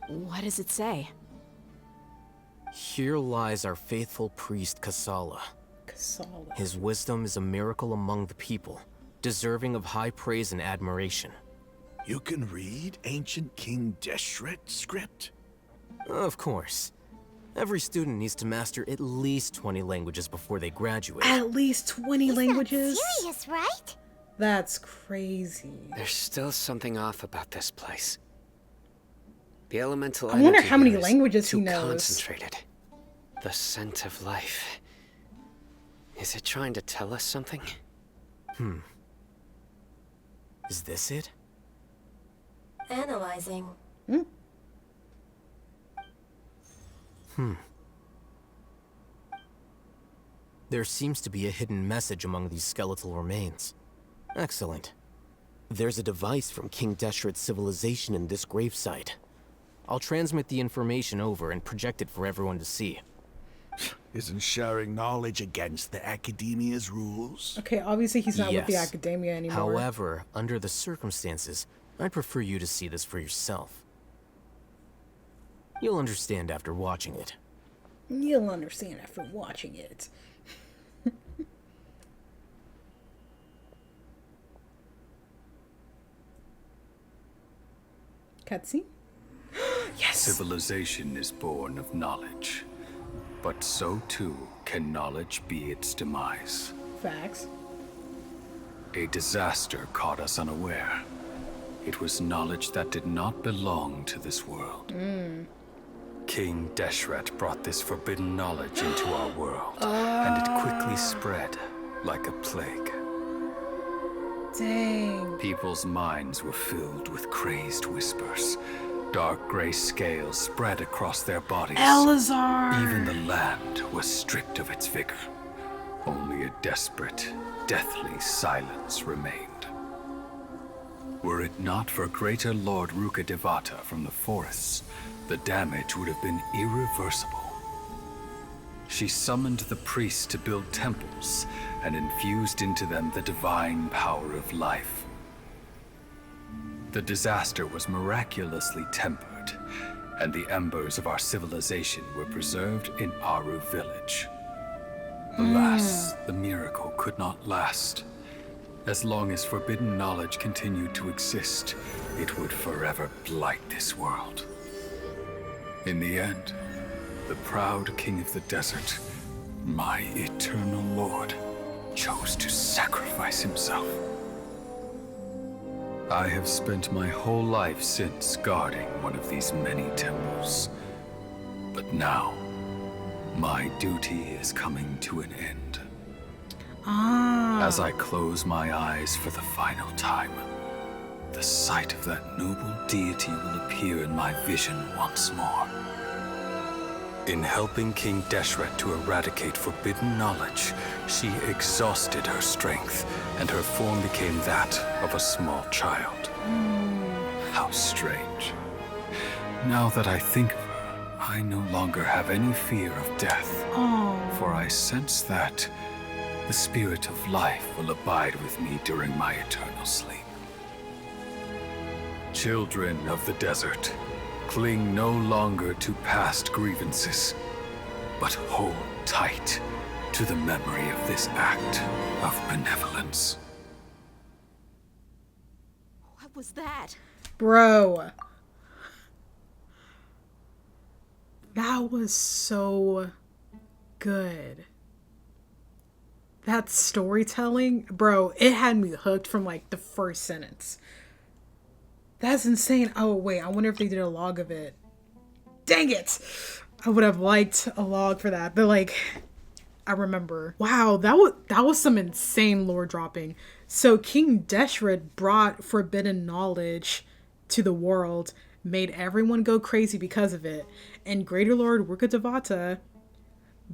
L: What does it say?
C: Here lies our faithful priest Kasala.
B: Kasala.
C: His wisdom is a miracle among the people, deserving of high praise and admiration.
T: You can read ancient King Deshret script?
C: Of course. Every student needs to master at least 20 languages before they graduate.
B: At least 20 languages?
K: Serious, right?
B: That's crazy.
G: There's still something off about this place. The elemental
B: I wonder
G: energy
B: how many
G: here is
B: languages he
G: too
B: knows.
G: concentrated. The scent of life. Is it trying to tell us something?
C: Is this it?
E: Analyzing.
C: There seems to be a hidden message among these skeletal remains. Excellent. There's a device from King Deshret's civilization in this gravesite. I'll transmit the information over and project it for everyone to see.
T: Isn't sharing knowledge against the Academia's rules?
B: Okay, obviously he's not with the
C: Yes.
B: Academia anymore.
C: However, under the circumstances, I'd prefer you to see this for yourself. You'll understand after watching it.
B: You'll understand after watching it. Cutscene? Yes!
V: Civilization is born of knowledge, but so too can knowledge be its demise.
B: Facts.
V: A disaster caught us unaware. It was knowledge that did not belong to this world. King Deshret brought this forbidden knowledge into our world, and it quickly spread like a plague.
B: Dang.
V: People's minds were filled with crazed whispers. Dark gray scales spread across their bodies.
B: Elazar!
V: Even the land was stripped of its vigor. Only a desperate, deathly silence remained. Were it not for greater Lord Rukkhadevata from the forests, the damage would have been irreversible. She summoned the priests to build temples and infused into them the divine power of life. The disaster was miraculously tempered, and the embers of our civilization were preserved in Aru village. Alas, the miracle could not last. As long as forbidden knowledge continued to exist, it would forever blight this world. In the end, the proud king of the desert, my eternal lord, chose to sacrifice himself. I have spent my whole life since guarding one of these many temples. But now, my duty is coming to an end. As I close my eyes for the final time, the sight of that noble deity will appear in my vision once more. In helping King Deshret to eradicate forbidden knowledge, she exhausted her strength, and her form became that of a small child. How strange. Now that I think of her, I no longer have any fear of death. For I sense that the spirit of life will abide with me during my eternal sleep. Children of the desert, cling no longer to past grievances, but hold tight to the memory of this act of benevolence.
P: What was that?
B: Bro. That was so good. That storytelling, bro, it had me hooked from like the first sentence. That's insane. Oh, wait, I wonder if they did a log of it. Dang it! I would have liked a log for that, but like, I remember. Wow, that was some insane lore dropping. So King Deshret brought forbidden knowledge to the world, made everyone go crazy because of it, and Greater Lord Rukkhadevata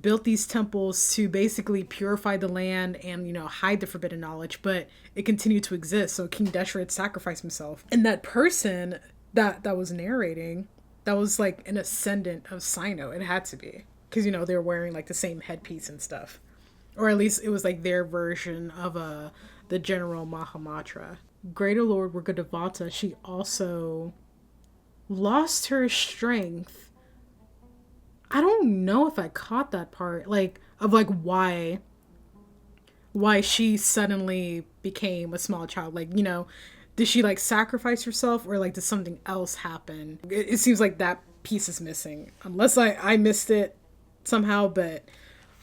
B: built these temples to basically purify the land and, you know, hide the forbidden knowledge, but it continued to exist. So King Deshret sacrificed himself. And that person that was narrating, that was like an ascendant of Sino. It had to be. Because, you know, they were wearing like the same headpiece and stuff. Or at least it was like their version of the General Mahamatra. Greater Lord Rukkhadevata, she also lost her strength. I don't know if I caught that part, like, of like why she suddenly became a small child. Like, you know, did she like sacrifice herself, or like did something else happen? It seems like that piece is missing, unless I missed it somehow. But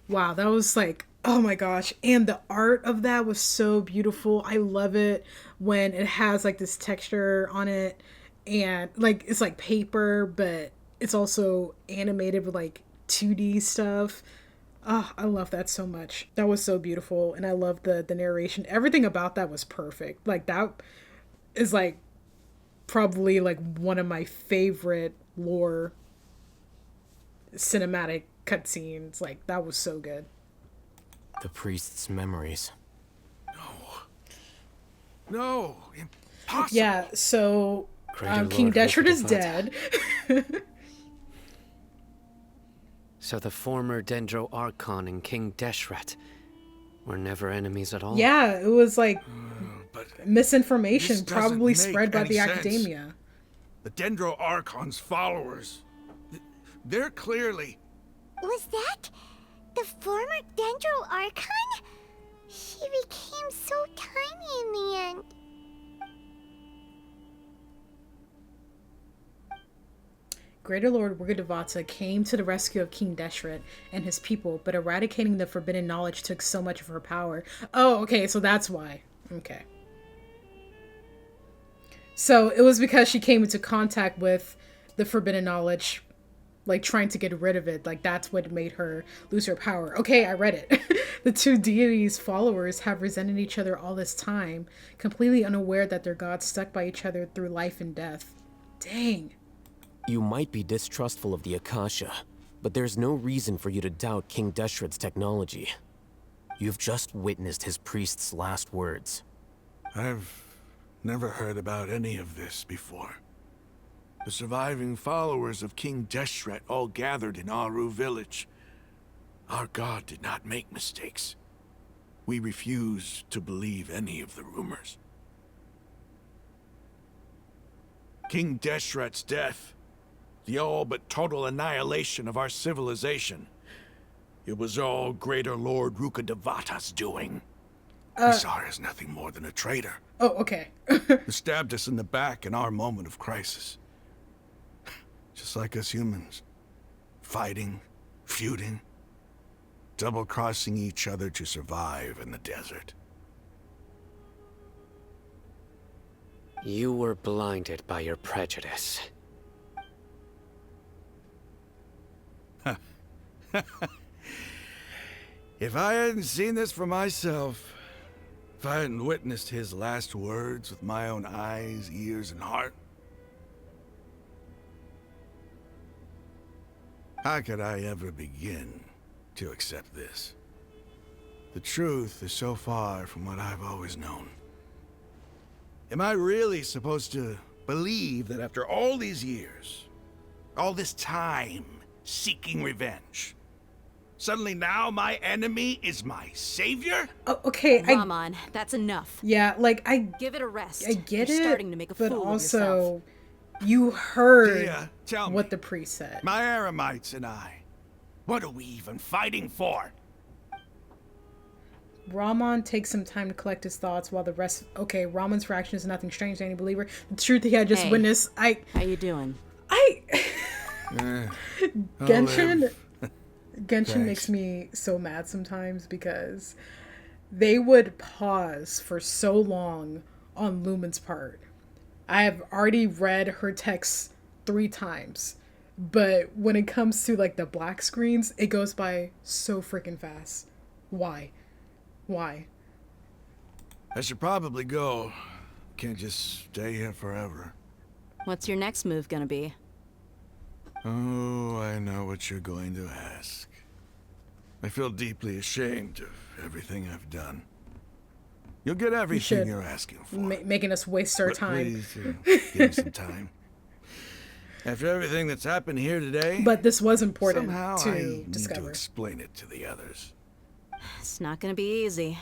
B: wow, that was like, oh my gosh. And the art of that was so beautiful. I love it when it has like this texture on it, and like it's like paper, but it's also animated with like 2D stuff. Oh, I love that so much. That was so beautiful. And I love the narration. Everything about that was perfect. Like, that is like probably like one of my favorite lore cinematic cutscenes. Like, that was so good.
C: The priest's memories.
T: No, impossible.
B: Yeah, so King Deshret is dead.
G: So the former Dendro Archon and King Deshret were never enemies at all?
B: Yeah, it was like misinformation probably
T: This doesn't
B: spread by
T: make
B: the
T: any sense.
B: academia.
T: The Dendro Archon's followers, they're clearly...
K: Was that the former Dendro Archon? She became so tiny in the end.
B: Greater Lord Rukkhadevata came to the rescue of King Deshret and his people, but eradicating the forbidden knowledge took so much of her power. Oh, okay, so that's why. Okay. So it was because she came into contact with the forbidden knowledge, like trying to get rid of it. Like, that's what made her lose her power. Okay, I read it. The two deities' followers have resented each other all this time, completely unaware that their gods stuck by each other through life and death. Dang.
C: You might be distrustful of the Akasha, but there's no reason for you to doubt King Deshret's technology. You've just witnessed his priest's last words.
T: I've never heard about any of this before. The surviving followers of King Deshret all gathered in Aru village. Our god did not make mistakes. We refused to believe any of the rumors. King Deshret's death, the all but total annihilation of our civilization, it was all Greater Lord Rukkhadevata's doing. We saw her as nothing more than a traitor.
B: Oh, okay.
T: Who stabbed us in the back in our moment of crisis. Just like us humans. Fighting, feuding, double-crossing each other to survive in the desert.
G: You were blinded by your prejudice.
T: If I hadn't seen this for myself, if I hadn't witnessed his last words with my own eyes, ears, and heart, How could I ever begin to accept this? The truth is so far from what I've always known. Am I really supposed to believe that after all these years, all this time seeking revenge, suddenly now my enemy is my savior?
B: Oh, okay,
L: Come on, that's enough.
B: Yeah, like
L: give it a rest.
B: I get
L: You're
B: it,
L: starting to make a
B: but
L: fool of
B: also
L: yourself.
B: you heard
T: Dia, tell
B: what
T: me,
B: the priest said.
T: my Eremites and I, what are we even fighting for?
B: Rahman takes some time to collect his thoughts while the rest. Okay, Rahman's reaction is nothing strange to any believer. The truth he had just
L: Hey,
B: witnessed.
L: How you doing?
B: Genshin. Genshin
T: Thanks.
B: makes me so mad sometimes because they would pause for so long on Lumen's part. I have already read her text 3 times, but when it comes to like the black screens, it goes by so freaking fast. Why?
T: I should probably go. Can't just stay here forever.
L: What's your next move gonna be?
T: Oh, I know what you're going to ask. I feel deeply ashamed of everything I've done. You'll get everything
B: should.
T: you're asking for.
B: Making us waste our
T: But
B: time.
T: Please, give me some time. After everything that's happened here today,
B: But this was important
T: somehow
B: to
T: I need
B: discover.
T: to explain it to the others.
L: It's not gonna be easy.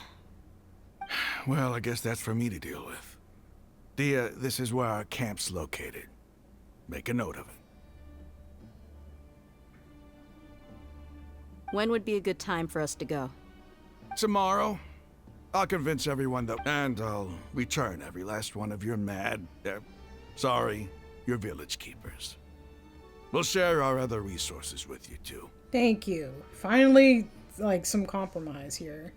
T: Well, I guess that's for me to deal with. Dia, this is where our camp's located. Make a note of it.
L: When would be a good time for us to go?
T: Tomorrow, I'll convince everyone that, and I'll return every last one of your your village keepers. We'll share our other resources with you too.
B: Thank you. Finally, like some compromise here.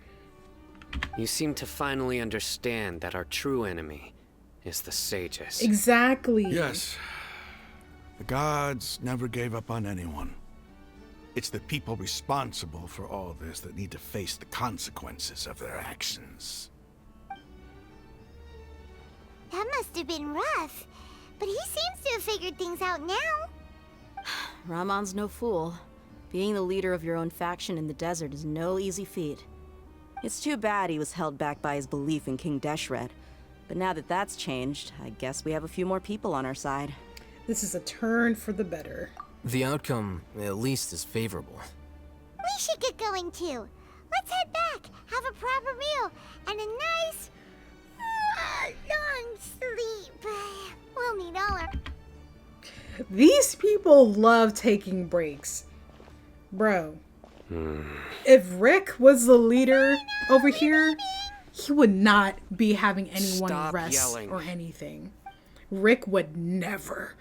G: You seem to finally understand that our true enemy is the sages.
B: Exactly.
T: Yes. The gods never gave up on anyone. It's the people responsible for all this that need to face the consequences of their actions.
K: That must have been rough, but he seems to have figured things out now.
L: Rahman's no fool. Being the leader of your own faction in the desert is no easy feat. It's too bad he was held back by his belief in King Deshret. But now that that's changed, I guess we have a few more people on our side.
B: This is a turn for the better.
C: The outcome, at least, is favorable.
K: We should get going too. Let's head back, have a proper meal, and a nice, long sleep. We'll need all our...
B: These people love taking breaks. Bro. If Rick was the leader over here, he would not be having anyone
G: Stop
B: rest
G: yelling.
B: or anything. Rick would never.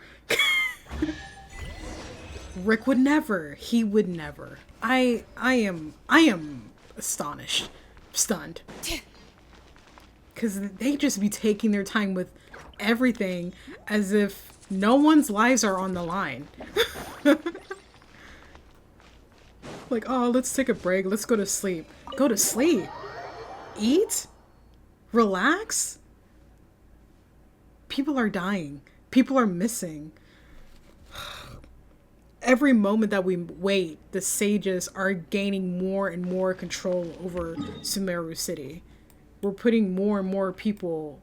B: Rick would never. He would never. I am astonished. Stunned. Cause they just be taking their time with everything as if no one's lives are on the line. Like, oh, let's take a break. Let's go to sleep. Go to sleep. Eat? Relax? People are dying. People are missing. Every moment that we wait, the sages are gaining more and more control over Sumeru City. We're putting more and more people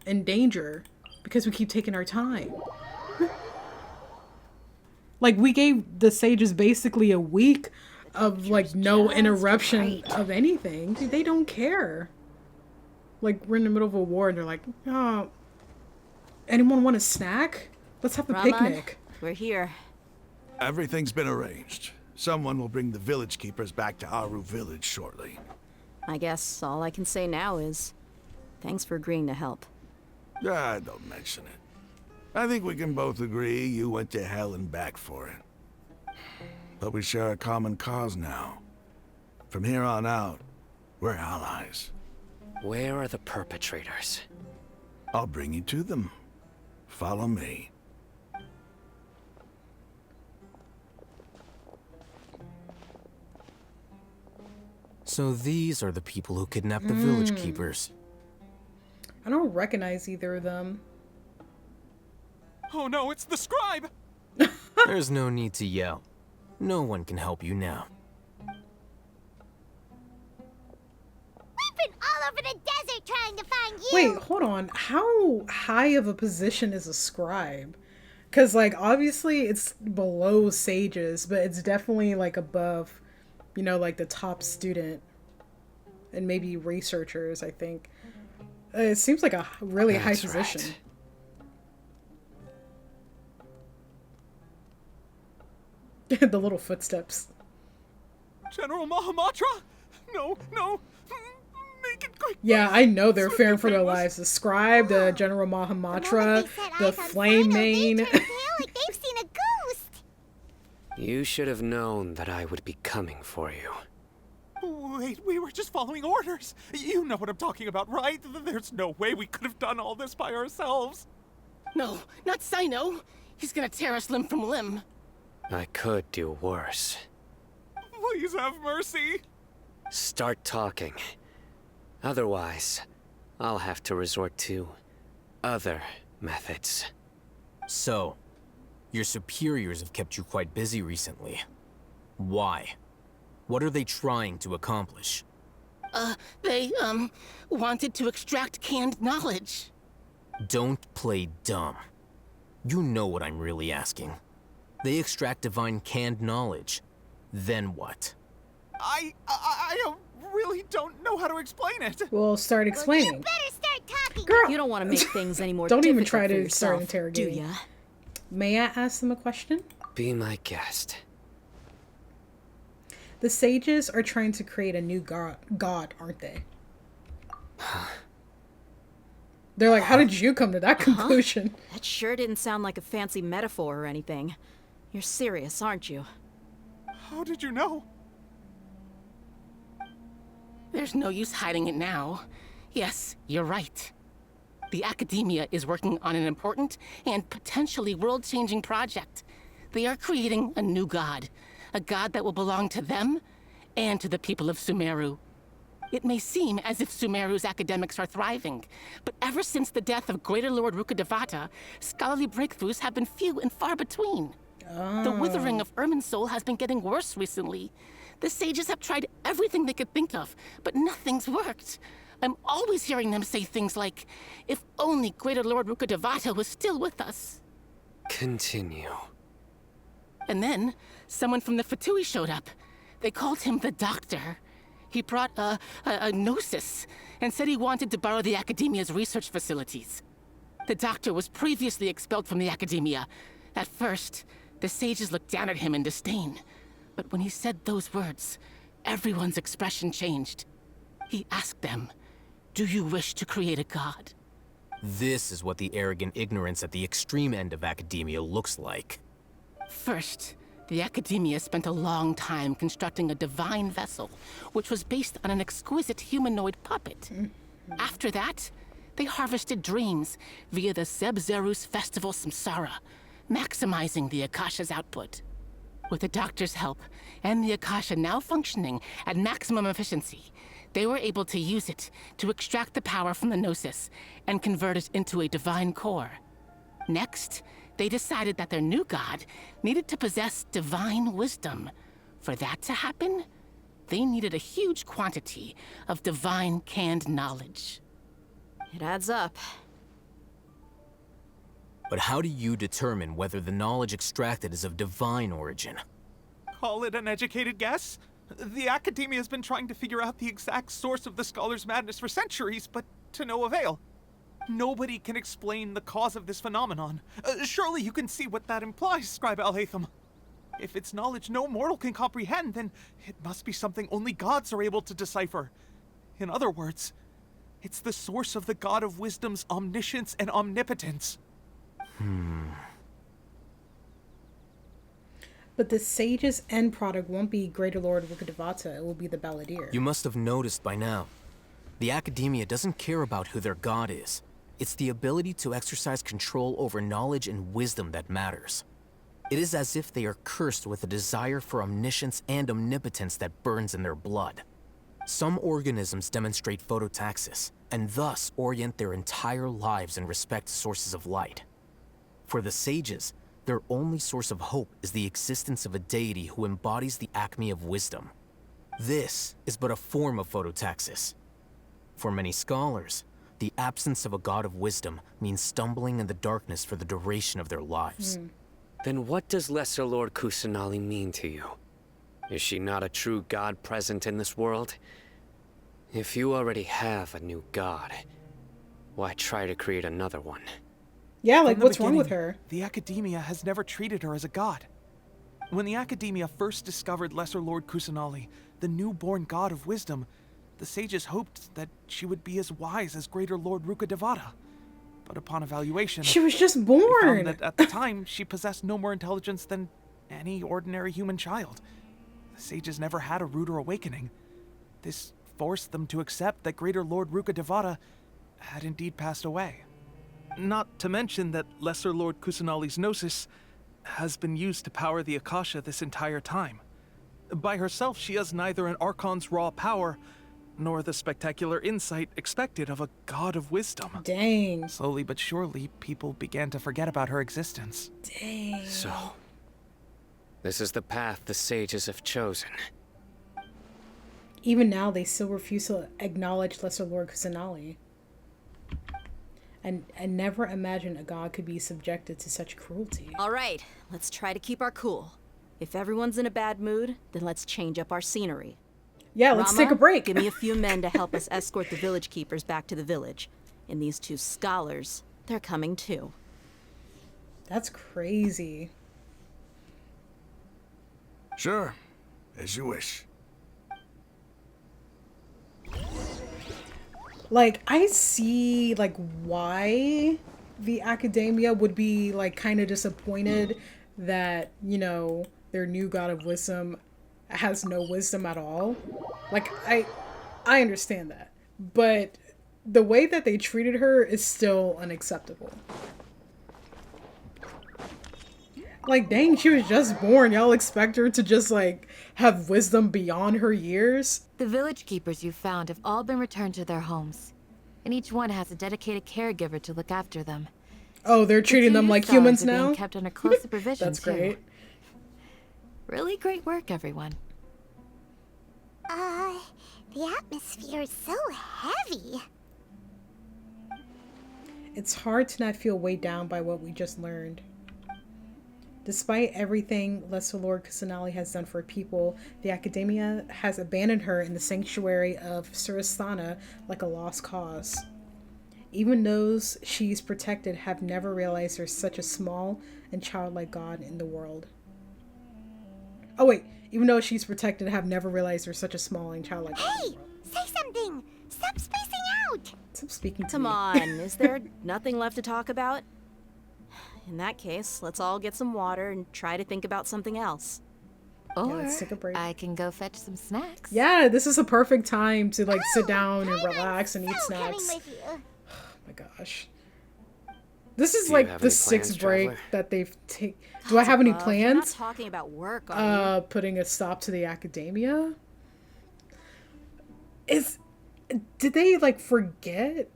B: in danger because we keep taking our time. Like, we gave the sages basically a week of, like, no interruption of anything. Dude, they don't care. Like, we're in the middle of a war and they're like, oh, anyone want a snack? Let's have the
L: Rahman,
B: picnic.
L: We're here.
T: Everything's been arranged. Someone will bring the village keepers back to Aru village shortly.
L: I guess all I can say now is thanks for agreeing to help.
T: Don't mention it. I think we can both agree you went to hell and back for it. But we share a common cause now. From here on out, we're allies.
G: Where are the perpetrators?
T: I'll bring you to them. Follow me.
C: So these are the people who kidnapped the village keepers.
B: I don't recognize either of them.
U: Oh no, it's the scribe!
C: There's no need to yell. No one can help you now.
K: We've been all over the desert trying to find you.
B: Wait, hold on. How high of a position is a scribe? Because, like, obviously it's below sages, but it's definitely, like, above, you know, like, the top student. And maybe researchers, I think. It seems like a really high position.
J: Right.
B: The little footsteps.
A: General Mahamatra? No, no. Make it quick.
B: Yeah, I know they're fearing for their lives. The scribe, the General Mahamatra, the flame mane.
K: Like they've seen a ghost.
G: You should have known that I would be coming for you.
A: Wait, we were just following orders. You know what I'm talking about, right? There's no way we could have done all this by ourselves.
E: No, not Sino. He's gonna tear us limb from limb.
G: I could do worse.
A: Please have mercy.
G: Start talking. Otherwise, I'll have to resort to other methods.
C: So, your superiors have kept you quite busy recently. Why? What are they trying to accomplish?
E: They wanted to extract canned knowledge.
C: Don't play dumb. You know what I'm really asking. They extract divine canned knowledge. Then what?
A: I really don't know how to explain it.
B: Well, start explaining.
K: You better start talking.
B: Girl,
L: You don't want to make things any more
B: don't
L: difficult
B: even try
L: for
B: to
L: yourself,
B: start interrogating.
L: do ya?
B: May I ask them a question?
G: Be my guest.
B: The sages are trying to create a new god, aren't they? They're like, how did you come to that conclusion?
L: That sure didn't sound like a fancy metaphor or anything. You're serious, aren't you?
A: How did you know?
E: There's no use hiding it now. Yes, you're right. The Academia is working on an important and potentially world-changing project. They are creating a new god. A god that will belong to them and to the people of Sumeru. It may seem as if Sumeru's academics are thriving, but ever since the death of Greater Lord Rukkhadevata, scholarly breakthroughs have been few and far between. The withering of Irminsul has been getting worse recently. The sages have tried everything they could think of, but nothing's worked. I'm always hearing them say things like, if only Greater Lord Rukkhadevata was still with us.
G: Continue.
E: And then, someone from the Fatui showed up. They called him the Doctor. He brought a gnosis and said he wanted to borrow the Academia's research facilities. The Doctor was previously expelled from the Academia. At first, the sages looked down at him in disdain. But when he said those words, everyone's expression changed. He asked them, do you wish to create a god?
C: This is what the arrogant ignorance at the extreme end of academia looks like.
E: First, the Academia spent a long time constructing a divine vessel, which was based on an exquisite humanoid puppet. After that, they harvested dreams via the Zeb-Zerus Festival Samsara, maximizing the Akasha's output. With the Doctor's help, and the Akasha now functioning at maximum efficiency, they were able to use it to extract the power from the Gnosis and convert it into a divine core. Next, they decided that their new god needed to possess divine wisdom. For that to happen, they needed a huge quantity of divine canned knowledge.
L: It adds up.
C: But how do you determine whether the knowledge extracted is of divine origin?
A: Call it an educated guess? The Academia has been trying to figure out the exact source of the Scholar's Madness for centuries, but to no avail. Nobody can explain the cause of this phenomenon. Surely you can see what that implies, Scribe Al-Haytham. If it's knowledge no mortal can comprehend, then it must be something only gods are able to decipher. In other words, it's the source of the God of Wisdom's omniscience and omnipotence.
B: But the sage's end product won't be Greater Lord Rukkhadevata, it will be the Balladeer.
C: You must have noticed by now. The Academia doesn't care about who their god is. It's the ability to exercise control over knowledge and wisdom that matters. It is as if they are cursed with a desire for omniscience and omnipotence that burns in their blood. Some organisms demonstrate phototaxis, and thus orient their entire lives in respect to sources of light. For the sages, Their only source of hope is the existence of a deity who embodies the acme of wisdom. This is but a form of phototaxis. For many scholars, the absence of a god of wisdom means stumbling in the darkness for the duration of their lives.
G: Then what does Lesser Lord Kusanali mean to you? Is she not a true god present in this world? If you already have a new god, why try to create another one?
B: Yeah, like
A: From the
B: what's wrong with
A: beginning,
B: her?
A: The Academia has never treated her as a god. When the Academia first discovered Lesser Lord Kusanali, the newborn god of wisdom, the sages hoped that she would be as wise as Greater Lord Rukkhadevata. But upon evaluation,
B: She was just
A: we
B: born.
A: found that at the time she possessed no more intelligence than any ordinary human child. The sages never had a ruder awakening. This forced them to accept that Greater Lord Rukkhadevata had indeed passed away. Not to mention that Lesser Lord Kusanali's gnosis has been used to power the Akasha this entire time. By herself, she has neither an Archon's raw power, nor the spectacular insight expected of a god of wisdom.
B: Dang.
A: Slowly but surely, people began to forget about her existence.
B: Dang.
G: So, this is the path the sages have chosen.
B: Even now, they still refuse to acknowledge Lesser Lord Kusanali. And never imagined a god could be subjected to such cruelty.
L: All right, let's try to keep our cool. If everyone's in a bad mood, then let's change up our scenery.
B: Yeah, let's
L: Rama,
B: take a break.
L: Give me a few men to help us escort the village keepers back to the village. And these two scholars, they're coming too.
B: That's crazy.
T: Sure, as you wish.
B: Like, I see, like, why the Academia would be, like, kind of disappointed that, you know, their new god of wisdom has no wisdom at all. Like, I understand that. But the way that they treated her is still unacceptable. Like, dang, she was just born. Y'all expect her to just, like, have wisdom beyond her years?
D: The village keepers you found have all been returned to their homes, and each one has a dedicated caregiver to look after them.
B: Oh, they're treating them like humans now?
D: Being kept under close supervision.
B: That's great.
D: Too. Really great work, everyone.
K: The atmosphere is so heavy.
B: It's hard to not feel weighed down by what we just learned. Despite everything Lesser Lord Kusanali has done for people, the Academia has abandoned her in the sanctuary of Surasthana like a lost cause. Even those she's protected have never realized there's such a small and childlike God in the world. Oh wait, even though she's protected, have never realized there's such a small and childlike God in the world.
K: Say something! Stop spacing out!
B: Stop speaking to
L: Come
B: me.
L: on, is there nothing left to talk about? In that case, let's all get some water and try to think about something else.
D: Or
B: let's take a break.
D: I can go fetch some snacks.
B: Yeah, this is a perfect time to like sit down and relax and eat snacks.
K: Coming with you.
B: Oh my gosh. This is
G: Do you
B: like
G: have
B: the
G: any
B: sixth
G: plans,
B: break
G: traveler?
B: that they've taken. Do I have any
L: You're not
B: plans?
L: talking about work, are you?
B: Putting a stop to the Academia? Did they like forget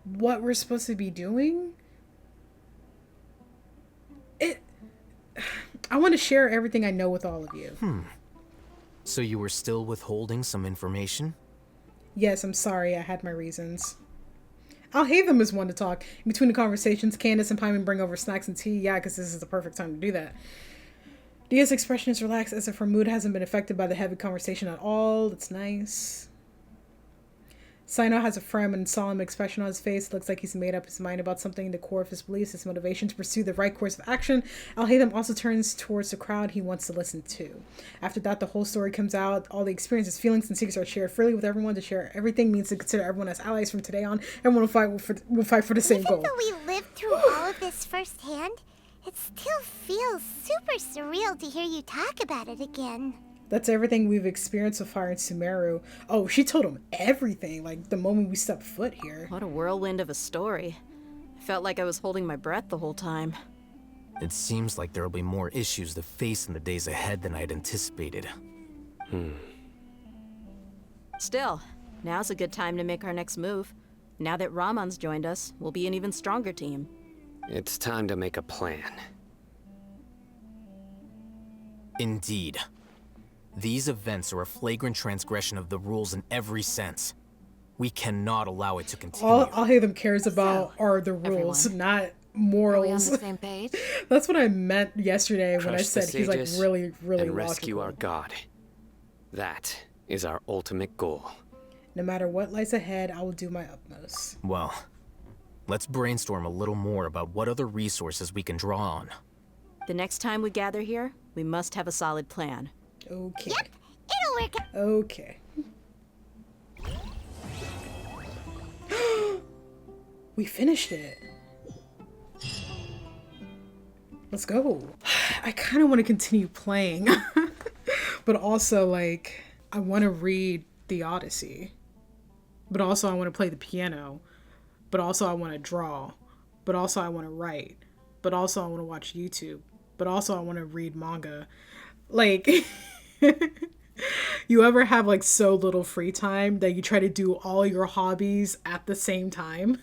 B: what we're supposed to be doing? I want to share everything I know with all of you.
C: So you were still withholding some information?
B: Yes, I'm sorry. I had my reasons. Al-Haytham is one to talk. In between the conversations, Candace and Paimon bring over snacks and tea. Yeah, because this is the perfect time to do that. Dia's expression is relaxed as if her mood hasn't been affected by the heavy conversation at all. That's nice. Sino has a firm and solemn expression on his face. It looks like he's made up his mind about something. The core of his beliefs, his motivation to pursue the right course of action. Al-Haytham also turns towards the crowd he wants to listen to. After that, the whole story comes out. All the experiences, feelings, and secrets are shared freely with everyone. To share everything means to consider everyone as allies from today on. Everyone will fight for the same goal.
K: Even though we lived through all of this firsthand, it still feels super surreal to hear you talk about it again.
B: That's everything we've experienced so far in Sumeru. Oh, she told him everything, like the moment we stepped foot here.
L: What a whirlwind of a story. I felt like I was holding my breath the whole time.
C: It seems like there will be more issues to face in the days ahead than I'd anticipated.
L: Still, now's a good time to make our next move. Now that Ramon's joined us, we'll be an even stronger team.
G: It's time to make a plan.
C: Indeed. These events are a flagrant transgression of the rules in every sense. We cannot allow it to continue.
B: All Hatham cares about are the rules, not morals.
D: Are we on the same page?
B: That's what I meant yesterday when I
G: Crush the
B: said he's like
G: sages
B: really
G: and rescue
B: logical.
G: our god. That is our ultimate goal.
B: No matter what lies ahead, I will do my utmost.
C: Well, let's brainstorm a little more about what other resources we can draw on.
L: The next time we gather here, we must have a solid plan.
B: Okay.
K: Yep, it'll work.
B: Okay. We finished it. Let's go. I kind of want to continue playing, but also like I want to read the Odyssey, but also I want to play the piano, but also I want to draw, but also I want to write, but also I want to watch YouTube, but also I want to read manga. Like, you ever have like so little free time that you try to do all your hobbies at the same time?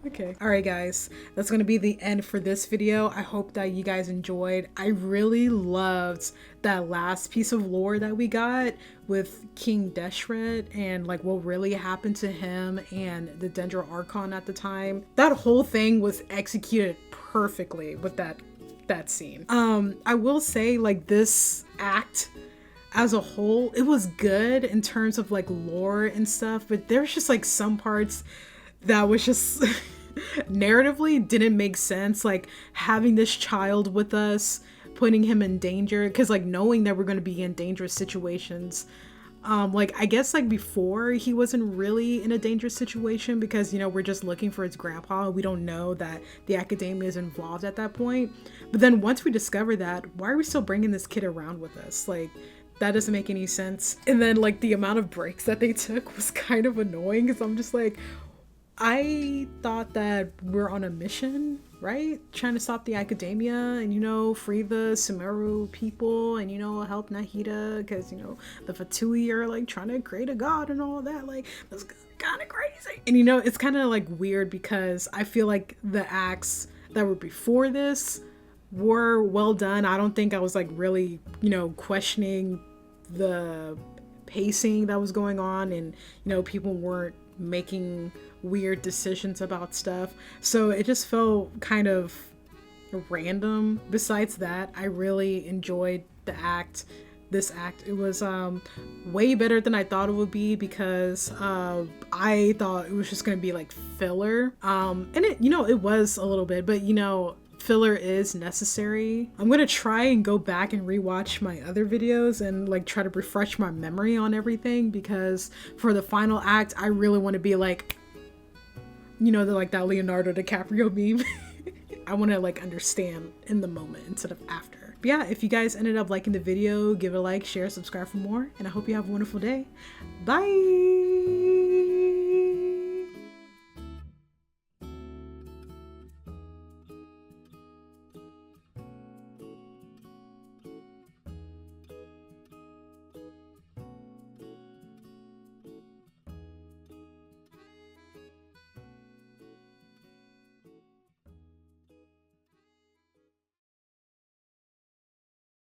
B: Okay. Alright guys, that's going to be the end for this video. I hope that you guys enjoyed. I really loved that last piece of lore that we got with King Deshret and like what really happened to him and the Dendro Archon at the time. That whole thing was executed perfectly with that scene. I will say like this act as a whole, it was good in terms of like lore and stuff, but there's just like some parts that was just narratively didn't make sense, like having this child with us, putting him in danger, because like knowing that we're going to be in dangerous situations. Like I guess like before he wasn't really in a dangerous situation because, you know, we're just looking for his grandpa. We don't know that the academia is involved at that point. But then once we discover that, why are we still bringing this kid around with us? Like, that doesn't make any sense. And then like the amount of breaks that they took was kind of annoying because I'm just like, I thought that we're on a mission, right? Trying to stop the academia and, you know, free the Sumeru people and, you know, help Nahida because, you know, the Fatui are like trying to create a god and all that. Like, that's kind of crazy. And, you know, it's kind of like weird because I feel like the acts that were before this were well done. I don't think I was like really, you know, questioning the pacing that was going on and, you know, people weren't making weird decisions about stuff. So it just felt kind of random. Besides that, I really enjoyed this act. It was way better than I thought it would be because I thought it was just gonna be like filler. And it, you know, it was a little bit, but you know, filler is necessary. I'm gonna try and go back and rewatch my other videos and like try to refresh my memory on everything because for the final act, I really want to be like, you know, like that Leonardo DiCaprio meme. I want to like understand in the moment instead of after. But yeah, if you guys ended up liking the video, give it a like, share, subscribe for more, and I hope you have a wonderful day. Bye!